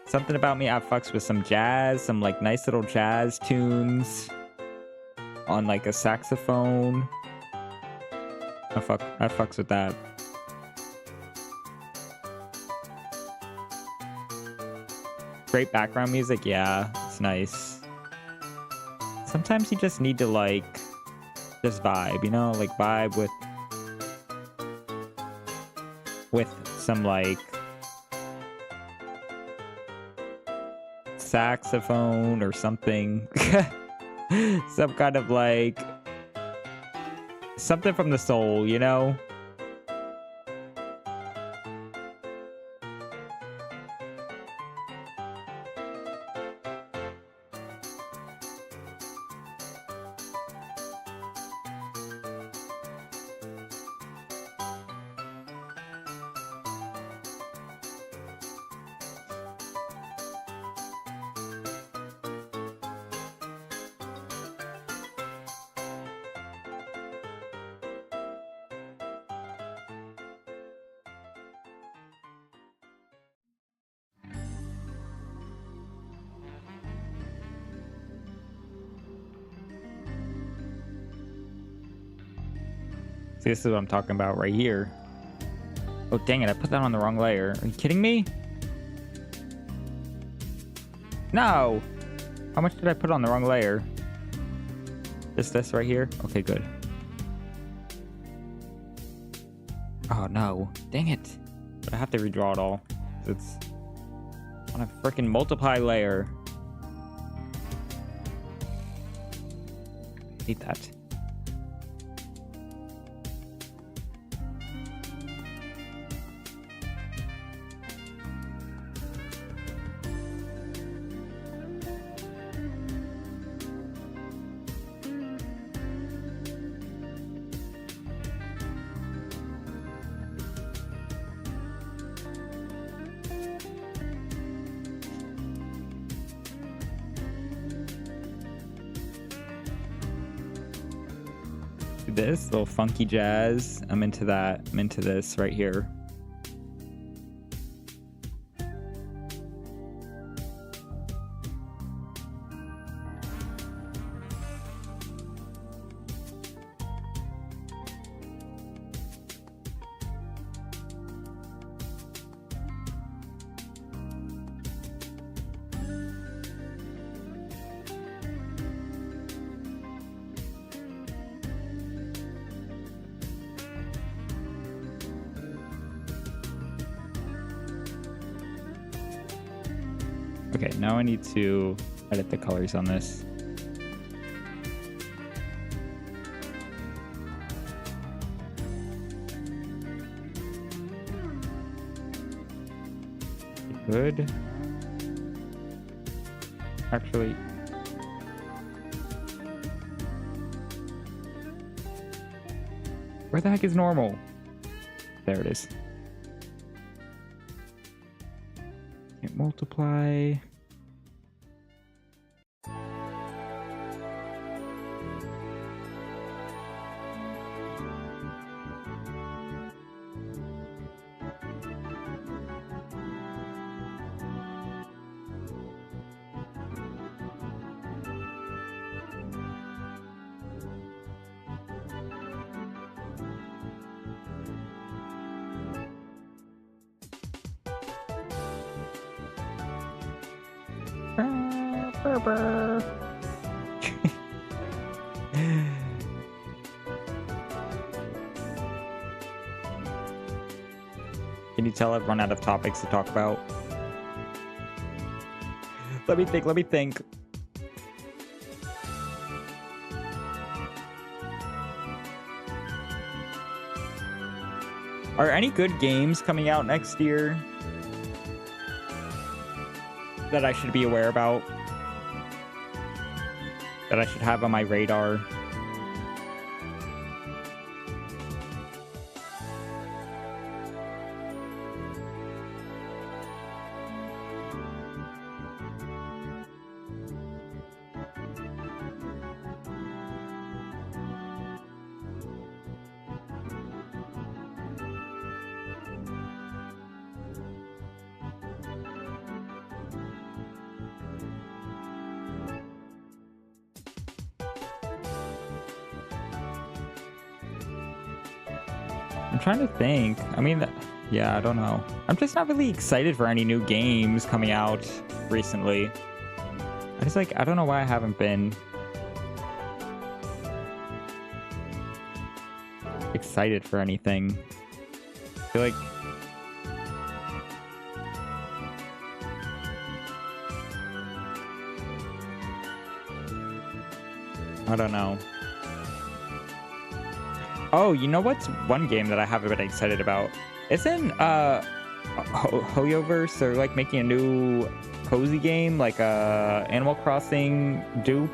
Speaker 1: something about me. I fucks with some jazz, some like nice little jazz tunes on like a saxophone. I fucks with that. Great background music, yeah, it's nice. Sometimes you just need to like just vibe, you know, like vibe with some like saxophone or something. Some kind of like something from the soul, you know? See, this is what I'm talking about right here. Oh, dang it. I put that on the wrong layer. Are you kidding me? No! How much did I put on the wrong layer? Just this right here? Okay, good. Oh, no. Dang it. But I have to redraw it all. It's on a freaking multiply layer. I hate that. This little funky jazz, I'm into that. I'm into this right here. Okay, now I need to edit the colors on this. Good. Actually, where the heck is normal? There it is. Can't multiply. Can you tell I've run out of topics to talk about? Let me think. Are any good games coming out next year that I should be aware about? That I should have on my radar? I'm trying to think. I mean, yeah, I don't know. I'm just not really excited for any new games coming out recently. I don't know why I haven't been excited for anything. I feel like I don't know. Oh, you know what's one game that I haven't been excited about? Isn't Hoyoverse, they're like making a new cozy game, like Animal Crossing dupe?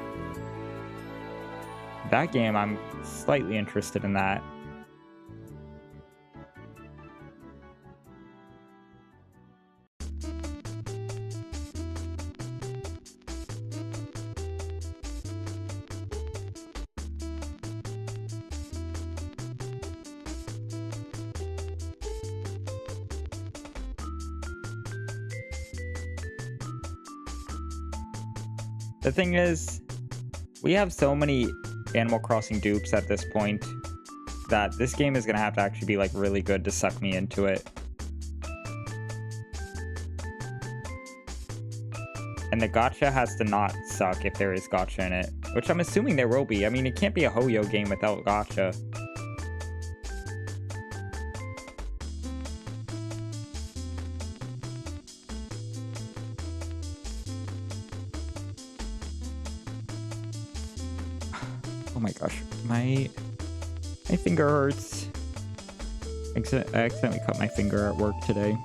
Speaker 1: That game, I'm slightly interested in that. The thing is, we have so many Animal Crossing dupes at this point that this game is going to have to actually be like really good to suck me into it. And the gacha has to not suck if there is gacha in it, which I'm assuming there will be. I mean, it can't be a Hoyo game without gacha. Oh my gosh, my finger hurts. I accidentally cut my finger at work today.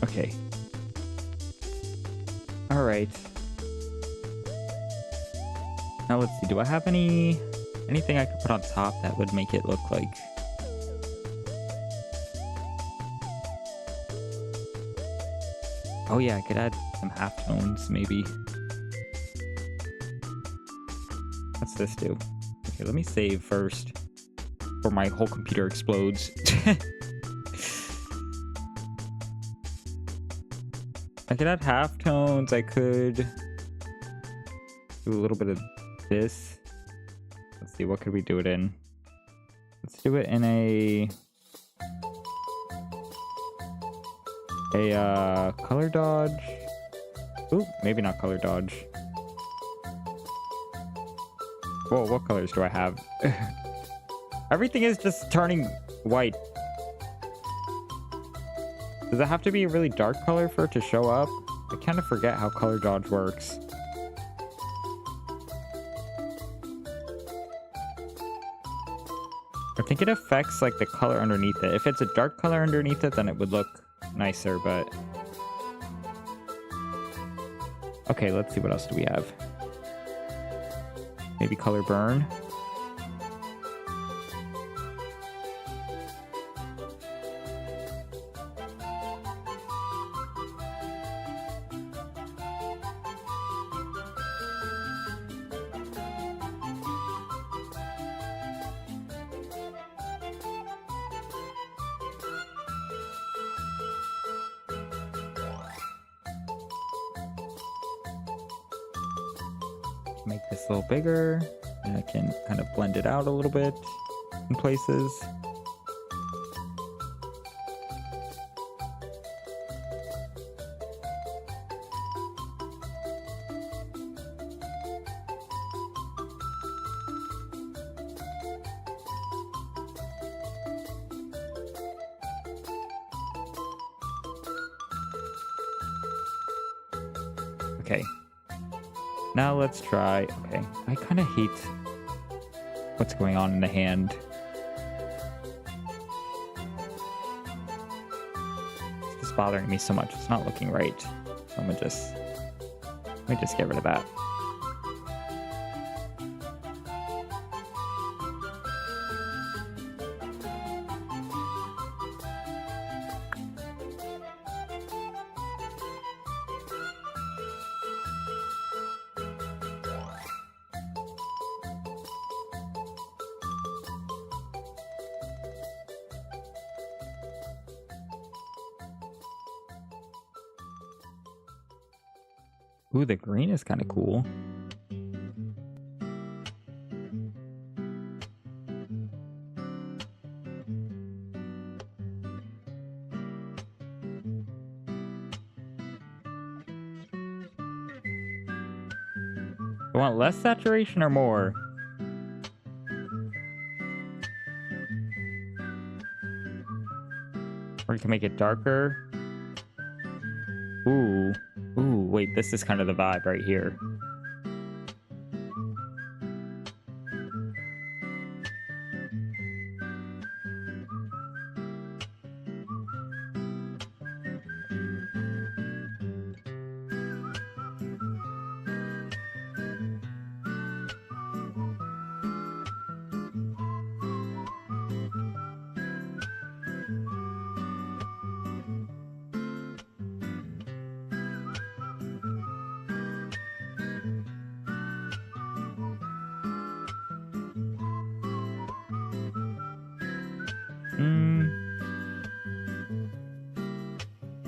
Speaker 1: Okay. All right. Now let's see. Do I have anything I could put on top that would make it look like? Oh yeah, I could add some halftones maybe. What's this do? Okay, let me save first before my whole computer explodes. I could add halftones. I could do a little bit of this. Let's see, what could we do it in? Let's do it in a color dodge. Ooh, maybe not color dodge. Whoa, what colors do I have? Everything is just turning white. Does it have to be a really dark color for it to show up? I kind of forget how color dodge works. I think it affects like the color underneath it. If it's a dark color underneath it, then it would look nicer, but... Okay, let's see what else do we have. Maybe color burn. Make this a little bigger, and I can kind of blend it out a little bit in places. Okay. Now let's try... Okay, I kind of hate what's going on in the hand. It's just bothering me so much. It's not looking right. So let me just get rid of that. Ooh, the green is kind of cool. I want less saturation or more? Or you can make it darker. Ooh. Ooh, wait, this is kind of the vibe right here.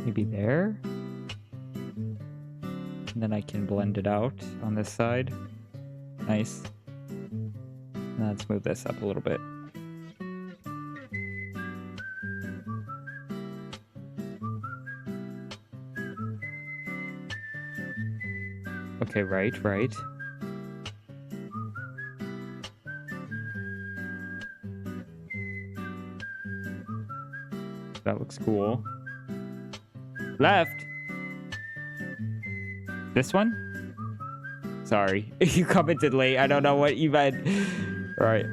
Speaker 1: Maybe there? And then I can blend it out on this side. Nice. Now let's move this up a little bit. Okay, right. That looks cool. Left. This one? Sorry. You commented late. I don't know what you meant. Right.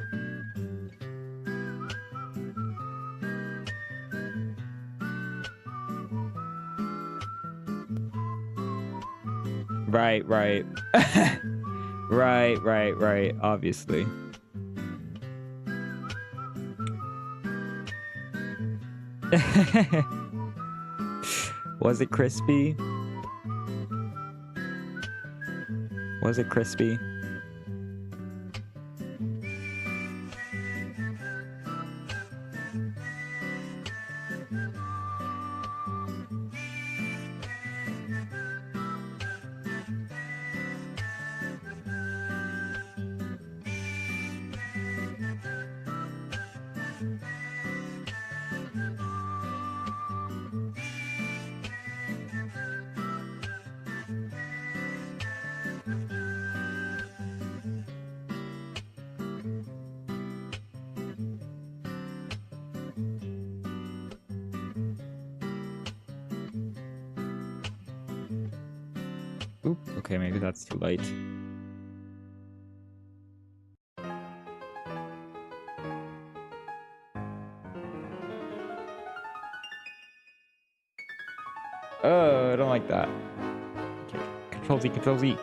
Speaker 1: Right. right. Obviously. Was it crispy? Was it crispy? Oop, okay, maybe that's too light. don't like that. Okay. Control Z, Control Z.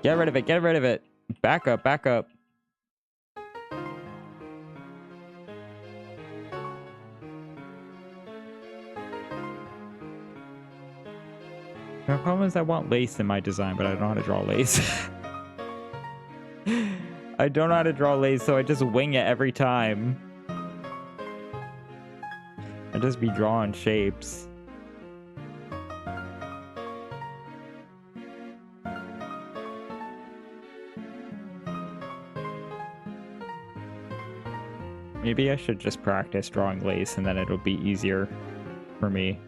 Speaker 1: Get rid of it, get rid of it. Back up, back up. The problem is I want lace in my design, but I don't know how to draw lace. I don't know how to draw lace, so I just wing it every time. I just be drawing shapes. Maybe I should just practice drawing lace and then it'll be easier for me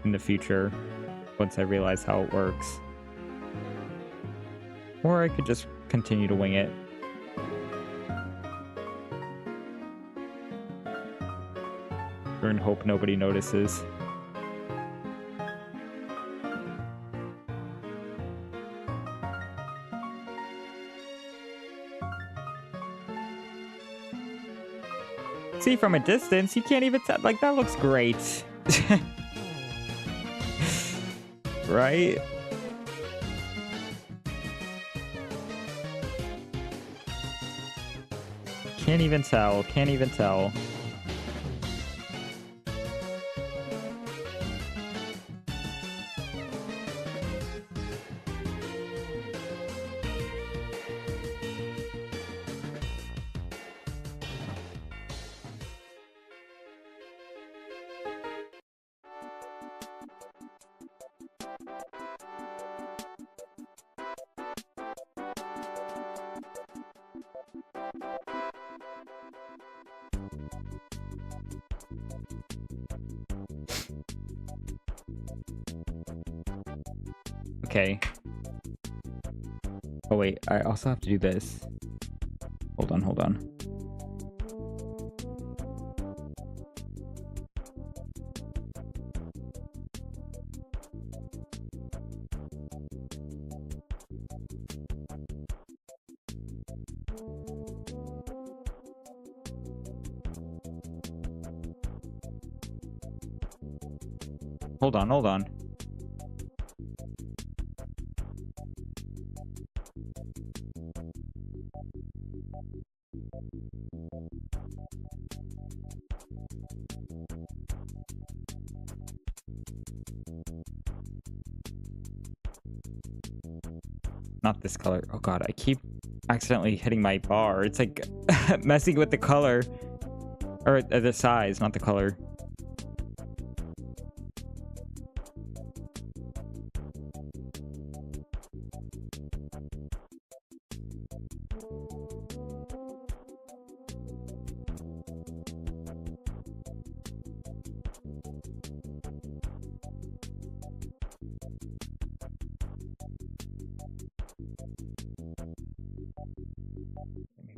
Speaker 1: in the future once I realize how it works. Or I could just continue to wing it. And hope nobody notices. See, from a distance, you can't even tell. Like, that looks great. Right? Can't even tell. Can't even tell. Okay. Oh wait, I also have to do this. Hold on, hold on. Hold on, hold on. Not this color. Oh god, I keep accidentally hitting my bar. It's like messing with the color. Or the size, not the color.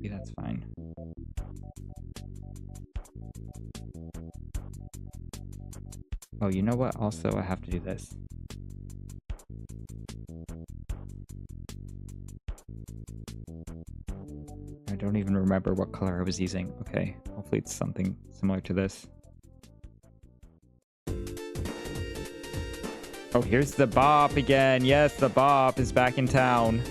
Speaker 1: Maybe that's fine. Oh, you know what? Also, I have to do this. I don't even remember what color I was using. Okay, hopefully it's something similar to this. Oh, here's the bop again. Yes, the bop is back in town.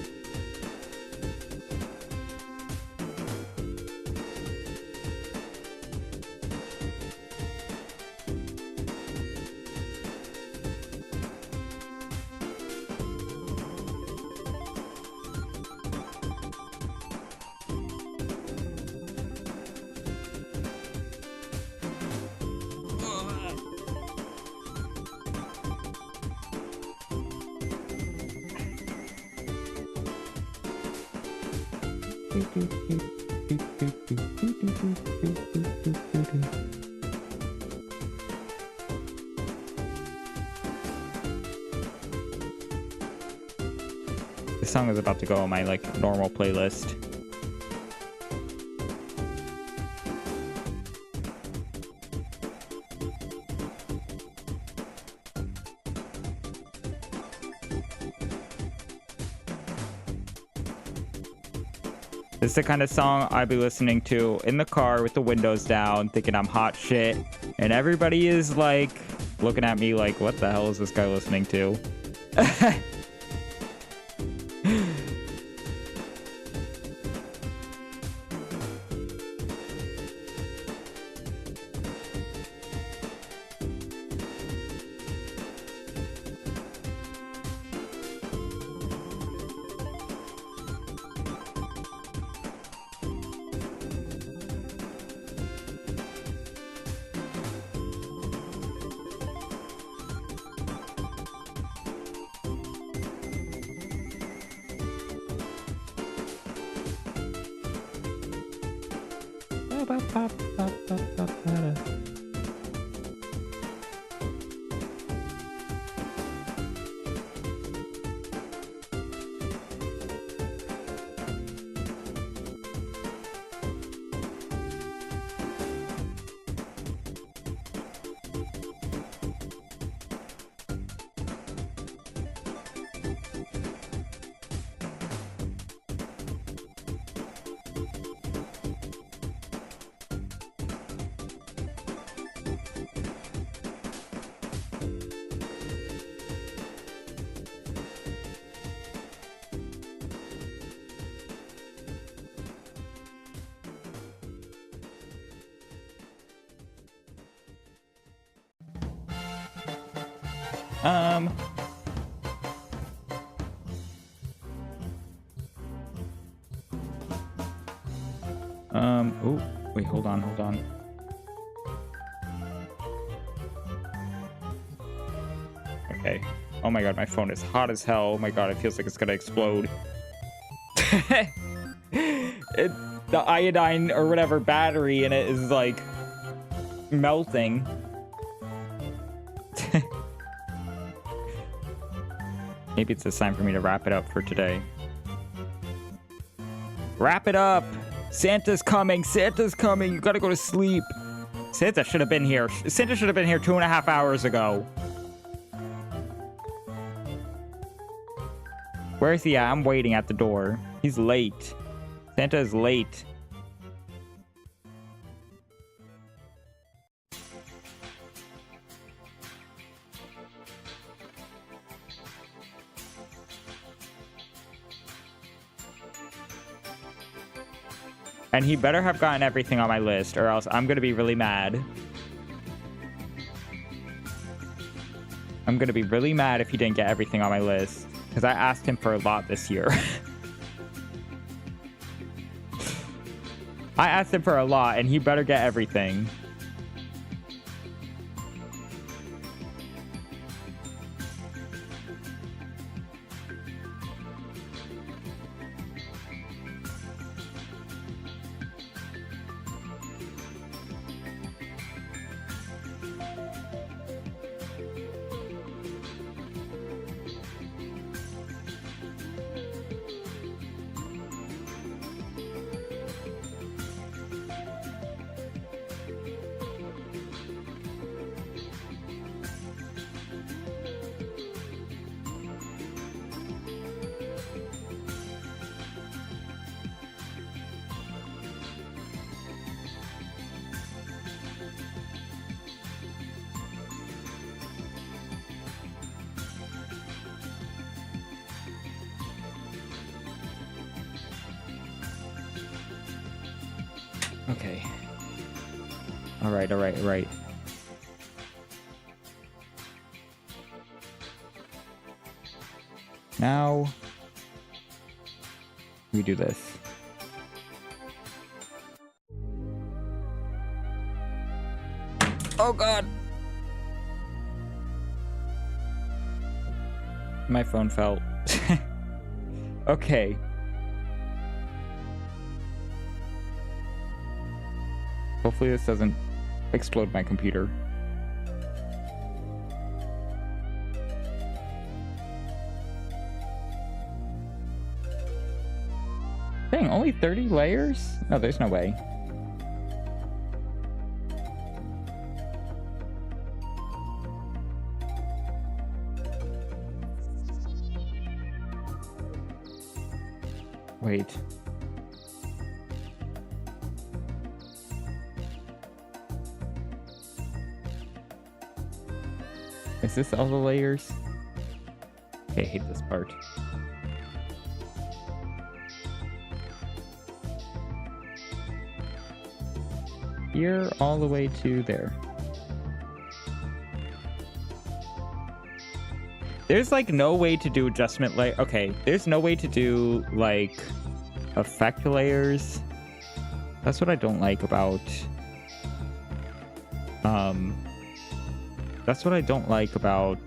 Speaker 1: This song is about to go on my like normal playlist. This is the kind of song I'd be listening to in the car with the windows down, thinking I'm hot shit, and everybody is like looking at me like, what the hell is this guy listening to? Oh, wait, hold on. Okay. Oh my god, my phone is hot as hell. Oh my god, it feels like it's gonna explode. The iodine or whatever battery in it is like melting. Maybe it's a sign for me to wrap it up for today. Wrap it up! Santa's coming! Santa's coming! You gotta go to sleep! Santa should have been here. Santa should have been here 2.5 hours ago. Where is he at? I'm waiting at the door. He's late. Santa is late. And he better have gotten everything on my list, or else I'm gonna be really mad. I'm gonna be really mad if he didn't get everything on my list. Because I asked him for a lot this year. I asked him for a lot, and he better get everything. Okay. All right. Now we do this. Oh god. My phone fell. Okay. Hopefully this doesn't explode my computer. Dang, only 30 layers? No, there's no way. Wait. this all the layers? Okay, I hate this part. Here all the way to there. There's like no way to do adjustment layer. Okay, there's no way to do like effect layers. That's what I don't like about that's what I don't like about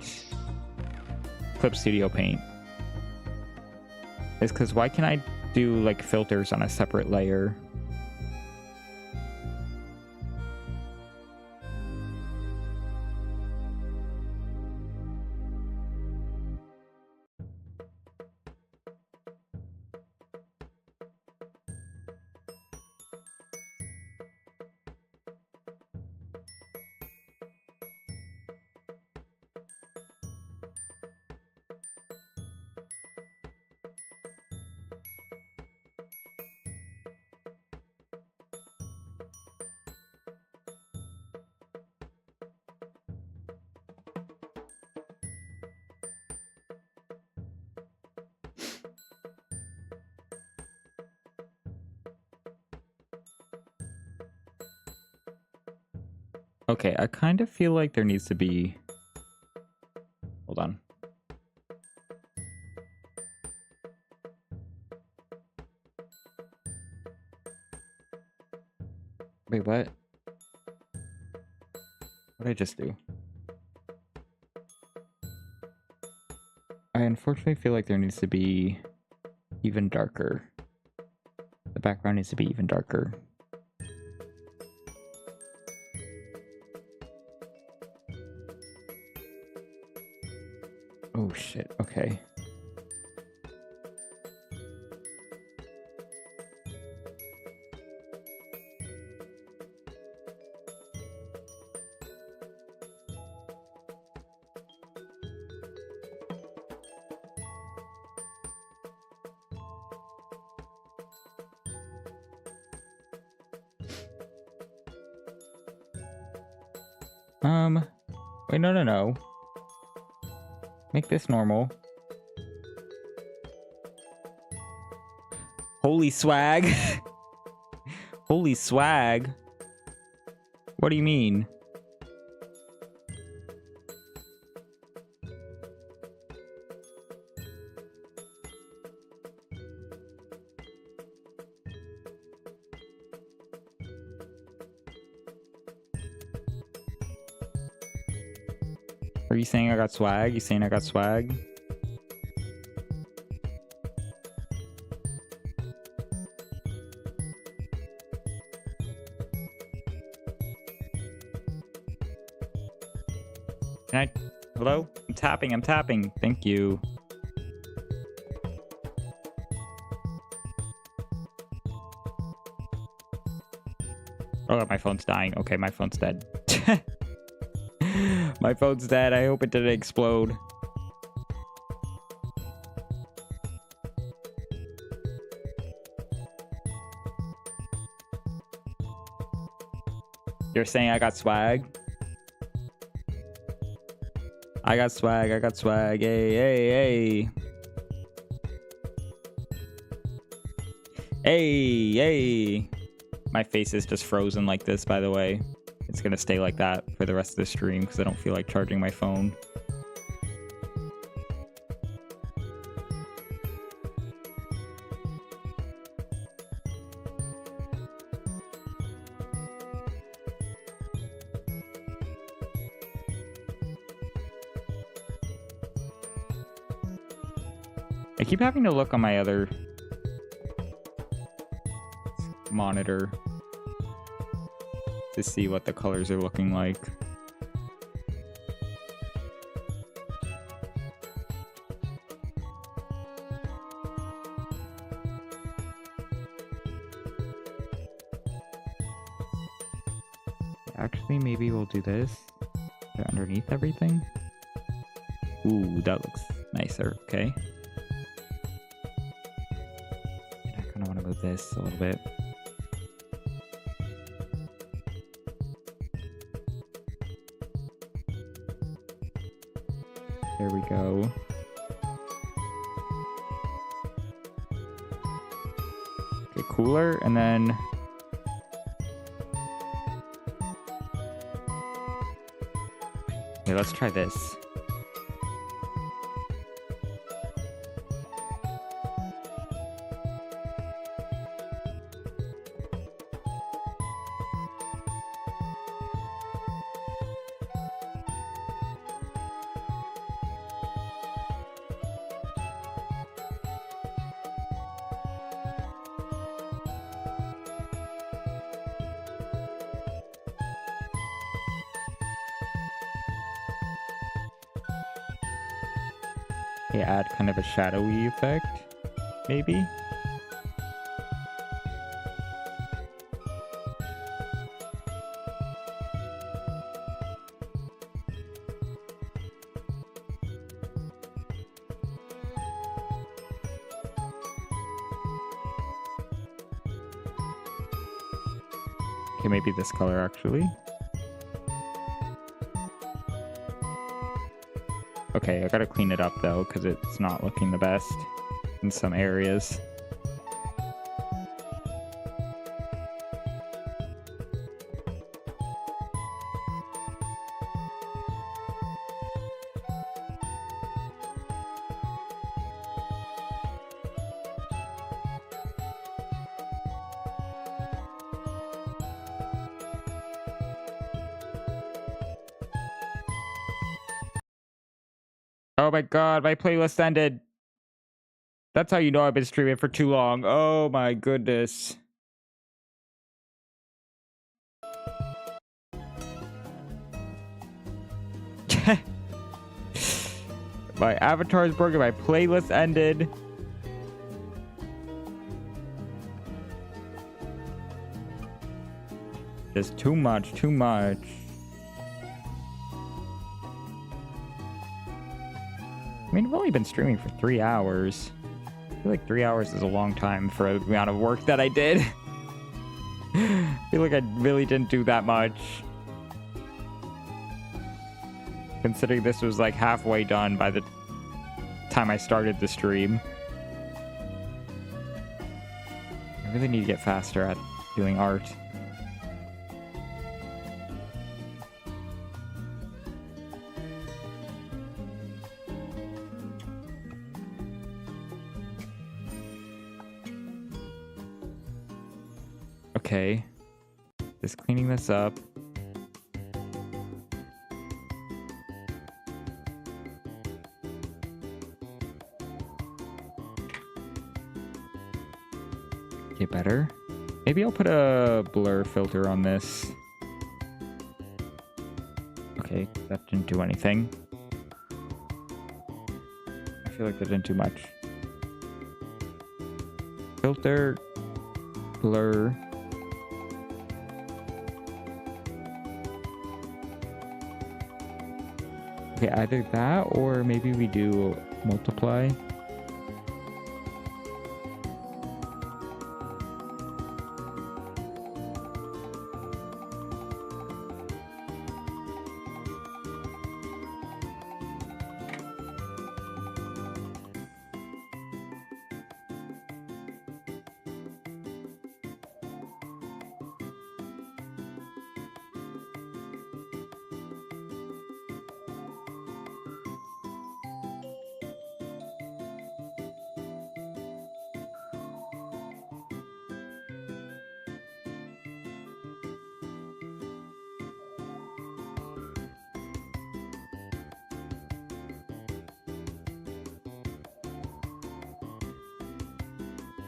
Speaker 1: Clip Studio Paint. Is because why can't I do like filters on a separate layer? Okay, I kind of feel like there needs to be... Hold on. Wait, what? What did I just do? I unfortunately feel like there needs to be even darker. The background needs to be even darker. Oh shit, okay. Wait, no. Make this normal. Holy swag. Holy swag. What do you mean? Are you saying I got swag? You saying I got swag? Can I... Hello? I'm tapping. Thank you. Oh, my phone's dying. Okay, my phone's dead. My phone's dead. I hope it didn't explode. You're saying I got swag? I got swag. Hey. Hey. My face is just frozen like this, by the way. It's gonna stay like that for the rest of the stream because I don't feel like charging my phone. I keep having to look on my other monitor to see what the colors are looking like. Actually, maybe we'll do this underneath everything. Ooh, that looks nicer. Okay. I kind of want to move this a little bit. There we go. Okay, cooler, and then... Okay, let's try this. Okay, add kind of a shadowy effect, maybe? Okay, maybe this color actually. Okay, I gotta clean it up though, because it's not looking the best in some areas. Oh my god, my playlist ended. That's how you know I've been streaming for too long. Oh my goodness. My avatar is broken, my playlist ended. Just too much, too much. I mean, I've only been streaming for 3 hours. I feel like 3 hours is a long time for the amount of work that I did. I feel like I really didn't do that much. Considering this was like halfway done by the time I started the stream. I really need to get faster at doing art. Okay, just cleaning this up. Okay, better. Maybe I'll put a blur filter on this. Okay, that didn't do anything. I feel like that didn't do much. Filter, blur. Okay, either that or maybe we do multiply.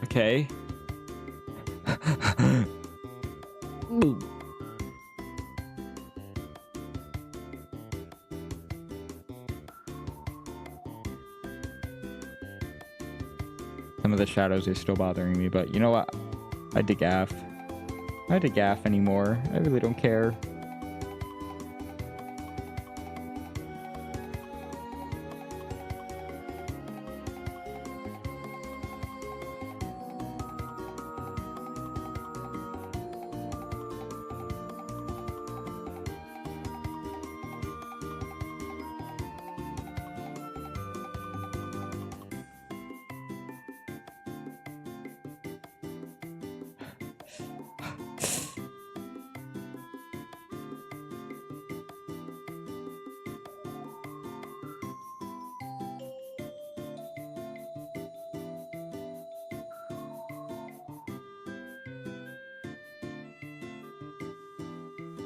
Speaker 1: Okay. Some of the shadows are still bothering me, but you know what? I had to gaff. I had to gaff anymore. I really don't care.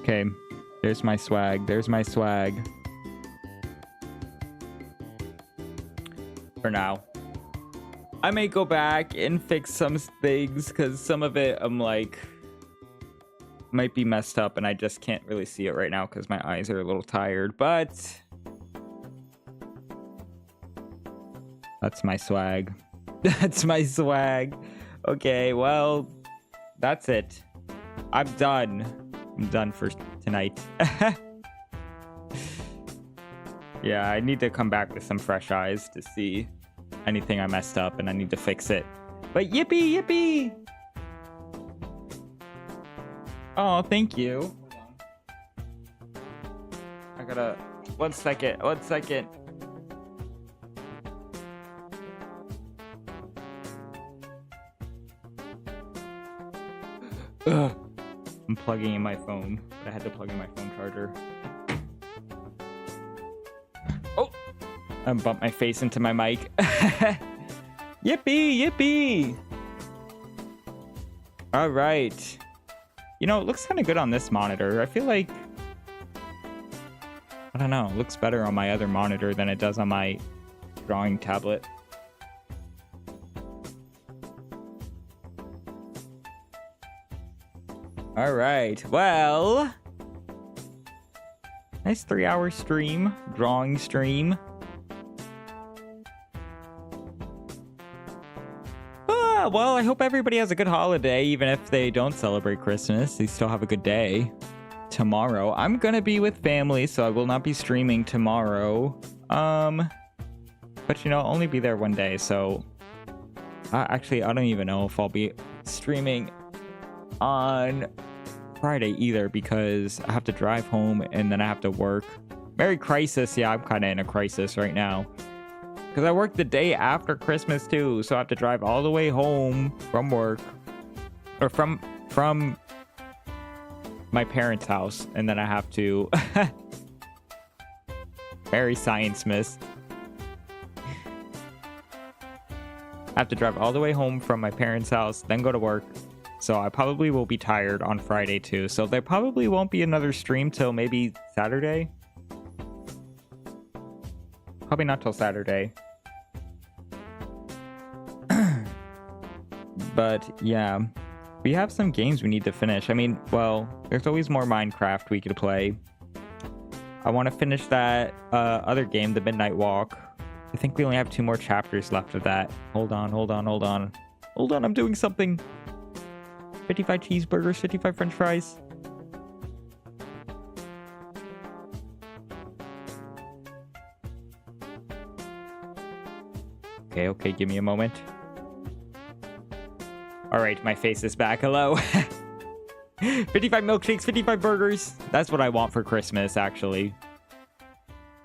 Speaker 1: Okay, there's my swag. There's my swag. For now. I may go back and fix some things because some of it I'm like might be messed up and I just can't really see it right now because my eyes are a little tired, but that's my swag. That's my swag. Okay, well, that's it. I'm done. I'm done for tonight. Yeah, I need to come back with some fresh eyes to see anything I messed up, and I need to fix it. But yippee, yippee! Oh, thank you. I gotta... One second. Ugh. I'm plugging in my phone, but I had to plug in my phone charger. Oh! I bumped my face into my mic. Yippee! Yippee! Alright. You know, it looks kind of good on this monitor. I feel like... I don't know. It looks better on my other monitor than it does on my drawing tablet. Alright. Well... Nice 3-hour stream. Drawing stream. Well, I hope everybody has a good holiday, even if they don't celebrate Christmas. They still have a good day. Tomorrow, I'm gonna be with family, so I will not be streaming tomorrow. But you know, I'll only be there one day, so... actually, I don't even know if I'll be streaming on Friday either, because I have to drive home and then I have to work. Merry Crisis. Yeah, I'm kind of in a crisis right now. Because I work the day after Christmas too, so I have to drive all the way home from work. Or from my parents' house. And then I have to... Very science miss. I have to drive all the way home from my parents' house, then go to work. So I probably will be tired on Friday too. So there probably won't be another stream till maybe Saturday. Probably not till Saturday. But yeah, we have some games we need to finish. I mean, well, there's always more Minecraft we could play. I want to finish that other game, the Midnight Walk. I think we only have 2 more chapters left of that. Hold on. Hold on, I'm doing something. 55 cheeseburgers, 55 french fries. Okay, give me a moment. Alright, my face is back. Hello. 55 milkshakes, 55 burgers. That's what I want for Christmas, actually.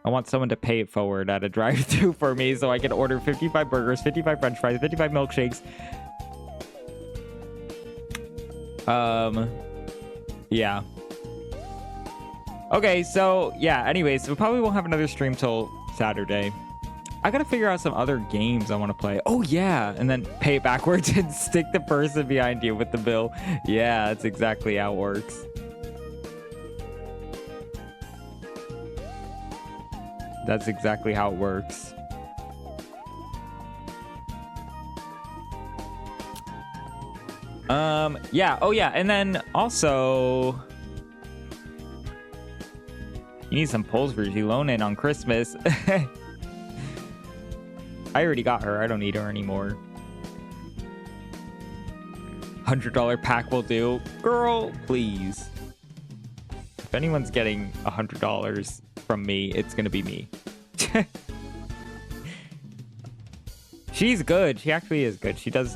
Speaker 1: I want someone to pay it forward at a drive-thru for me so I can order 55 burgers, 55 french fries, 55 milkshakes. Yeah. Okay, so, yeah, anyways, we probably won't have another stream till Saturday. I gotta figure out some other games I want to play. Oh, yeah, and then pay it backwards and stick the person behind you with the bill. Yeah, that's exactly how it works. That's exactly how it works. Yeah, oh yeah, and then also... You need some polls for Zilone on Christmas. I already got her, I don't need her anymore. $100 pack will do. Girl, please. If anyone's getting $100 from me, it's gonna be me. She's good. She actually is good. She does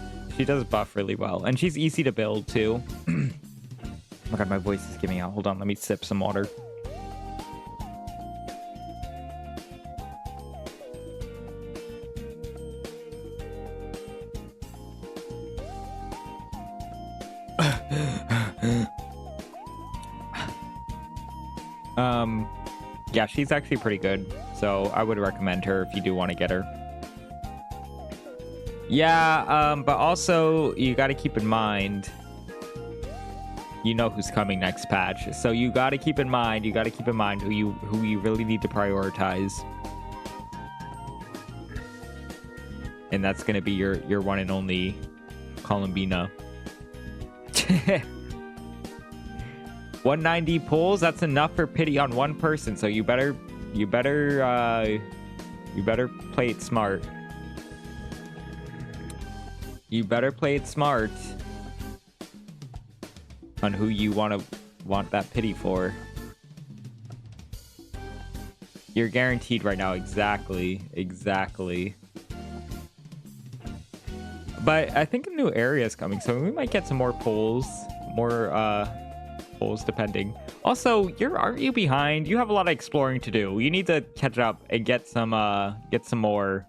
Speaker 1: buff really well, and she's easy to build too. Oh my god, my voice is giving out. Hold on, let me sip some water. Yeah, she's actually pretty good, so I would recommend her if you do want to get her. Yeah, but also you got to keep in mind you know who's coming next patch. So you got to keep in mind. You got to keep in mind who you really need to prioritize. And that's gonna be your one and only Columbina. 190 pulls. That's enough for pity on one person. So you better play it smart. You better play it smart on who you want that pity for. You're guaranteed right now. Exactly. But I think a new area is coming, so we might get some more polls, polls depending. Also, aren't you behind? You have a lot of exploring to do. You need to catch up and get some more.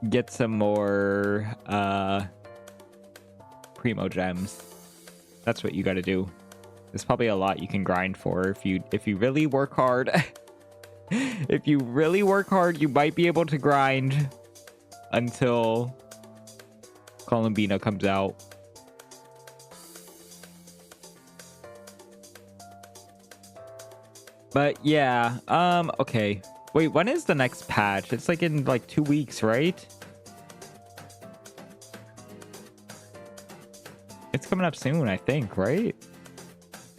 Speaker 1: Get some more primo gems. That's what you got to do. There's probably a lot you can grind for if you really work hard. If you really work hard, you might be able to grind until Columbina comes out. But yeah, okay. Wait, when is the next patch? It's like in like 2 weeks, right? It's coming up soon, I think, right?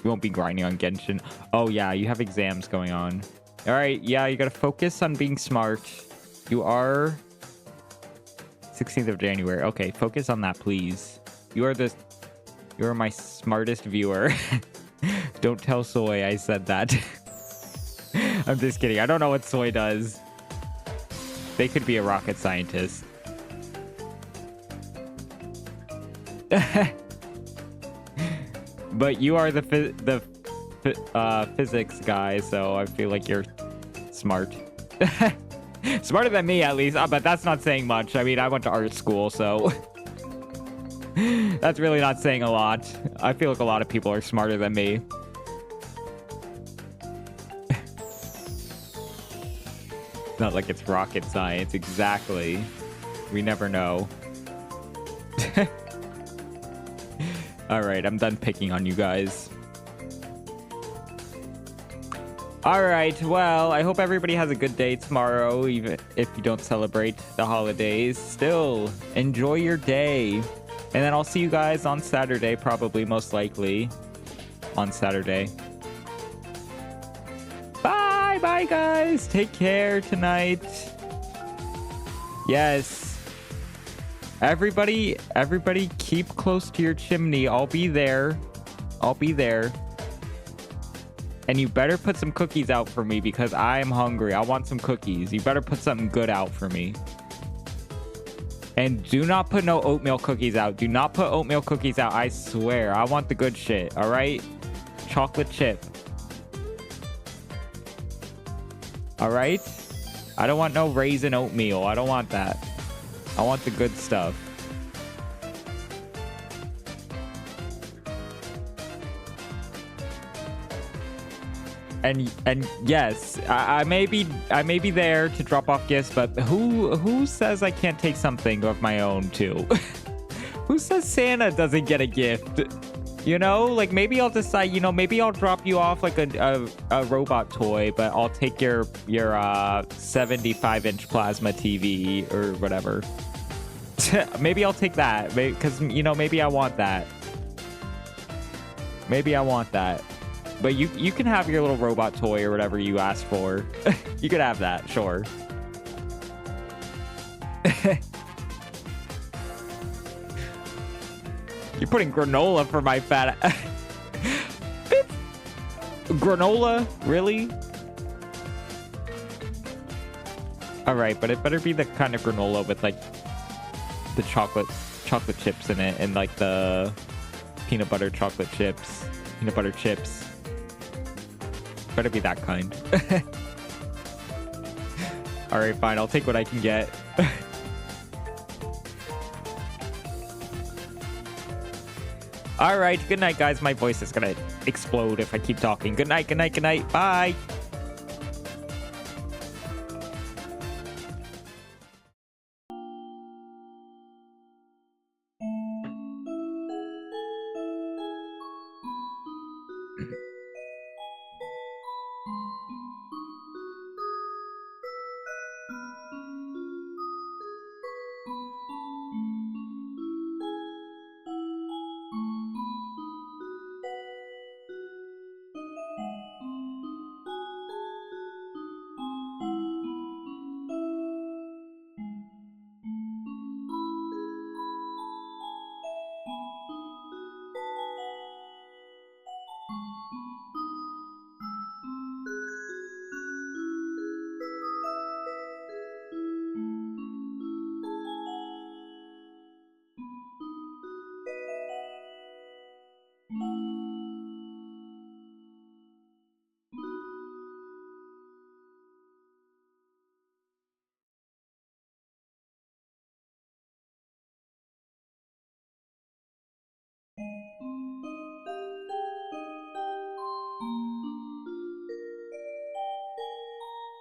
Speaker 1: You won't be grinding on Genshin. Oh yeah, you have exams going on. All right, yeah, you gotta focus on being smart. You are 16th of January. Okay, focus on that, please. You are my smartest viewer. Don't tell Soy I said that. I'm just kidding. I don't know what Soy does. They could be a rocket scientist. But you are the physics guy, so I feel like you're smart. Smarter than me, at least. But that's not saying much. I mean, I went to art school, so that's really not saying a lot. I feel like a lot of people are smarter than me. Not like it's rocket science. Exactly. We never know. All right, I'm done picking on you guys. All right, well, I hope everybody has a good day tomorrow, even if you don't celebrate the holidays. Still, enjoy your day. And then I'll see you guys on Saturday, probably, most likely, on Saturday. Bye, bye, guys. Take care tonight. Yes. Everybody keep close to your chimney. I'll be there. And you better put some cookies out for me because I am hungry. I want some cookies. You better put something good out for me. And do not put no oatmeal cookies out. Do not put oatmeal cookies out. I swear. I want the good shit. All right? Chocolate chip. All right? I don't want no raisin oatmeal. I don't want that. I want the good stuff. And yes, I may be there to drop off gifts, but who says I can't take something of my own too? Who says Santa doesn't get a gift? You know, like maybe I'll decide, you know, maybe I'll drop you off like a robot toy, but I'll take your 75-inch plasma TV or whatever. Maybe I'll take that because, you know, maybe I want that. But you can have your little robot toy or whatever you asked for. You could have that, sure. You're putting granola for my fat... Granola? Really? Alright, but it better be the kind of granola with, like, the chocolate chips in it and, like, the peanut butter chips. Better be that kind. Alright, fine. I'll take what I can get. Alright, good night, guys. My voice is gonna explode if I keep talking. Good night, good night, good night. Bye.